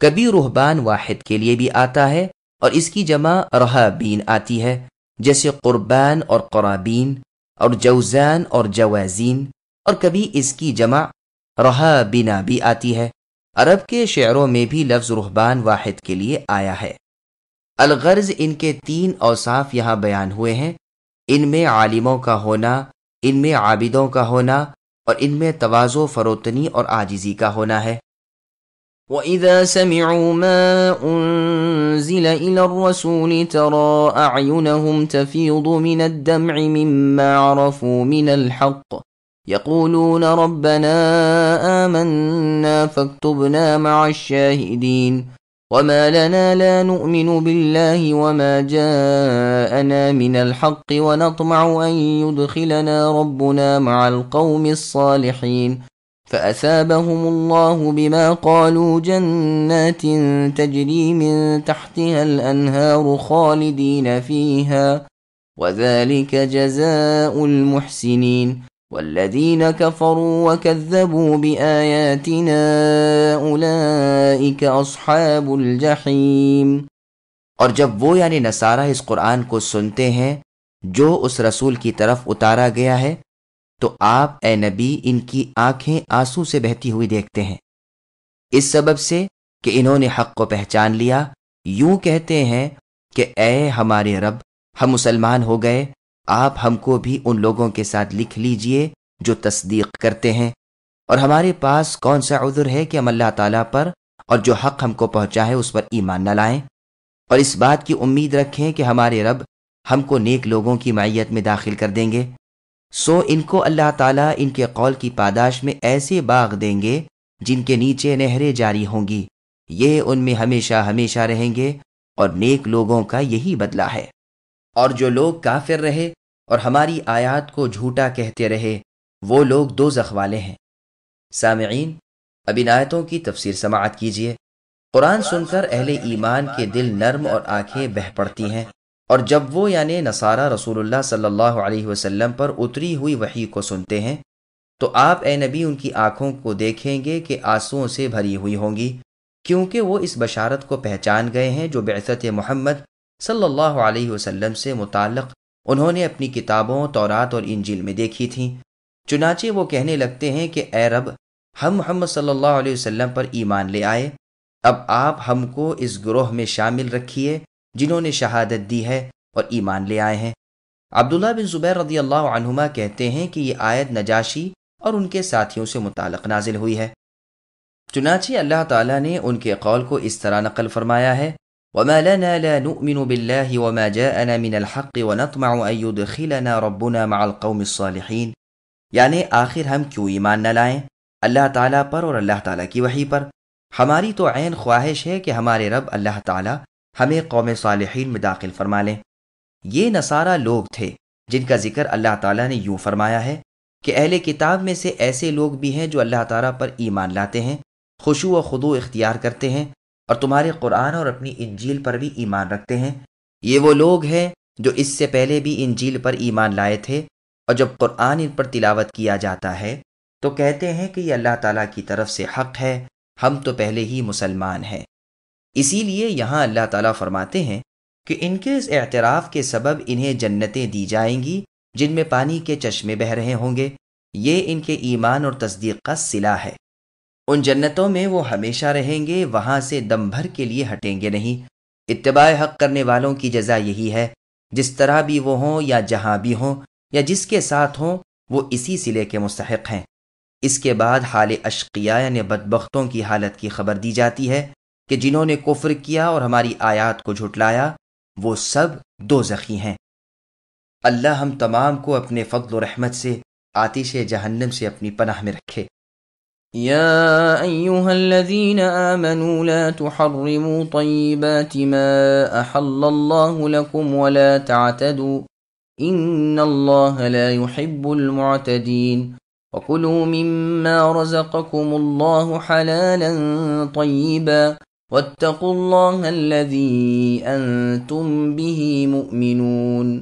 Speaker 2: کبھی رہبان واحد کے لیے بھی آتا ہے اور اس کی جمع رہابین آتی ہے، جیسے قربان اور قرابین اور جوزان اور جوازین، اور کبھی اس کی جمع رہابنا بھی آتی ہے۔ عرب کے شعروں میں بھی لفظ رہبان واحد کے لیے آیا ہے۔ الغرض ان کے 3 اوصاف یہاں بیان ہوئے ہیں، ان میں عالموں کا ہونا، ان میں عابدوں کا ہونا، اور ان میں تواضع، فروتنی اور عاجزی کا ہونا ہے۔
Speaker 1: وَإِذَا سَمِعُوا مَا أُنزِلَ إِلَى الرَّسُولِ تَرَىٰ أَعْيُنَهُمْ تَفِيضُ مِنَ الدَّمْعِ مِمَّا عَرَفُوا مِنَ الْحَقِّ يَقُولُونَ رَبَّنَا آمَنَّا فَاكْتُبْنَا مَعَ الشَّاهِدِينَ وَمَا لَنَا لَا نُؤْمِنُ بِاللَّهِ وَمَا جَاءَنَا مِنَ الْحَقِّ وَنَطْمَعُ أَن يُدْخِلَنَا رَبُّنَا مَعَ الْقَوْمِ الصَّالِحِينَ فَأَثَابَهُمُ اللَّهُ بِمَا قَالُوا جَنَّاتٍ تَجْرِي مِن تَحْتِهَا الْأَنْهَارُ خَالِدِينَ فِيهَا وَذَلِكَ جَزَاءُ الْمُحْسِنِينَ وَالَّذِينَ كَفَرُوا وَكَذَّبُوا بِآيَاتِنَا أُولَئِكَ أَصْحَابُ الْجَحِيمِ۔
Speaker 2: اور جب وہ یعنی نصارہ اس قرآن کو سنتے ہیں جو اس رسول کی طرف اتارا گیا ہے، تو آپ اے نبی ان کی آنکھیں آنسو سے بہتی ہوئی دیکھتے ہیں، اس سبب سے کہ انہوں نے حق کو پہچان لیا۔ یوں کہتے ہیں کہ اے ہمارے رب، ہم مسلمان ہو گئے، آپ ہم کو بھی ان لوگوں کے ساتھ لکھ لیجئے جو تصدیق کرتے ہیں، اور ہمارے پاس کون سا عذر ہے کہ ہم اللہ تعالیٰ پر اور جو حق ہم کو پہنچا ہے اس پر ایمان نہ لائیں، اور اس بات کی امید رکھیں کہ ہمارے رب ہم کو نیک لوگوں کی معیت میں داخل کر دیں گے۔ سو ان کو اللہ تعالیٰ ان کے قول کی پاداش میں ایسے باغ دیں گے جن کے نیچے نہریں جاری ہوں گی، یہ ان میں ہمیشہ ہمیشہ رہیں گے، اور نیک لوگوں کا یہی بدلہ ہے۔ اور جو لوگ کافر رہے اور ہماری آیات کو جھوٹا کہتے رہے، وہ لوگ دوزخ والے ہیں۔ سامعین، اب ان آیتوں کی تفسیر سماعت کیجیے۔ قرآن سن کر اہل ایمان کے دل نرم اور آنکھیں بہہ پڑتی ہیں، اور جب وہ یعنی نصارہ رسول اللہ صلی اللہ علیہ وسلم پر اتری ہوئی وحی کو سنتے ہیں تو آپ اے نبی ان کی آنکھوں کو دیکھیں گے کہ آنسوؤں سے بھری ہوئی ہوں گی، کیونکہ وہ اس بشارت کو پہچان گئے ہیں جو بعثت محمد صلی اللہ علیہ وسلم سے متعلق انہوں نے اپنی کتابوں تورات اور انجیل میں دیکھی تھیں۔ چنانچہ وہ کہنے لگتے ہیں کہ اے رب، ہم محمد صلی اللہ علیہ وسلم پر ایمان لے آئے، اب آپ ہم کو اس گروہ میں شامل رکھیے جنہوں نے شہادت دی ہے اور ایمان لے آئے ہیں۔ عبداللہ بن زبیر رضی اللہ عنہما کہتے ہیں کہ یہ آیت نجاشی اور ان کے ساتھیوں سے متعلق نازل ہوئی ہے۔ چنانچہ اللہ تعالیٰ نے ان کے قول کو اس طرح نقل فرمایا ہے، وَمَا لَنَا لَا نُؤْمِنُ بِاللَّهِ وَمَا جَاءَنَا مِنَ الْحَقِّ وَنَطْمَعُ أَن يُدْخِلَنَا رَبُّنَا مَعَ الْقَوْمِ الصَّالِحِينَ، یعنی آخر ہم کیوں ایمان نہ لائیں اللہ تعالیٰ پر اور اللہ تعالیٰ کی وحی پر؟ ہماری تو عین خواہش ہے کہ ہمارے رب اللہ تعالیٰ ہمیں قوم صالحین میں داخل فرما لیں۔ یہ نصارہ لوگ تھے جن کا ذکر اللہ تعالیٰ نے یوں فرمایا ہے کہ اہل کتاب میں سے ایسے لوگ بھی ہیں جو اللہ تعالیٰ پر ایمان لاتے ہیں، خشوع و خضوع اختیار کرتے ہیں اور تمہارے قرآن اور اپنی انجیل پر بھی ایمان رکھتے ہیں۔ یہ وہ لوگ ہیں جو اس سے پہلے بھی انجیل پر ایمان لائے تھے، اور جب قرآن ان پر تلاوت کیا جاتا ہے تو کہتے ہیں کہ یہ اللہ تعالیٰ کی طرف سے حق ہے، ہم تو پہلے ہی مسلمان ہیں۔ اسی لیے یہاں اللہ تعالیٰ فرماتے ہیں کہ ان کے اس اعتراف کے سبب انہیں جنتیں دی جائیں گی جن میں پانی کے چشمے بہہ رہے ہوں گے، یہ ان کے ایمان اور تصدیق کا صلہ ہے۔ ان جنتوں میں وہ ہمیشہ رہیں گے، وہاں سے دم بھر کے لیے ہٹیں گے نہیں۔ اتباع حق کرنے والوں کی جزا یہی ہے، جس طرح بھی وہ ہوں یا جہاں بھی ہوں یا جس کے ساتھ ہوں، وہ اسی صلے کے مستحق ہیں۔ اس کے بعد حال اشقیاء یعنی بدبختوں کی حالت کی خبر دی جاتی ہے کہ جنہوں نے کفر کیا اور ہماری آیات کو جھٹلایا وہ سب دوزخی ہیں۔ اللہ ہم تمام کو اپنے فضل و رحمت سے آتش جہنم سے اپنی پناہ میں رکھے۔
Speaker 1: يا أيها الذين آمنوا لا تحرموا طيبات ما أحل الله لكم ولا تعتدوا إن الله لا يحب المعتدين وكلوا مما رزقكم الله حلالا طيبا واتقوا الله الذي أنتم به مؤمنون۔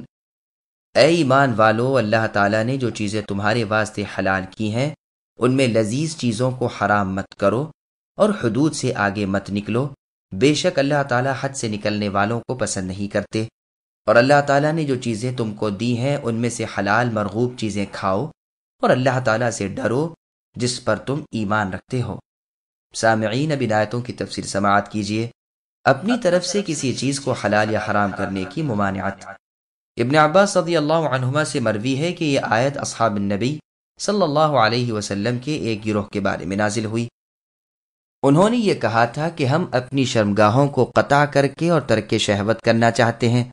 Speaker 2: اے ایمان والو، اللہ تعالیٰ نے جو چیزیں تمہارے واسطے حلال کی ہیں ان میں لذیذ چیزوں کو حرام مت کرو اور حدود سے آگے مت نکلو، بے شک اللہ تعالیٰ حد سے نکلنے والوں کو پسند نہیں کرتے۔ اور اللہ تعالیٰ نے جو چیزیں تم کو دی ہیں ان میں سے حلال مرغوب چیزیں کھاؤ اور اللہ تعالیٰ سے ڈرو جس پر تم ایمان رکھتے ہو۔ سامعین، اب ان آیتوں کی تفسیر سماعت کیجیے۔ اپنی طرف سے کسی چیز کو حلال یا حرام کرنے کی ممانعت۔ ابن عباس رضی اللہ عنہما سے مروی ہے کہ یہ آیت اصحاب النبی صلی اللہ علیہ وسلم کے ایک گروہ کے بارے میں نازل ہوئی۔ انہوں نے یہ کہا تھا کہ ہم اپنی شرمگاہوں کو قطع کر کے اور ترک شہوت کرنا چاہتے ہیں،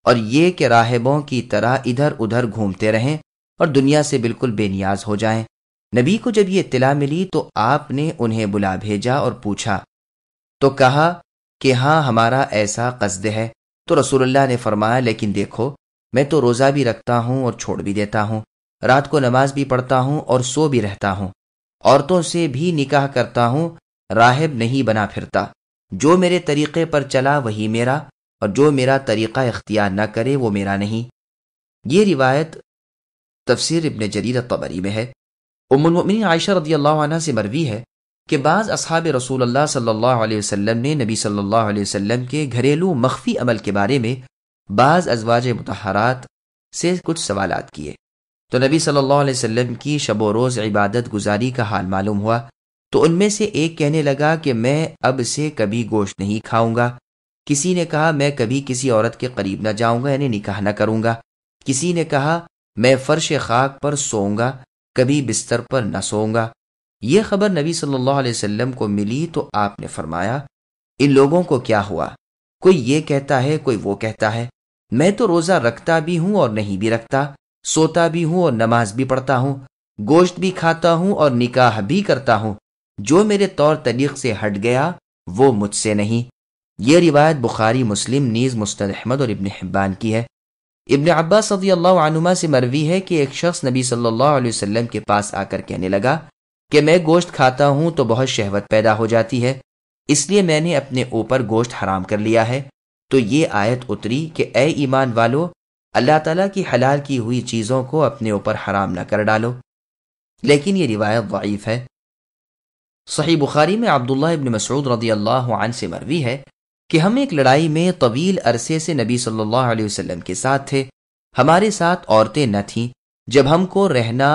Speaker 2: اور یہ کہ راہبوں کی طرح ادھر ادھر گھومتے رہیں اور دنیا سے بالکل بے نیاز ہو جائیں۔ نبی کو جب یہ اطلاع ملی تو آپ نے انہیں بلا بھیجا اور پوچھا تو کہا کہ ہاں ہمارا ایسا قصد ہے۔ تو رسول اللہ نے فرمایا لیکن دیکھو، میں تو روزہ بھی رکھتا ہوں اور چھوڑ بھی دیتا ہوں، رات کو نماز بھی پڑھتا ہوں اور سو بھی رہتا ہوں، عورتوں سے بھی نکاح کرتا ہوں، راہب نہیں بنا پھرتا۔ جو میرے طریقے پر چلا وہی میرا، اور جو میرا طریقہ اختیار نہ کرے وہ میرا نہیں۔ یہ روایت تفسیر ابن جریر الطبری میں ہے۔ ام المؤمنین عائشہ رضی اللہ عنہ سے مروی ہے کہ بعض اصحاب رسول اللہ صلی اللہ علیہ وسلم نے نبی صلی اللہ علیہ وسلم کے گھریلو مخفی عمل کے بارے میں بعض ازواج مطہرات سے کچھ سوالات کیے، تو نبی صلی اللہ علیہ وسلم کی شب و روز عبادت گزاری کا حال معلوم ہوا، تو ان میں سے ایک کہنے لگا کہ میں اب سے کبھی گوشت نہیں کھاؤں گا۔ کسی نے کہا میں کبھی کسی عورت کے قریب نہ جاؤں گا، یعنی نکاح نہ کروں گا۔ کسی نے کہا میں فرش خاک پر سوؤں گا، کبھی بستر پر نہ سوؤں گا۔ یہ خبر نبی صلی اللہ علیہ وسلم کو ملی تو آپ نے فرمایا ان لوگوں کو کیا ہوا؟ کوئی یہ کہتا ہے، کوئی وہ کہتا ہے۔ میں تو روزہ رکھتا بھی ہوں اور نہیں بھی رکھتا، سوتا بھی ہوں اور نماز بھی پڑھتا ہوں، گوشت بھی کھاتا ہوں اور نکاح بھی کرتا ہوں۔ جو میرے طور طریق سے ہٹ گیا وہ مجھ سے نہیں۔ یہ روایت بخاری، مسلم نیز مسند احمد اور ابن حبان کی ہے۔ ابن عباس رضی اللہ عنہما سے مروی ہے کہ ایک شخص نبی صلی اللہ علیہ وسلم کے پاس آ کر کہنے لگا کہ میں گوشت کھاتا ہوں تو بہت شہوت پیدا ہو جاتی ہے، اس لیے میں نے اپنے اوپر گوشت حرام کر لیا ہے۔ تو یہ آیت اتری کہ اے ایمان والو، اللہ تعالیٰ کی حلال کی ہوئی چیزوں کو اپنے اوپر حرام نہ کر ڈالو۔ لیکن یہ روایت ضعیف ہے۔ صحیح بخاری میں عبداللہ ابن مسعود رضی اللہ عنہ سے مروی ہے کہ ہم ایک لڑائی میں طویل عرصے سے نبی صلی اللہ علیہ وسلم کے ساتھ تھے، ہمارے ساتھ عورتیں نہ تھیں جب ہم کو رہنا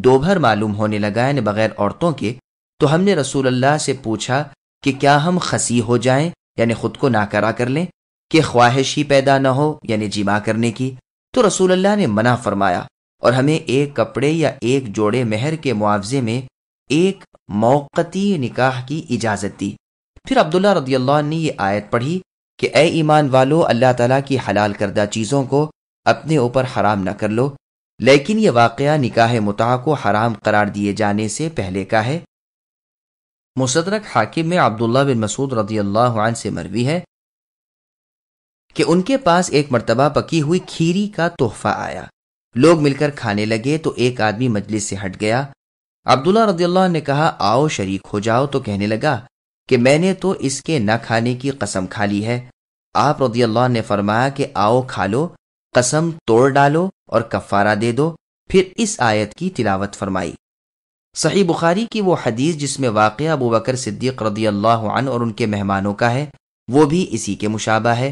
Speaker 2: دوبھر معلوم ہونے لگا یعنی بغیر عورتوں کے، تو ہم نے رسول اللہ سے پوچھا کہ کیا ہم خسی ہو جائیں یعنی خود کو ناکارہ کر لیں، کہ خواہش ہی پیدا نہ ہو یعنی جماع کرنے کی؟ تو رسول اللہ نے منع فرمایا اور ہمیں ایک کپڑے یا ایک جوڑے مہر کے معاوضے میں ایک موقتی نکاح کی اجازت دی۔ پھر عبداللہ رضی اللہ عنہ نے یہ آیت پڑھی کہ اے ایمان والو، اللہ تعالیٰ کی حلال کردہ چیزوں کو اپنے اوپر حرام نہ کر لو، لیکن یہ واقعہ نکاح متعہ کو حرام قرار دیے جانے سے پہلے کا ہے۔ مستدرک حاکم میں عبداللہ بن مسعود رضی اللہ عنہ سے مروی ہے کہ ان کے پاس ایک مرتبہ پکی ہوئی کھیری کا تحفہ آیا، لوگ مل کر کھانے لگے تو ایک آدمی مجلس سے ہٹ گیا۔ عبداللہ رضی اللہ عنہ نے کہا آؤ شریک ہو جاؤ، تو کہنے لگا کہ میں نے تو اس کے نہ کھانے کی قسم کھا لی ہے۔ آپ رضی اللہ عنہ نے فرمایا کہ آؤ کھا لو، قسم توڑ ڈالو اور کفارہ دے دو۔ پھر اس آیت کی تلاوت فرمائی۔ صحیح بخاری کی وہ حدیث جس میں واقعہ ابو بکر صدیق رضی اللہ عنہ اور ان کے مہمانوں کا ہے، وہ بھی اسی کے مشابہ ہے،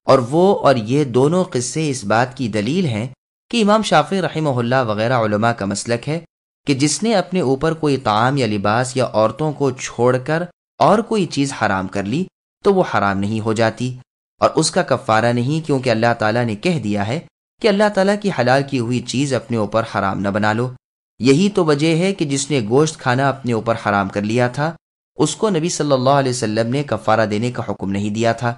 Speaker 2: اور وہ اور یہ دونوں قصے اس بات کی دلیل ہیں کہ امام شافعی رحمہ اللہ وغیرہ علماء کا مسلک ہے کہ جس نے اپنے اوپر کوئی طعام یا لباس یا عورتوں کو چھوڑ کر اور کوئی چیز حرام کر لی تو وہ حرام نہیں ہو جاتی، اور اس کا کفارہ نہیں، کیونکہ اللہ تعالیٰ نے کہہ دیا ہے کہ اللہ تعالیٰ کی حلال کی ہوئی چیز اپنے اوپر حرام نہ بنا لو۔ یہی تو وجہ ہے کہ جس نے گوشت کھانا اپنے اوپر حرام کر لیا تھا اس کو نبی صلی اللہ علیہ وسلم نے کفارہ دینے کا حکم نہیں دیا تھا،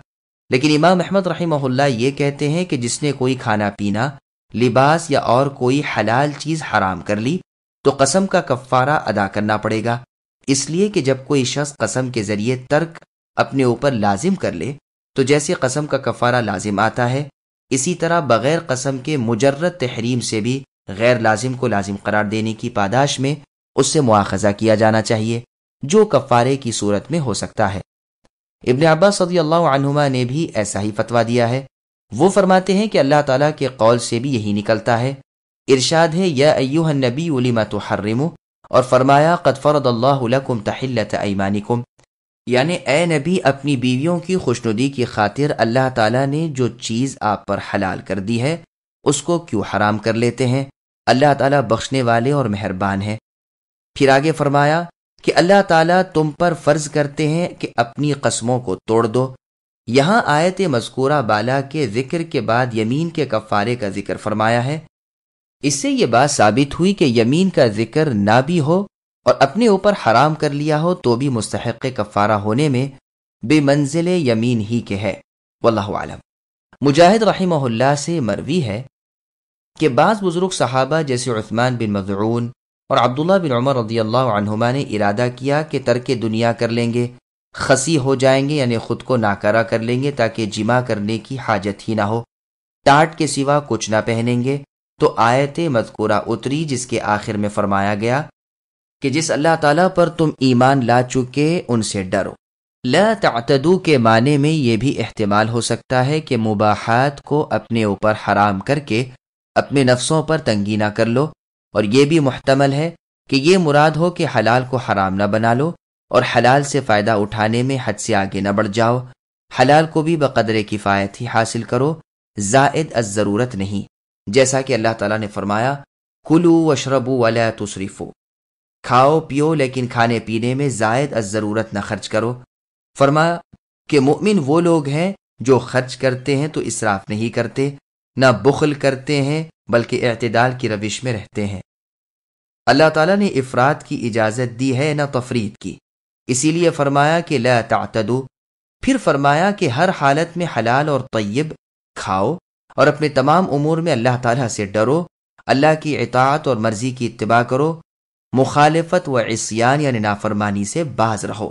Speaker 2: لیکن امام احمد رحمہ اللہ یہ کہتے ہیں کہ جس نے کوئی کھانا پینا، لباس یا اور کوئی حلال چیز حرام کر لی تو قسم کا کفارہ ادا کرنا پڑے گا، اس لیے کہ جب کوئی شخص قسم کے ذریعے ترک اپنے اوپر لازم کر لے تو جیسے قسم کا کفارہ لازم آتا ہے، اسی طرح بغیر قسم کے مجرد تحریم سے بھی غیر لازم کو لازم قرار دینے کی پاداش میں اس سے مواخذہ کیا جانا چاہیے، جو کفارے کی صورت میں ہو سکتا ہے۔ ابن عباس رضی اللہ عنہما نے بھی ایسا ہی فتویٰ دیا ہے۔ وہ فرماتے ہیں کہ اللہ تعالیٰ کے قول سے بھی یہی نکلتا ہے۔ ارشاد ہے یا ایھا النبی لم تحرم، اور فرمایا قد فرض اللہ لکم تحلۃ ایمانکم، یعنی اے نبی اپنی بیویوں کی خوشنودی کی خاطر اللہ تعالیٰ نے جو چیز آپ پر حلال کر دی ہے اس کو کیوں حرام کر لیتے ہیں؟ اللہ تعالیٰ بخشنے والے اور مہربان ہے۔ پھر آگے فرمایا کہ اللہ تعالیٰ تم پر فرض کرتے ہیں کہ اپنی قسموں کو توڑ دو۔ یہاں آیت مذکورہ بالا کے ذکر کے بعد یمین کے کفارے کا ذکر فرمایا ہے۔ اس سے یہ بات ثابت ہوئی کہ یمین کا ذکر نہ بھی ہو اور اپنے اوپر حرام کر لیا ہو تو بھی مستحق کفارہ ہونے میں بے منزل یمین ہی کے ہے، واللہ اعلم۔ مجاہد رحمہ اللہ سے مروی ہے کہ بعض بزرگ صحابہ جیسے عثمان بن مظعون اور عبداللہ بن عمر رضی اللہ عنہما نے ارادہ کیا کہ ترک دنیا کر لیں گے، خسی ہو جائیں گے یعنی خود کو ناکارہ کر لیں گے تاکہ جماع کرنے کی حاجت ہی نہ ہو، ٹاٹ کے سوا کچھ نہ پہنیں گے، تو آیت مذکورہ اتری جس کے آخر میں فرمایا گیا کہ جس اللہ تعالیٰ پر تم ایمان لا چکے ان سے ڈرو۔ لا تعتدو کے معنی میں یہ بھی احتمال ہو سکتا ہے کہ مباحات کو اپنے اوپر حرام کر کے اپنے نفسوں پر تنگی نہ کر لو، اور یہ بھی محتمل ہے کہ یہ مراد ہو کہ حلال کو حرام نہ بنا لو اور حلال سے فائدہ اٹھانے میں حد سے آگے نہ بڑھ جاؤ، حلال کو بھی بقدر کفایت ہی حاصل کرو، زائد از ضرورت نہیں، جیسا کہ اللہ تعالیٰ نے فرمایا کلوا واشربوا ولا تسرفوا، کھاؤ پیو لیکن کھانے پینے میں زائد از ضرورت نہ خرچ کرو۔ فرمایا کہ مؤمن وہ لوگ ہیں جو خرچ کرتے ہیں تو اسراف نہیں کرتے، نہ بخل کرتے ہیں بلکہ اعتدال کی روش میں رہتے ہیں۔ اللہ تعالیٰ نے افراد کی اجازت دی ہے نہ تفریط کی، اسی لیے فرمایا کہ لا تعتدو۔ پھر فرمایا کہ ہر حالت میں حلال اور طیب کھاؤ اور اپنے تمام امور میں اللہ تعالیٰ سے ڈرو، اللہ کی اطاعت اور مرضی کی اتباع کرو، مخالفت و عصیان یعنی نافرمانی سے باز رہو۔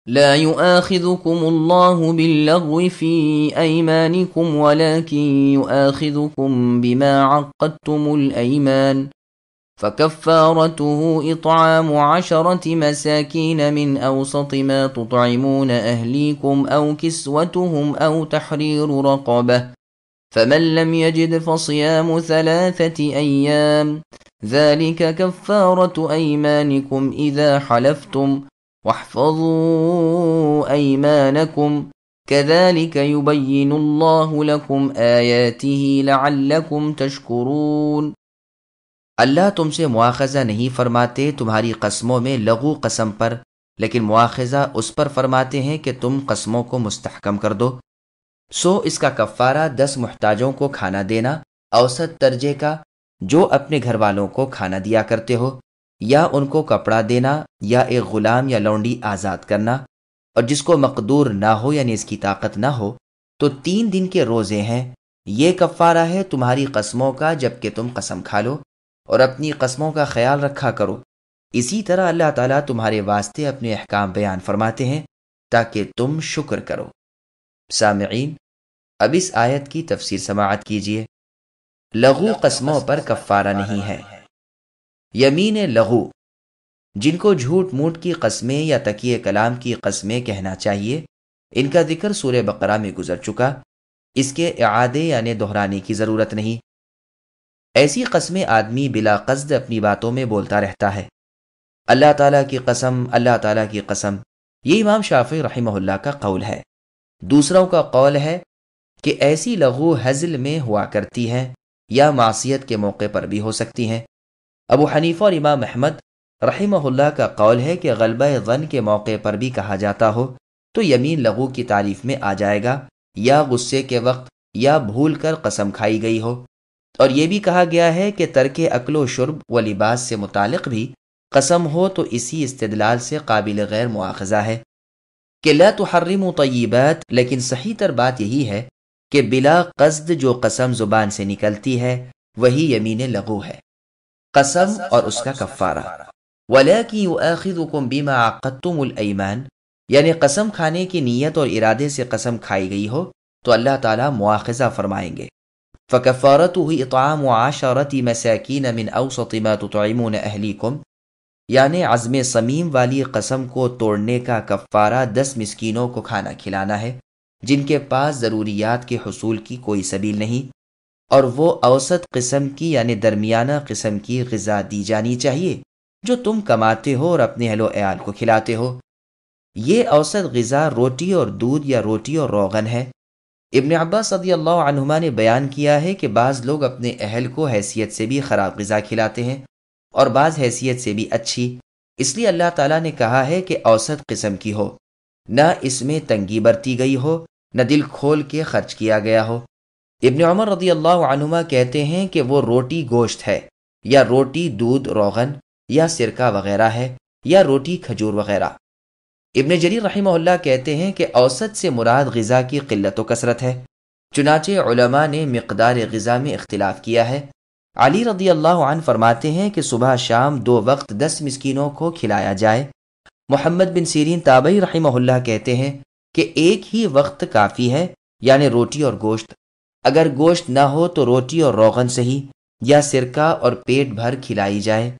Speaker 1: لا يؤاخذكم الله باللغو في أيمانكم ولكن يؤاخذكم بما عقدتم الأيمان فكفارته إطعام 10 مساكين من أوسط ما تطعمون أهليكم أو كسوتهم أو تحرير رقبة فمن لم يجد فصيام 3 أيام ذلك كفارة أيمانكم إذا حلفتم واحفظوا أيمانكم كذلك يبين الله لكم آياته لعلكم تشكرون۔
Speaker 2: اللہ تم سے مواخذہ نہیں فرماتے تمہاری قسموں میں لغو قسم پر، لیکن مواخذہ اس پر فرماتے ہیں کہ تم قسموں کو مستحکم کر دو۔ سو اس کا کفارہ 10 محتاجوں کو کھانا دینا، اوسط درجے کا، جو اپنے گھر والوں کو کھانا دیا کرتے ہو، یا ان کو کپڑا دینا، یا ایک غلام یا لونڈی آزاد کرنا، اور جس کو مقدور نہ ہو یعنی اس کی طاقت نہ ہو تو 3 دن کے روزے ہیں۔ یہ کفارہ ہے تمہاری قسموں کا جب کہ تم قسم کھا لو، اور اپنی قسموں کا خیال رکھا کرو۔ اسی طرح اللہ تعالیٰ تمہارے واسطے اپنے احکام بیان فرماتے ہیں تاکہ تم شکر کرو۔ سامعین، اب اس آیت کی تفسیر سماعت کیجیے۔ لغو قسموں پر کفارہ نہیں ہے۔ یمین لغو، جن کو جھوٹ موٹ کی قسمیں یا تکیے کلام کی قسمیں کہنا چاہیے، ان کا ذکر سورہ بقرہ میں گزر چکا، اس کے اعادے یعنی دہرانے کی ضرورت نہیں۔ ایسی قسمیں آدمی بلا قصد اپنی باتوں میں بولتا رہتا ہے۔ اللہ تعالیٰ کی قسم، اللہ تعالیٰ کی قسم، یہ امام شافعی رحمہ اللہ کا قول ہے۔ دوسروں کا قول ہے کہ ایسی لغو ہزل میں ہوا کرتی ہے یا معصیت کے موقع پر بھی ہو سکتی ہیں۔ ابو حنیفہ اور امام احمد رحمہ اللہ کا قول ہے کہ غلبہ ظن کے موقع پر بھی کہا جاتا ہو تو یمین لغو کی تعریف میں آ جائے گا، یا غصے کے وقت یا بھول کر قسم کھائی گئی ہو۔ اور یہ بھی کہا گیا ہے کہ ترک اکل و شرب و لباس سے متعلق بھی قسم ہو تو اسی استدلال سے قابل غیر مواخذہ ہے کہ لا تحرموا طیبات، لیکن صحیح تر بات یہی ہے کہ بلا قصد جو قسم زبان سے نکلتی ہے وہی یمین لغو ہے، قسم اور اس کا کفارہ۔ وَلَكِنْ يُؤَاخِذُكُمْ بِمَا عَقَدتُّمُ الْأَيْمَانَ، یعنی قسم کھانے کی نیت اور ارادے سے قسم کھائی گئی ہو تو اللہ تعالیٰ مواخذہ فرمائیں گے۔ فَكَفَّارَتُهُ إِطْعَامُ 10 مَسَاكِينَ مِنْ أَوْسَطِ مَا تُطْعِمُونَ أَهْلِيكُمْ، یعنی عزم صمیم والی قسم کو توڑنے کا کفارہ 10 مسکینوں کو کھانا کھلانا ہے جن کے پاس ضروریات کے حصول کی کوئی سبیل نہیں، اور وہ اوسط قسم کی یعنی درمیانہ قسم کی غذا دی جانی چاہیے جو تم کماتے ہو اور اپنے اہل و عیال کو کھلاتے ہو۔ یہ اوسط غذا روٹی اور دودھ یا روٹی اور روغن ہے۔ ابن عباس رضی اللہ عنہما نے بیان کیا ہے کہ بعض لوگ اپنے اہل کو حیثیت سے بھی خراب غذا کھلاتے ہیں اور بعض حیثیت سے بھی اچھی، اس لیے اللہ تعالیٰ نے کہا ہے کہ اوسط قسم کی ہو، نہ اس میں تنگی برتی گئی ہو، نہ دل کھول کے خرچ کیا گیا ہو۔ ابن عمر رضی اللہ عنہما کہتے ہیں کہ وہ روٹی گوشت ہے، یا روٹی دودھ روغن یا سرکہ وغیرہ ہے، یا روٹی کھجور وغیرہ۔ ابن جریر رحمہ اللہ کہتے ہیں کہ اوسط سے مراد غذا کی قلت و کثرت ہے، چنانچہ علماء نے مقدار غذا میں اختلاف کیا ہے۔ علی رضی اللہ عنہ فرماتے ہیں کہ صبح شام 2 وقت 10 مسکینوں کو کھلایا جائے۔ محمد بن سیرین تابعی رحمہ اللہ کہتے ہیں کہ ایک ہی وقت کافی ہے، یعنی روٹی اور گوشت۔ اگر گوشت نہ ہو تو روٹی اور روغن صحیح، یا سرکہ اور پیٹ بھر کھلائی جائے۔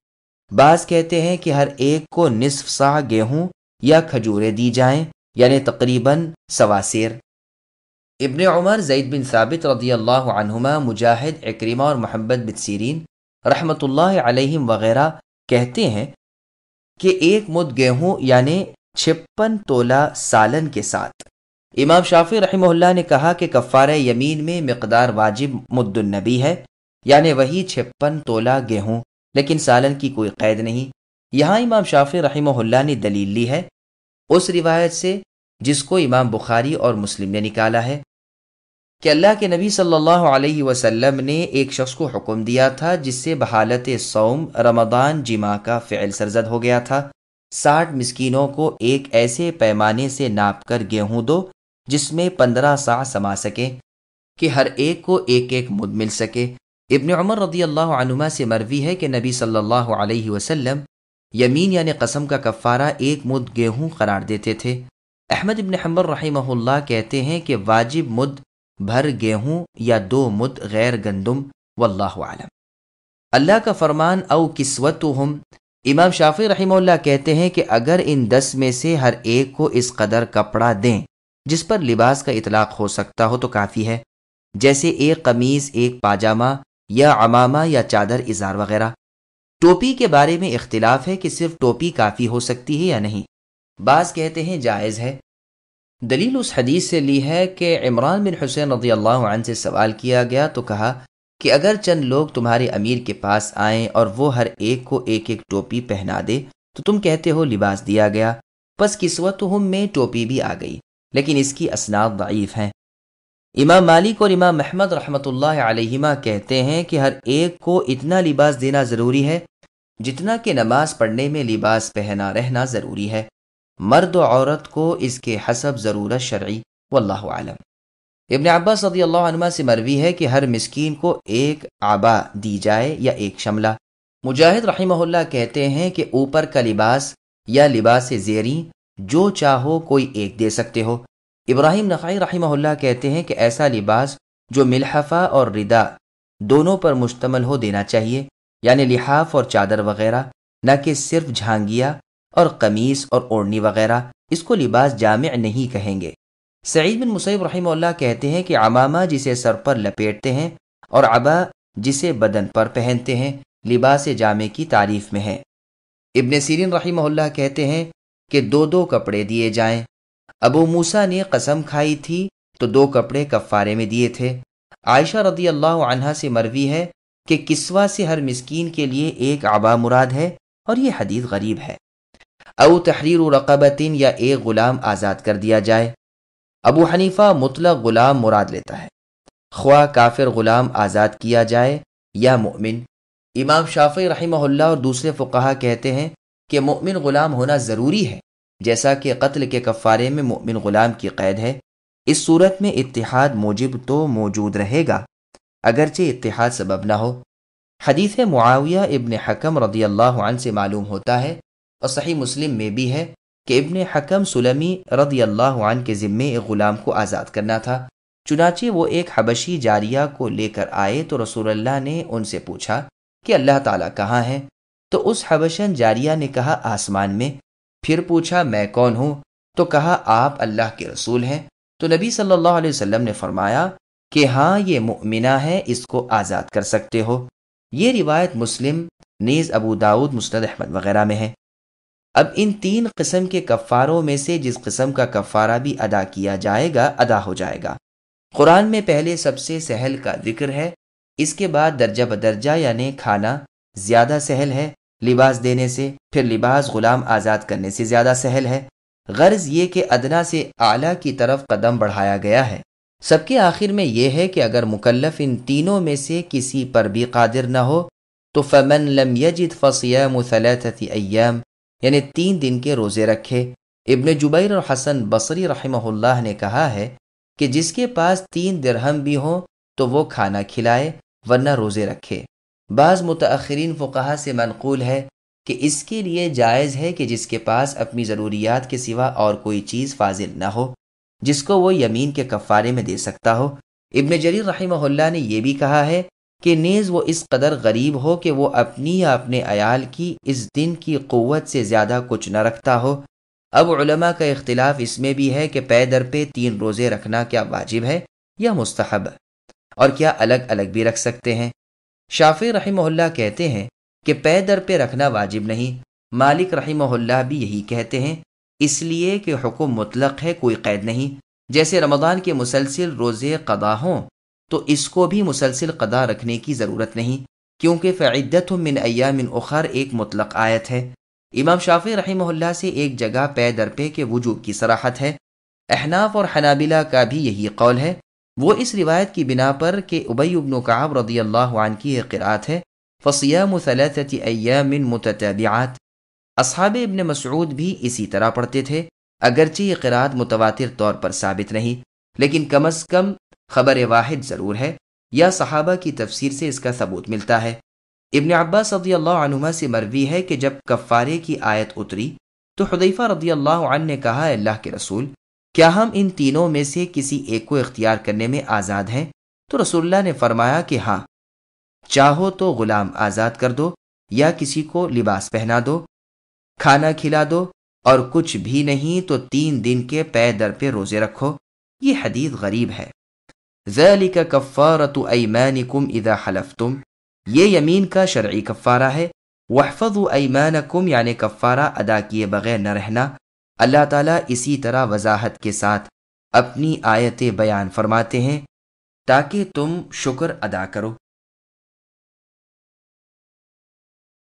Speaker 2: بعض کہتے ہیں کہ ہر ایک کو نصف صاع گیہوں یا کھجوریں دی جائیں، یعنی تقریباً 1.25 سیر۔ ابن عمر، زید بن ثابت رضی اللہ عنہما، مجاہد، عکرمہ اور محمد بن سیرین رحمۃ اللہ علیہم وغیرہ کہتے ہیں کہ 1 مد گیہوں یعنی 56 تولہ سالن کے ساتھ۔ امام شافعی رحمہ اللہ نے کہا کہ کفارہ یمین میں مقدار واجب مد النبی ہے، یعنی وہی 56 تولہ گیہوں، لیکن سالن کی کوئی قید نہیں۔ یہاں امام شافعی رحمہ اللہ نے دلیل لی ہے اس روایت سے جس کو امام بخاری اور مسلم نے نکالا ہے کہ اللہ کے نبی صلی اللہ علیہ وسلم نے ایک شخص کو حکم دیا تھا جس سے بحالت صوم رمضان جماع کا فعل سرزد ہو گیا تھا، 60 مسکینوں کو ایک ایسے پیمانے سے ناپ کر گیہوں دو جس میں 15 صاع سما سکے کہ ہر ایک کو ایک ایک مد مل سکے۔ ابن عمر رضی اللہ عنہما سے مروی ہے کہ نبی صلی اللہ علیہ وسلم یمین یعنی قسم کا کفارہ 1 مد گیہوں قرار دیتے تھے۔ احمد بن حنبل رحمہ اللہ کہتے ہیں کہ واجب مد بھر گیہوں یا 2 مد غیر گندم، واللہ اعلم۔ اللہ کا فرمان او کسوتہم، امام شافعی رحمہ اللہ کہتے ہیں کہ اگر ان 10 میں سے ہر ایک کو اس قدر کپڑا دیں جس پر لباس کا اطلاق ہو سکتا ہو تو کافی ہے، جیسے ایک قمیص، ایک پاجامہ یا عمامہ یا چادر ازار وغیرہ۔ ٹوپی کے بارے میں اختلاف ہے کہ صرف ٹوپی کافی ہو سکتی ہے یا نہیں، بعض کہتے ہیں جائز ہے
Speaker 1: دلیل اس حدیث سے لی ہے کہ عمران بن حسین رضی اللہ عنہ سے سوال کیا گیا تو کہا کہ اگر چند لوگ تمہارے امیر کے پاس آئیں اور وہ ہر ایک کو ایک ایک ٹوپی پہنا دے تو تم کہتے ہو لباس دیا گیا، پس کسوتہم میں ٹوپی بھی آ گئی، لیکن اس کی اسناد ضعیف ہیں۔ امام مالک اور امام احمد رحمۃ اللہ علیہما کہتے ہیں کہ ہر ایک کو اتنا لباس دینا ضروری ہے جتنا کہ نماز پڑھنے میں لباس پہنا رہنا ضروری ہے، مرد و عورت کو اس کے حسب ضرورت شرعی، واللہ اعلم۔ ابن عباس رضی اللہ عنہ سے مروی ہے کہ ہر مسکین کو ایک عبا دی جائے یا ایک شملہ۔ مجاہد رحمہ اللہ کہتے ہیں کہ اوپر کا لباس یا لباس زیریں جو چاہو کوئی ایک دے سکتے ہو۔ ابراہیم نخعی رحمہ اللہ کہتے ہیں کہ ایسا لباس جو ملحفہ اور ردا دونوں پر مشتمل ہو دینا چاہیے، یعنی لحاف اور چادر وغیرہ، نہ کہ صرف جھانگیا اور قمیص اور اوڑھنی وغیرہ، اس کو لباس جامع نہیں کہیں گے۔ سعید بن مسیب رحمہ اللہ کہتے ہیں کہ عمامہ جسے سر پر لپیٹتے ہیں اور عبا جسے بدن پر پہنتے ہیں لباس جامع کی تعریف میں ہے۔ ابن سیرین رحمہ اللہ کہتے ہیں کہ دو دو کپڑے دیے جائیں۔ ابو موسیٰ نے قسم کھائی تھی تو 2 کپڑے کفارے میں دیے تھے۔ عائشہ رضی اللہ عنہا سے مروی ہے کہ کسوہ سے ہر مسکین کے لیے ایک عبا مراد ہے، اور یہ حدیث غریب ہے۔ او تحریر رقبۃ، یا ایک غلام آزاد کر دیا جائے۔ ابو حنیفہ مطلق غلام مراد لیتا ہے، خواہ کافر غلام آزاد کیا جائے یا مؤمن۔ امام شافعی رحمہ اللہ اور دوسرے فقہا کہتے ہیں کہ مؤمن غلام ہونا ضروری ہے، جیسا کہ قتل کے کفارے میں مؤمن غلام کی قید ہے۔ اس صورت میں اتحاد موجب تو موجود رہے گا، اگرچہ اتحاد سبب نہ ہو۔ حدیث معاویہ ابن حکم رضی اللہ عنہ سے معلوم ہوتا ہے، اور صحیح مسلم میں بھی ہے، کہ ابن حکم سلمی رضی اللہ عنہ کے ذمے ایک غلام کو آزاد کرنا تھا۔ چنانچہ وہ ایک حبشی جاریہ کو لے کر آئے تو رسول اللہ نے ان سے پوچھا کہ اللہ تعالیٰ کہاں ہے؟ تو اس حبشن جاریہ نے کہا آسمان میں۔ پھر پوچھا میں کون ہوں؟ تو کہا آپ اللہ کے رسول ہیں۔ تو نبی صلی اللہ علیہ وسلم نے فرمایا کہ ہاں یہ مؤمنہ ہے، اس کو آزاد کر سکتے ہو۔ یہ روایت مسلم نیز ابو داؤد مسند احمد وغیرہ میں ہے۔ اب ان 3 قسم کے کفاروں میں سے جس قسم کا کفارہ بھی ادا کیا جائے گا ادا ہو جائے گا۔ قرآن میں پہلے سب سے سہل کا ذکر ہے، اس کے بعد درجہ بدرجہ، یعنی کھانا زیادہ سہل ہے لباس دینے سے، پھر لباس غلام آزاد کرنے سے زیادہ سہل ہے۔ غرض یہ کہ ادنا سے اعلیٰ کی طرف قدم بڑھایا گیا ہے۔ سب کے آخر میں یہ ہے کہ اگر مکلف ان تینوں میں سے کسی پر بھی قادر نہ ہو تو فمن لم یجد فصیام 3 ایام، یعنی 3 دن کے روزے رکھے۔ ابن جبیر اور حسن بصری رحمہ اللہ نے کہا ہے کہ جس کے پاس 3 درہم بھی ہوں تو وہ کھانا کھلائے ورنہ روزے رکھے۔ بعض متأخرین فقہا سے منقول ہے کہ اس کے لیے جائز ہے کہ جس کے پاس اپنی ضروریات کے سوا اور کوئی چیز فاضل نہ ہو، جس کو وہ یمین کے کفارے میں دے سکتا ہو۔ ابن جریر رحمہ اللہ نے یہ بھی کہا ہے کہ نیز وہ اس قدر غریب ہو کہ وہ اپنی یا اپنے عیال کی اس دن کی قوت سے زیادہ کچھ نہ رکھتا ہو۔ اب علماء کا اختلاف اس میں بھی ہے کہ پے در پہ 3 روزے رکھنا کیا واجب ہے یا مستحب، اور کیا الگ الگ بھی رکھ سکتے ہیں۔ شافعی رحمہ اللہ کہتے ہیں کہ پے در پہ رکھنا واجب نہیں۔ مالک رحمہ اللہ بھی یہی کہتے ہیں، اس لیے کہ حکم مطلق ہے، کوئی قید نہیں۔ جیسے رمضان کے مسلسل روزے قضا ہوں تو اس کو بھی مسلسل قضا رکھنے کی ضرورت نہیں، کیونکہ فعدۃ من ایام اخر ایک مطلق آیت ہے۔ امام شافعی رحمہ اللہ سے ایک جگہ پے در پے کے وجوب کی صراحت ہے۔ احناف اور حنابلہ کا بھی یہی قول ہے، وہ اس روایت کی بنا پر کہ ابی بن کعب رضی اللہ عنہ کی ایک قرأت ہے فصیام 3 ایام متتابعات۔ اصحاب ابن مسعود بھی اسی طرح پڑھتے تھے، اگرچہ یہ قرأت متواتر طور پر ثابت نہیں، لیکن کم از کم خبر واحد ضرور ہے، یا صحابہ کی تفسیر سے اس کا ثبوت ملتا ہے۔ ابن عباس رضی اللہ عنہما سے مروی ہے کہ جب کفارے کی آیت اتری تو حذیفہ رضی اللہ عنہ نے کہا اللہ کے رسول، کیا ہم ان تینوں میں سے کسی ایک کو اختیار کرنے میں آزاد ہیں؟ تو رسول اللہ نے فرمایا کہ ہاں، چاہو تو غلام آزاد کر دو، یا کسی کو لباس پہنا دو، کھانا کھلا دو، اور کچھ بھی نہیں تو 3 دن کے پے در پہ روزے رکھو۔ یہ حدیث غریب ہے۔ ذالک کفارۃ ایمانکم اذا حلفتم، یہ یمین کا شرعی کفارہ ہے۔ واحفظوا ایمانکم، یعنی کفارہ ادا کیے بغیر نہ رہنا۔ اللہ تعالیٰ اسی طرح وضاحت کے ساتھ اپنی آیتیں بیان فرماتے ہیں تاکہ تم شکر ادا کرو۔